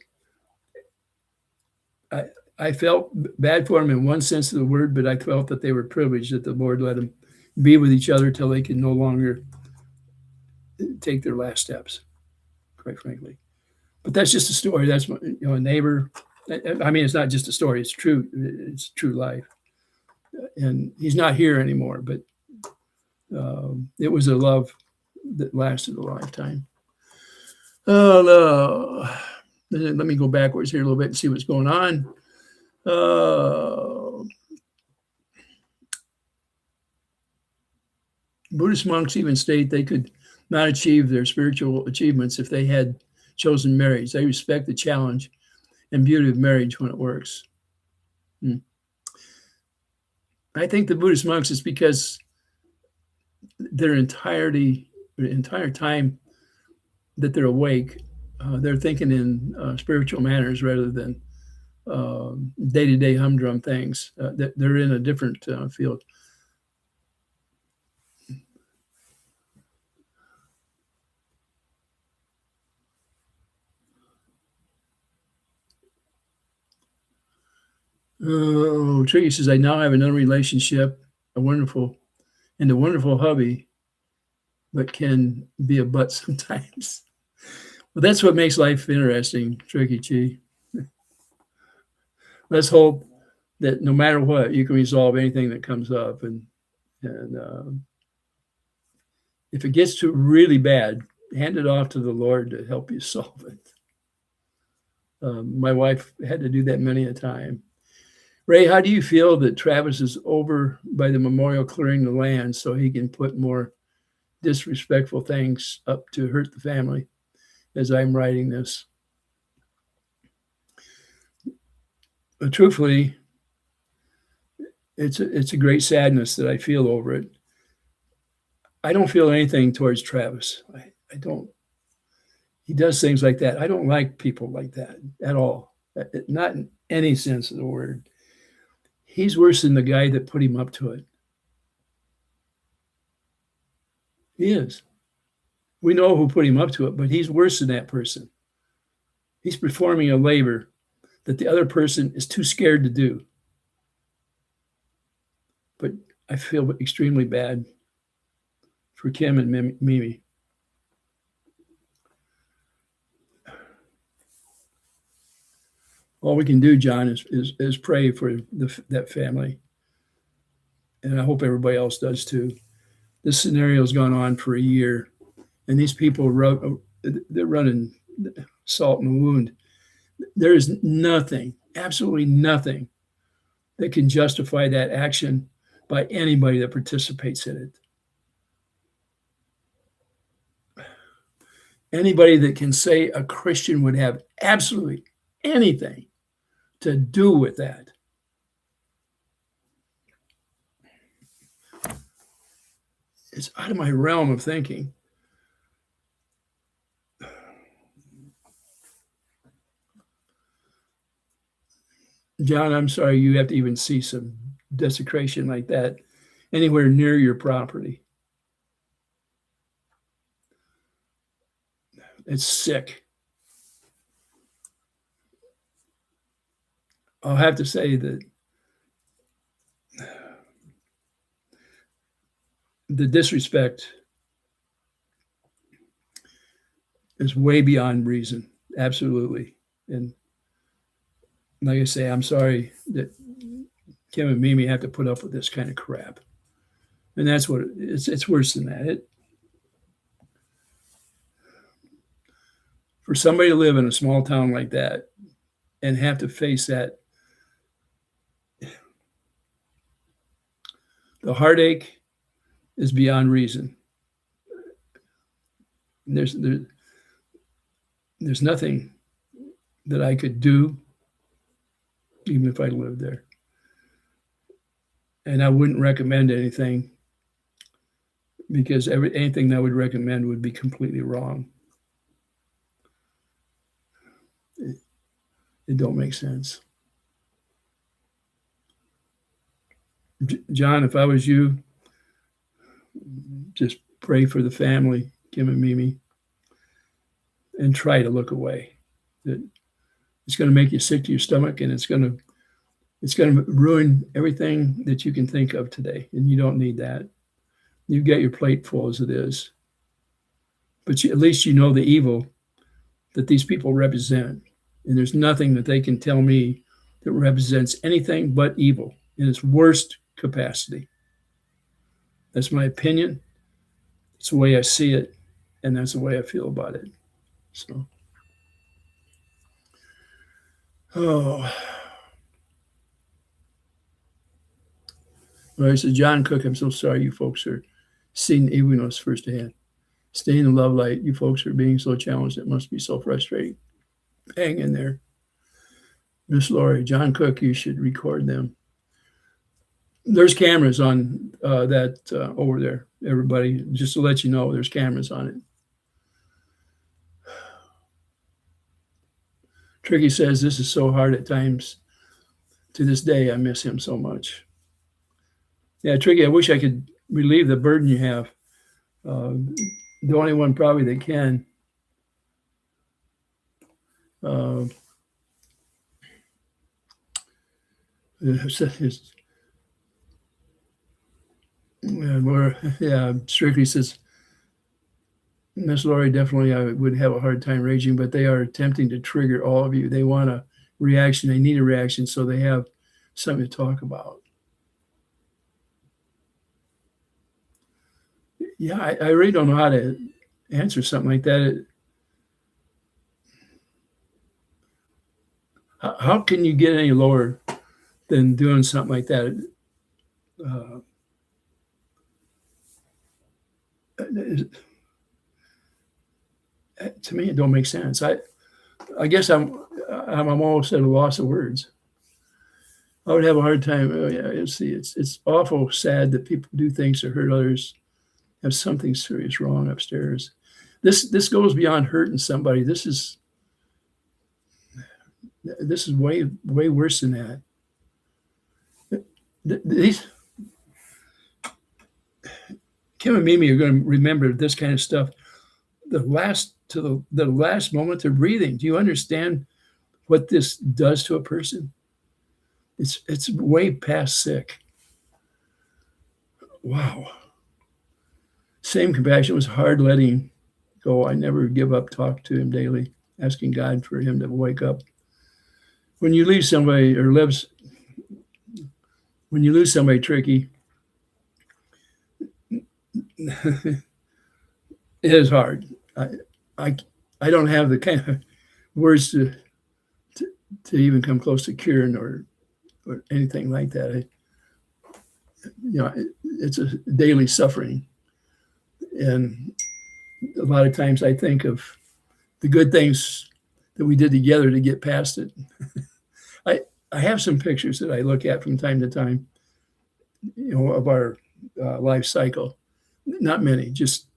I felt bad for them in one sense of the word, but I felt that they were privileged that the Lord let them be with each other till they could no longer take their last steps, quite frankly. But that's just a story. That's a neighbor. I mean, it's not just a story. It's true. It's true life. And he's not here anymore, but it was a love that lasted a lifetime. Oh, no. Let me go backwards here a little bit and see what's going on. Buddhist monks even state they could not achieve their spiritual achievements if they had chosen marriage. They respect the challenge and beauty of marriage when it works. I think the Buddhist monks is because their entire time that they're awake, they're thinking in spiritual manners rather than day-to-day humdrum things. They're in a different field. Oh, Tricky says, I now have another relationship, a wonderful hubby, but can be a butt sometimes. Well, that's what makes life interesting, Tricky Chi. Let's hope that no matter what, you can resolve anything that comes up. And if it gets too really bad, hand it off to the Lord to help you solve it. My wife had to do that many a time. Ray, how do you feel that Travis is over by the memorial clearing the land so he can put more disrespectful things up to hurt the family as I'm writing this? But truthfully, it's a great sadness that I feel over it. I don't feel anything towards Travis. I don't. He does things like that. I don't like people like that at all. not in any sense of the word. He's worse than the guy that put him up to it. He is. We know who put him up to it, but he's worse than that person. He's performing a labor that the other person is too scared to do. But I feel extremely bad for Kim and Mimi. All we can do, John, is pray for that family. And I hope everybody else does too. This scenario has gone on for a year, and these people, they're running salt in the wound. There is nothing, absolutely nothing, that can justify that action by anybody that participates in it. Anybody that can say a Christian would have absolutely anything to do with that. It's out of my realm of thinking. John, I'm sorry you have to even see some desecration like that anywhere near your property. It's sick. I'll have to say that the disrespect is way beyond reason. Absolutely. And like I say, I'm sorry that Kim and Mimi have to put up with this kind of crap. And that's what it's worse than that. For somebody to live in a small town like that and have to face that, the heartache is beyond reason. There's nothing that I could do, even if I lived there. And I wouldn't recommend anything, because anything that I would recommend would be completely wrong. It don't make sense. John, if I was you, just pray for the family, Kim and Mimi, and try to look away. It's going to make you sick to your stomach, and it's going to ruin everything that you can think of today, and you don't need that. You've got your plate full as it is. But at least you know the evil that these people represent, and there's nothing that they can tell me that represents anything but evil in its worst capacity. That's my opinion. It's the way I see it, and that's the way I feel about it. So, All right, so John Cook, I'm so sorry you folks are seeing the evilness firsthand. Staying in the love light, you folks are being so challenged, it must be so frustrating. Hang in there. Miss Lori, John Cook, you should record them. There's cameras on that over there, everybody. Just to let you know, there's cameras on it. Tricky says, this is so hard at times. To this day, I miss him so much. Yeah, Tricky, I wish I could relieve the burden you have. The only one probably that can. Strictly says, Miss Lori, definitely I would have a hard time raging, but they are attempting to trigger all of you. They want a reaction. They need a reaction, so they have something to talk about. Yeah, I really don't know how to answer something like that. How can you get any lower than doing something like that? To me, it don't make sense. I guess I'm almost at a loss of words. I would have a hard time. It's awful sad that people do things to hurt others, have something serious wrong upstairs. This goes beyond hurting somebody. This is This is way worse than that. These Kim and Mimi are going to remember this kind of stuff the last moment they're breathing. Do you understand what this does to a person? It's way past sick. Wow. Same compassion was hard letting go. I never give up. Talk to him daily, asking God for him to wake up. When you leave somebody or lives, when you lose somebody tricky, it is hard. I I don't have the kind of words to, to even come close to curing or anything like that. It's a daily suffering, and a lot of times I think of the good things that we did together to get past it. I I have some pictures that I look at from time to time, of our life cycle. Not many, just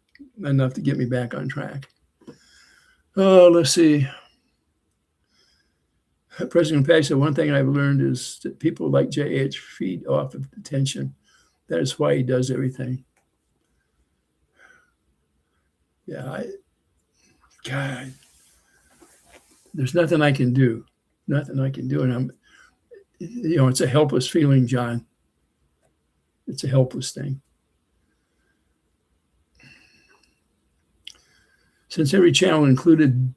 enough to get me back on track. Oh, let's see. President Page said one thing I've learned is that people like J.H. feed off of attention. That is why he does everything. Yeah, God, there's nothing I can do. Nothing I can do. And it's a helpless feeling, John. It's a helpless thing. Since every channel included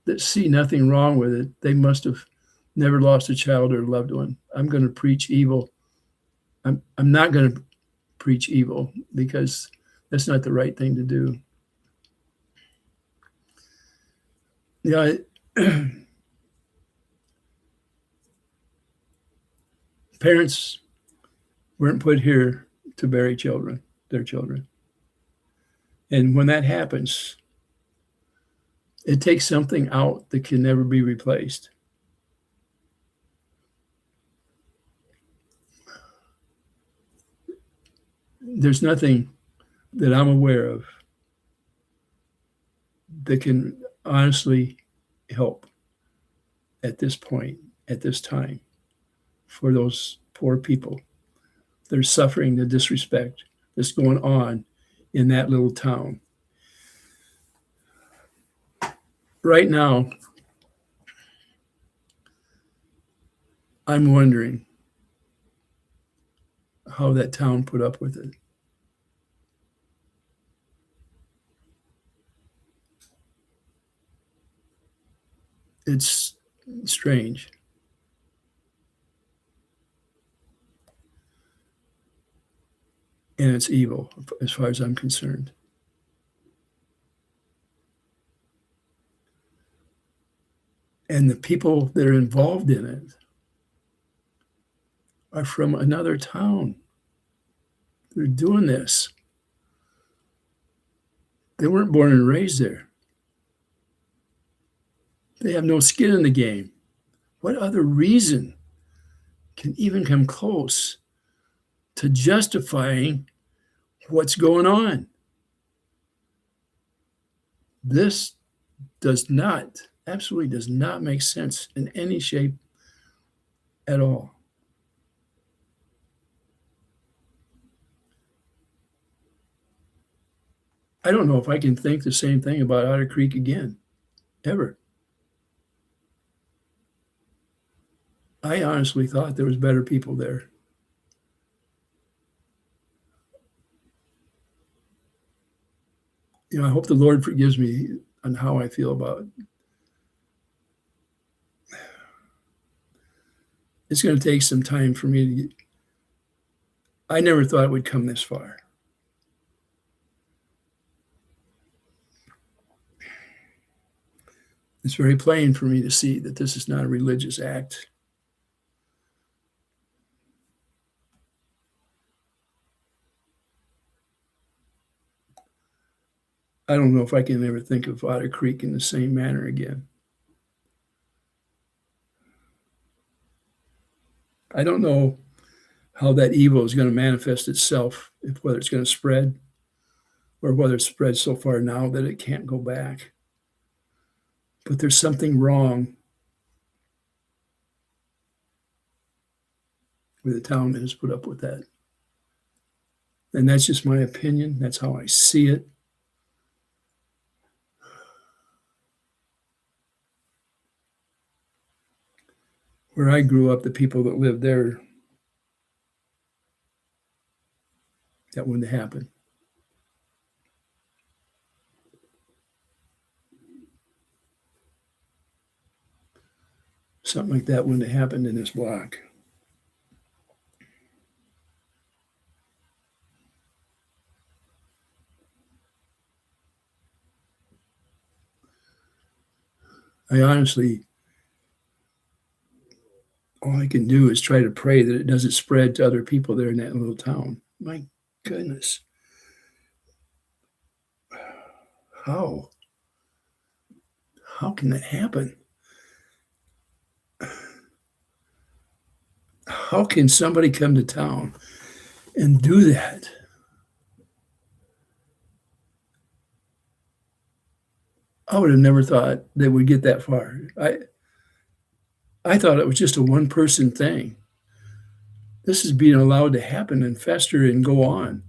that see nothing wrong with it, they must have never lost a child or loved one. I'm going to preach evil. I'm not going to preach evil because that's not the right thing to do. Yeah, parents weren't put here to bury their children. And when that happens, it takes something out that can never be replaced. There's nothing that I'm aware of that can honestly help at this point, at this time, for those poor people. They're suffering the disrespect that's going on in that little town. Right now, I'm wondering how that town put up with it. It's strange. And it's evil as far as I'm concerned. And the people that are involved in it are from another town. They're doing this. They weren't born and raised there. They have no skin in the game. What other reason can even come close to justifying what's going on? This absolutely does not make sense in any shape at all. I don't know if I can think the same thing about Otter Creek again, ever. I honestly thought there was better people there. I hope the Lord forgives me on how I feel about it. It's going to take some time for me to get. I never thought it would come this far. It's very plain for me to see that this is not a religious act. I don't know if I can ever think of Otter Creek in the same manner again. I don't know how that evil is going to manifest itself, whether it's going to spread or whether it's spread so far now that it can't go back. But there's something wrong where the town has put up with that. And that's just my opinion. That's how I see it. Where I grew up, the people that lived there, that wouldn't happen. Something like that wouldn't have happened in this block. I honestly, all I can do is try to pray that it doesn't spread to other people there in that little town. My goodness. How? How can that happen? How can somebody come to town and do that? I would have never thought they would get that far. I thought it was just a one-person thing. This is being allowed to happen and fester and go on.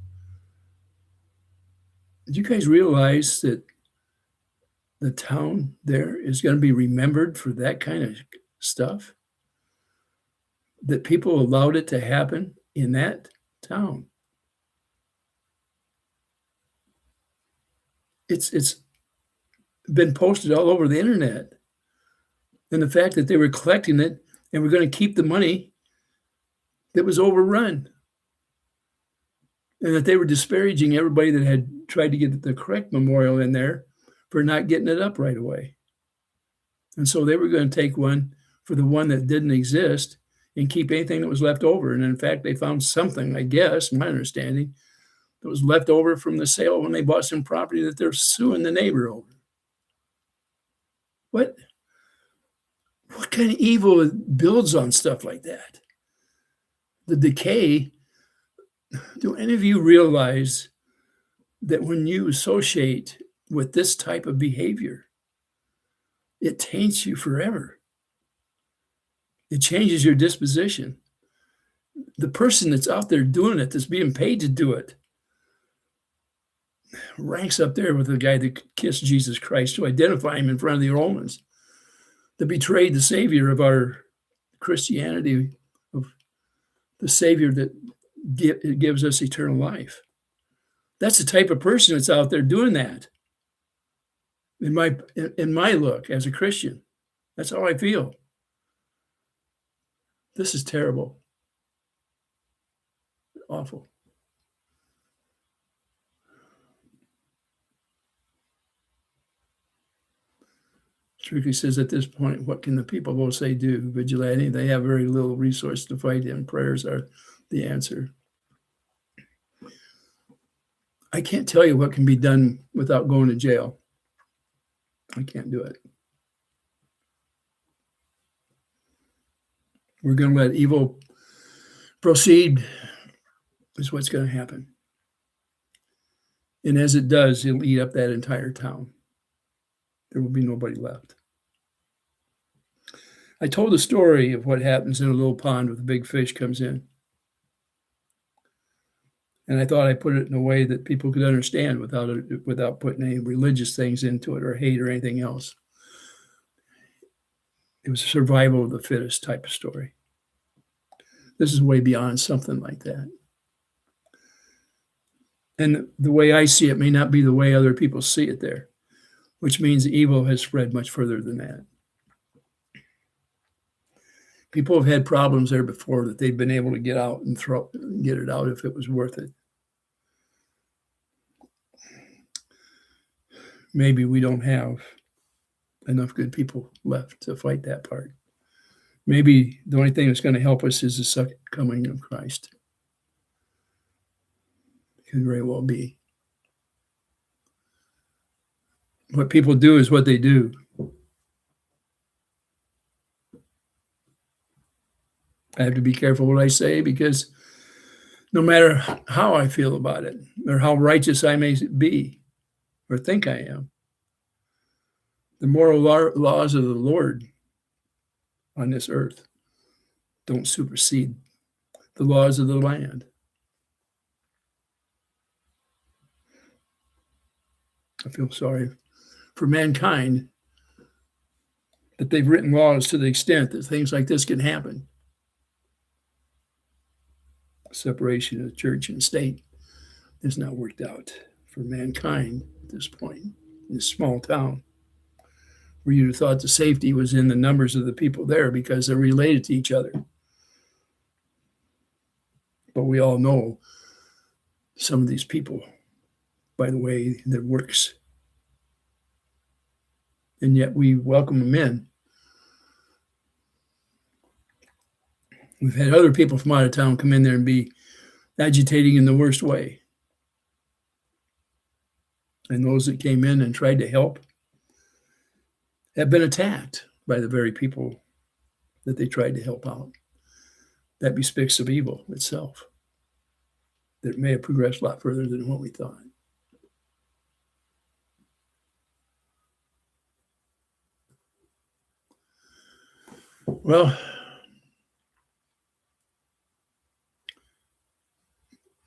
Did you guys realize that the town there is going to be remembered for that kind of stuff? That people allowed it to happen in that town. It's been posted all over the internet. And the fact that they were collecting it and were going to keep the money that was overrun. And that they were disparaging everybody that had tried to get the correct memorial in there for not getting it up right away. And so they were going to take one for the one that didn't exist and keep anything that was left over. And in fact, they found something, I guess, my understanding, that was left over from the sale when they bought some property that they're suing the neighbor over. What kind of evil builds on stuff like that? The decay. Do any of you realize that when you associate with this type of behavior, it taints you forever? It changes your disposition. The person that's out there doing it, that's being paid to do it, ranks up there with the guy that kissed Jesus Christ to identify him in front of the Romans, that betrayed the Savior of our Christianity, of the Savior that gives us eternal life. That's the type of person that's out there doing that. In my look as a Christian, that's how I feel. This is terrible. Awful. Strictly says at this point, what can the people will say do? Vigilante, they have very little resource to fight in. Prayers are the answer. I can't tell you what can be done without going to jail. I can't do it. We're going to let evil proceed, is what's going to happen. And as it does, it'll eat up that entire town. There will be nobody left. I told a story of what happens in a little pond with a big fish comes in. And I thought I put it in a way that people could understand without putting any religious things into it or hate or anything else. It was a survival of the fittest type of story. This is way beyond something like that. And the way I see it may not be the way other people see it there, which means evil has spread much further than that. People have had problems there before that they've been able to get out and get it out if it was worth it. Maybe we don't have enough good people left to fight that part. Maybe the only thing that's going to help us is the second coming of Christ. It could very well be. What people do is what they do. I have to be careful what I say because no matter how I feel about it or how righteous I may be or think I am, the moral laws of the Lord on this earth don't supersede the laws of the land. I feel sorry for mankind that they've written laws to the extent that things like this can happen. Separation of church and state has not worked out for mankind at this point in this small town, where you'd have thought the safety was in the numbers of the people there because they're related to each other. But we all know some of these people by the way their works. And yet we welcome them in. We've had other people from out of town come in there and be agitating in the worst way. And those that came in and tried to help have been attacked by the very people that they tried to help out. That bespeaks of evil itself, that may have progressed a lot further than what we thought. Well,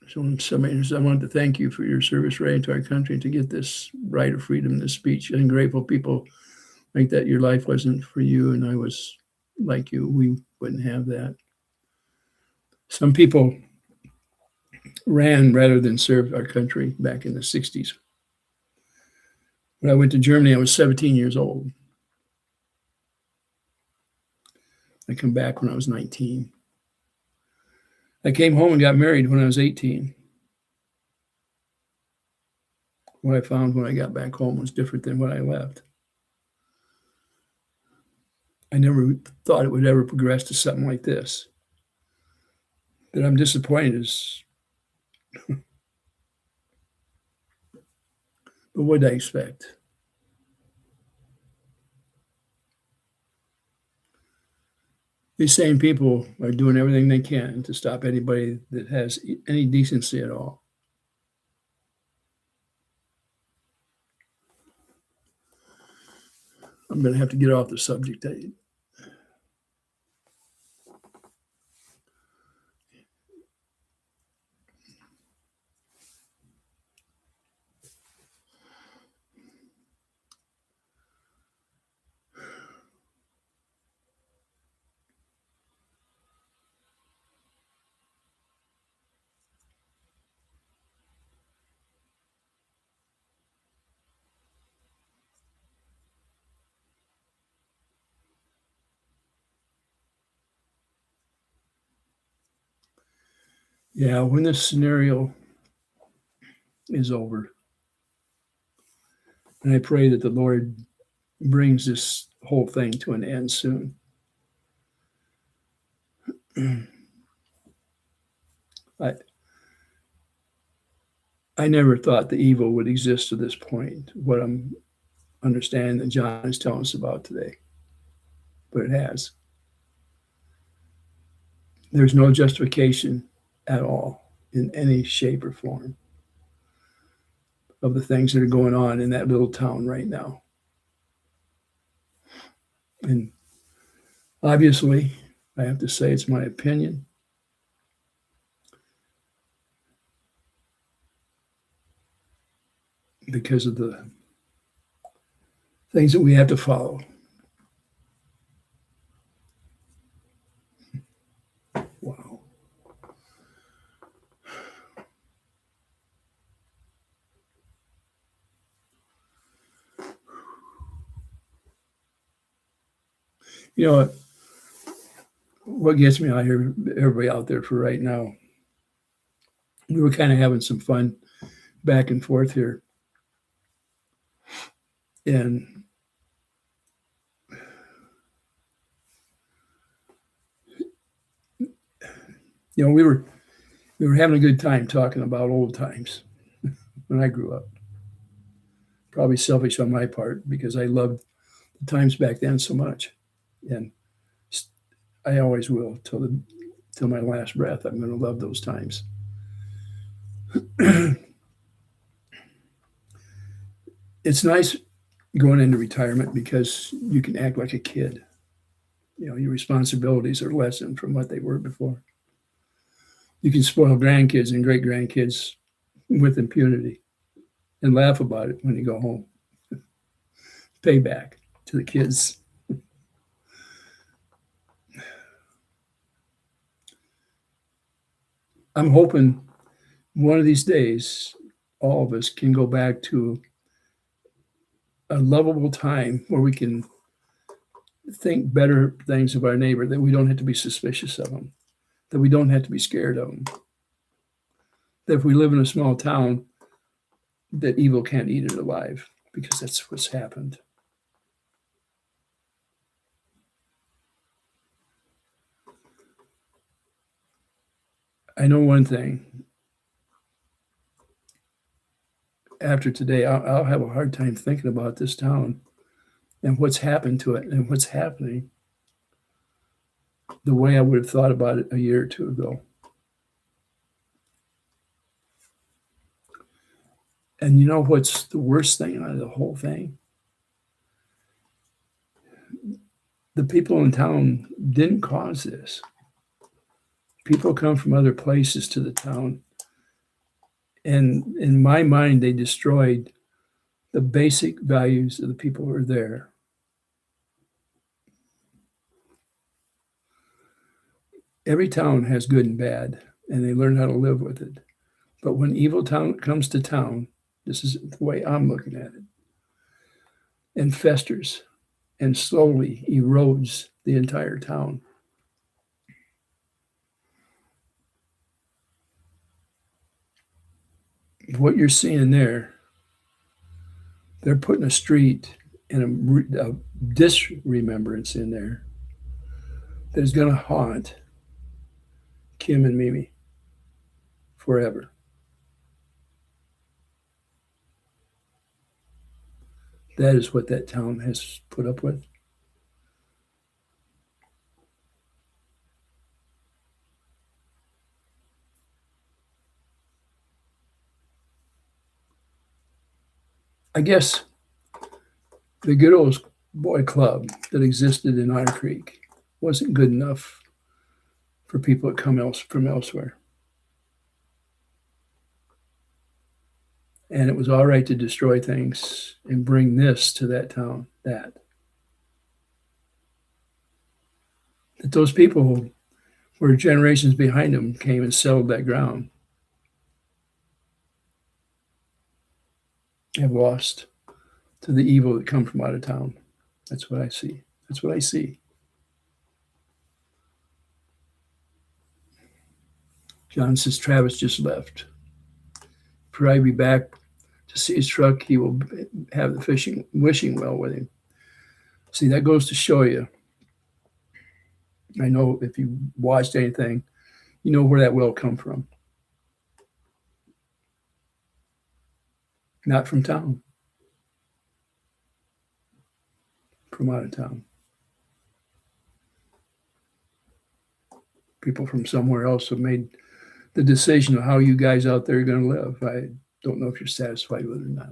so in some ways, I want to thank you for your service right into our country to get this right of freedom, this speech. Ungrateful people think that your life wasn't for you, and I was like you. We wouldn't have that. Some people ran rather than serve our country back in the 60s. When I went to Germany, I was 17 years old. I come back when I was 19. I came home and got married when I was 18. What I found when I got back home was different than when I left. I never thought it would ever progress to something like this. That I'm disappointed is, but what did I expect? These same people are doing everything they can to stop anybody that has any decency at all. I'm going to have to get off the subject. Yeah, when this scenario is over, and I pray that the Lord brings this whole thing to an end soon. I never thought the evil would exist to this point, what I'm understanding that John is telling us about today. But it has. There's no justification at all in any shape or form of the things that are going on in that little town right now. And obviously, I have to say it's my opinion. Because of the things that we have to follow. Wow. You know, what gets me out here, everybody out there for right now, we were kind of having some fun back and forth here. And you know, we were having a good time talking about old times when I grew up. Probably selfish on my part because I loved the times back then so much, and I always will till my last breath. I'm going to love those times. It's nice going into retirement because you can act like a kid. You know, your responsibilities are lessened from what they were before. You can spoil grandkids and great grandkids with impunity and laugh about it when you go home. Payback to the kids. I'm hoping one of these days, all of us can go back to a lovable time where we can think better things of our neighbor, that we don't have to be suspicious of them, that we don't have to be scared of them, that if we live in a small town, that evil can't eat it alive, because that's what's happened. I know one thing. After today, I'll have a hard time thinking about this town and what's happened to it and what's happening the way I would have thought about it a year or two ago. And you know what's the worst thing out of the whole thing? The people in town didn't cause this. People come from other places to the town. And in my mind, they destroyed the basic values of the people who are there. Every town has good and bad, and they learn how to live with it. But when evil town comes to town, this is the way I'm looking at it, and festers and slowly erodes the entire town. What you're seeing there, they're putting a street and a disremembrance in there that is going to haunt Kim and Mimi forever. That is what that town has put up with. I guess the good old boy club that existed in Otter Creek wasn't good enough for people that come from elsewhere. And it was all right to destroy things and bring this to that town, that those people who were generations behind them came and settled that ground have lost to the evil that come from out of town. That's what I see. That's what I see. John says Travis just left. Probably be back to see his truck. He will have the wishing well with him. See, that goes to show you. I know if you watched anything, you know where that will come from. Not from town. From out of town. People from somewhere else have made the decision of how you guys out there are going to live. I don't know if you're satisfied with it or not.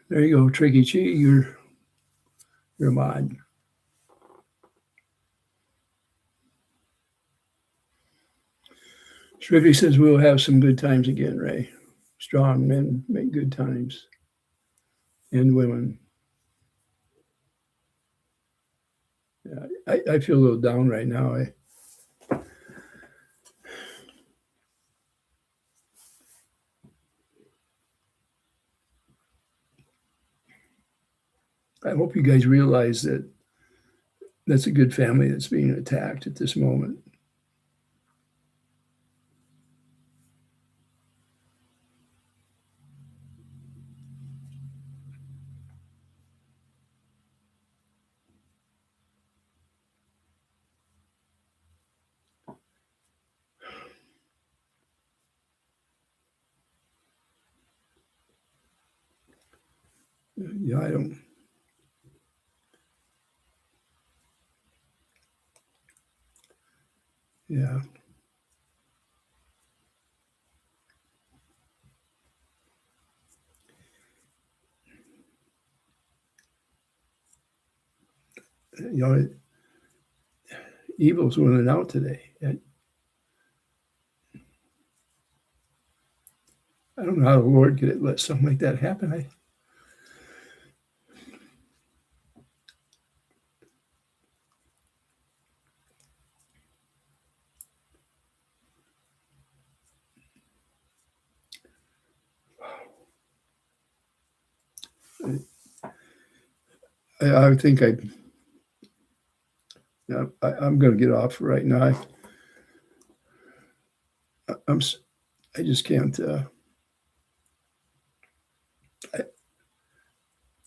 There you go, Tricky Chi. You're a mod. Shrivy says we'll have some good times again, Ray. Strong men make good times. And women. Yeah, I feel a little down right now. I hope you guys realize that that's a good family that's being attacked at this moment. Yeah, I don't. Yeah. You know, evil's winning out today. I don't know how the Lord could let something like that happen. I think I'm going to get off right now. I just can't.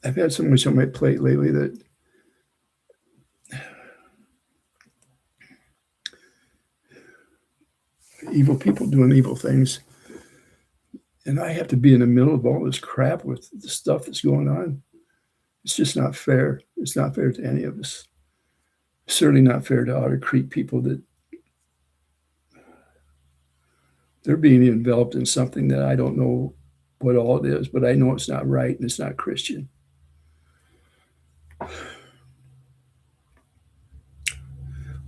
I've had so much on my plate lately that evil people doing evil things, and I have to be in the middle of all this crap with the stuff that's going on. It's just not fair. It's not fair to any of us. Certainly not fair to Otter Creek people that they're being enveloped in something that I don't know what all it is, but I know it's not right and it's not Christian.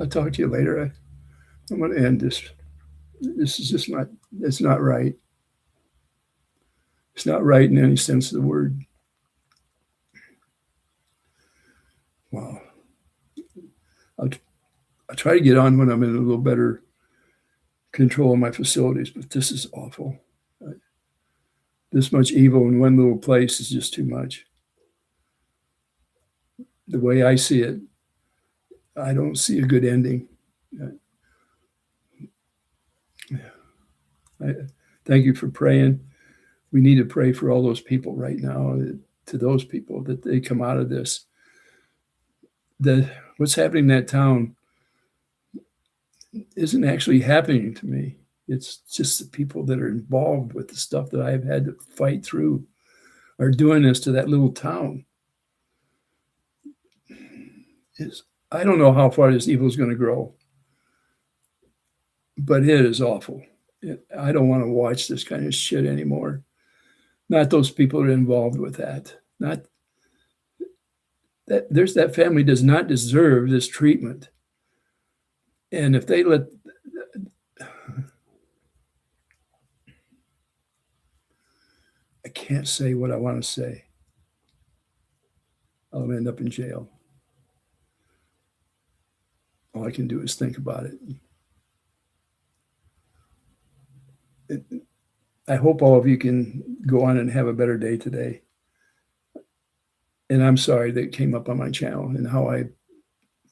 I'll talk to you later. I'm going to end this. This is just not, it's not right. It's not right in any sense of the word. Wow. I'll try to get on when I'm in a little better control of my facilities, but this is awful. This much evil in one little place is just too much. The way I see it, I don't see a good ending. Thank you for praying. We need to pray for all those people right now, to those people that they come out of this. What's happening in that town isn't actually happening to me. It's just the people that are involved with the stuff that I've had to fight through are doing this to that little town. I don't know how far this evil is going to grow, but it is awful. I don't want to watch this kind of shit anymore. Not those people that are involved with that. Not that that family does not deserve this treatment. And if they let, I can't say what I want to say. I'll end up in jail. All I can do is think about it. I hope all of you can go on and have a better day today. And I'm sorry that it came up on my channel and how I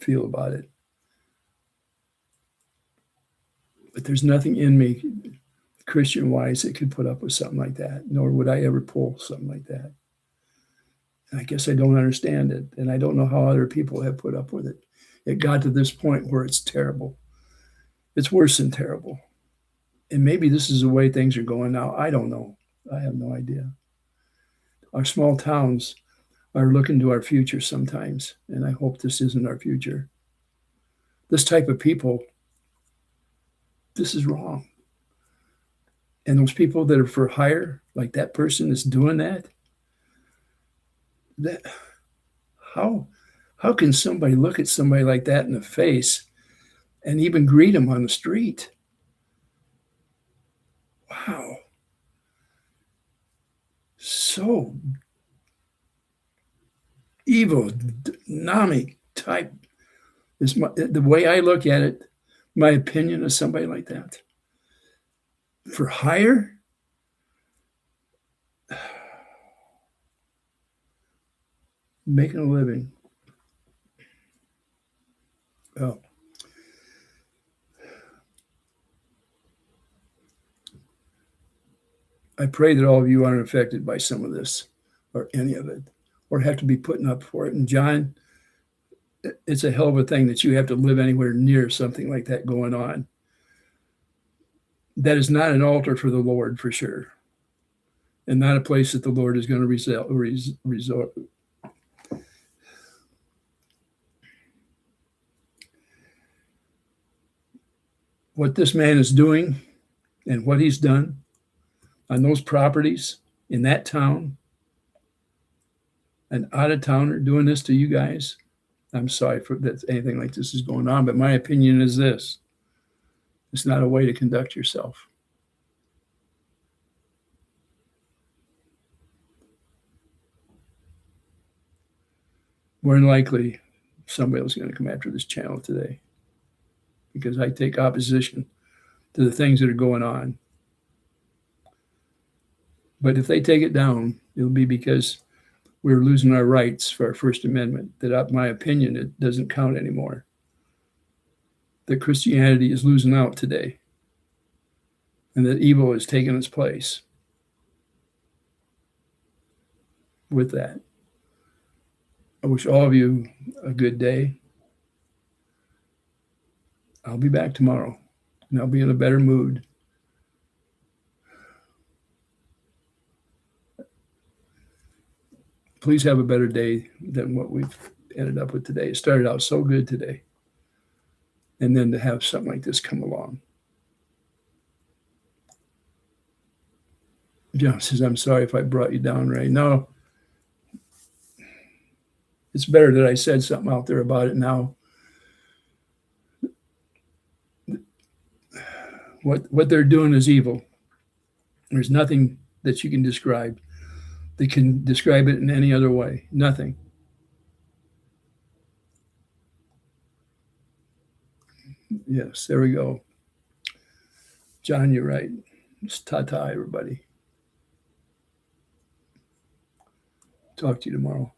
feel about it. But there's nothing in me, Christian-wise, that could put up with something like that, nor would I ever pull something like that. And I guess I don't understand it, and I don't know how other people have put up with it. It got to this point where it's terrible. It's worse than terrible. And maybe this is the way things are going now. I don't know. I have no idea. Our small towns are looking to our future sometimes, and I hope this isn't our future. This type of people, this is wrong. And those people that are for hire, like that person that's doing that how can somebody look at somebody like that in the face and even greet them on the street? Wow. So evil, dynamic type is the way I look at it, my opinion of somebody like that. For hire? Making a living. Oh. I pray that all of you aren't affected by some of this or any of it, or have to be putting up for it. And John, it's a hell of a thing that you have to live anywhere near something like that going on. That is not an altar for the Lord, for sure. and not a place that the Lord is going to resort. What this man is doing and what he's done on those properties in that town, an out-of-towner doing this to you guys, I'm sorry for that anything like this is going on, but my opinion is this: it's not a way to conduct yourself. More than likely, somebody else is going to come after this channel today because I take opposition to the things that are going on. But if they take it down, it'll be because we're losing our rights for our First Amendment, that, in my opinion, it doesn't count anymore. That Christianity is losing out today, and that evil is taking its place. With that, I wish all of you a good day. I'll be back tomorrow, and I'll be in a better mood. Please have a better day than what we've ended up with today. It started out so good today. And then to have something like this come along. John says, I'm sorry if I brought you down, Ray. No, it's better that I said something out there about it now. What they're doing is evil. There's nothing that you can describe that can describe it in any other way. Nothing. Yes, there we go. John, you're right. It's ta-ta, everybody. Talk to you tomorrow.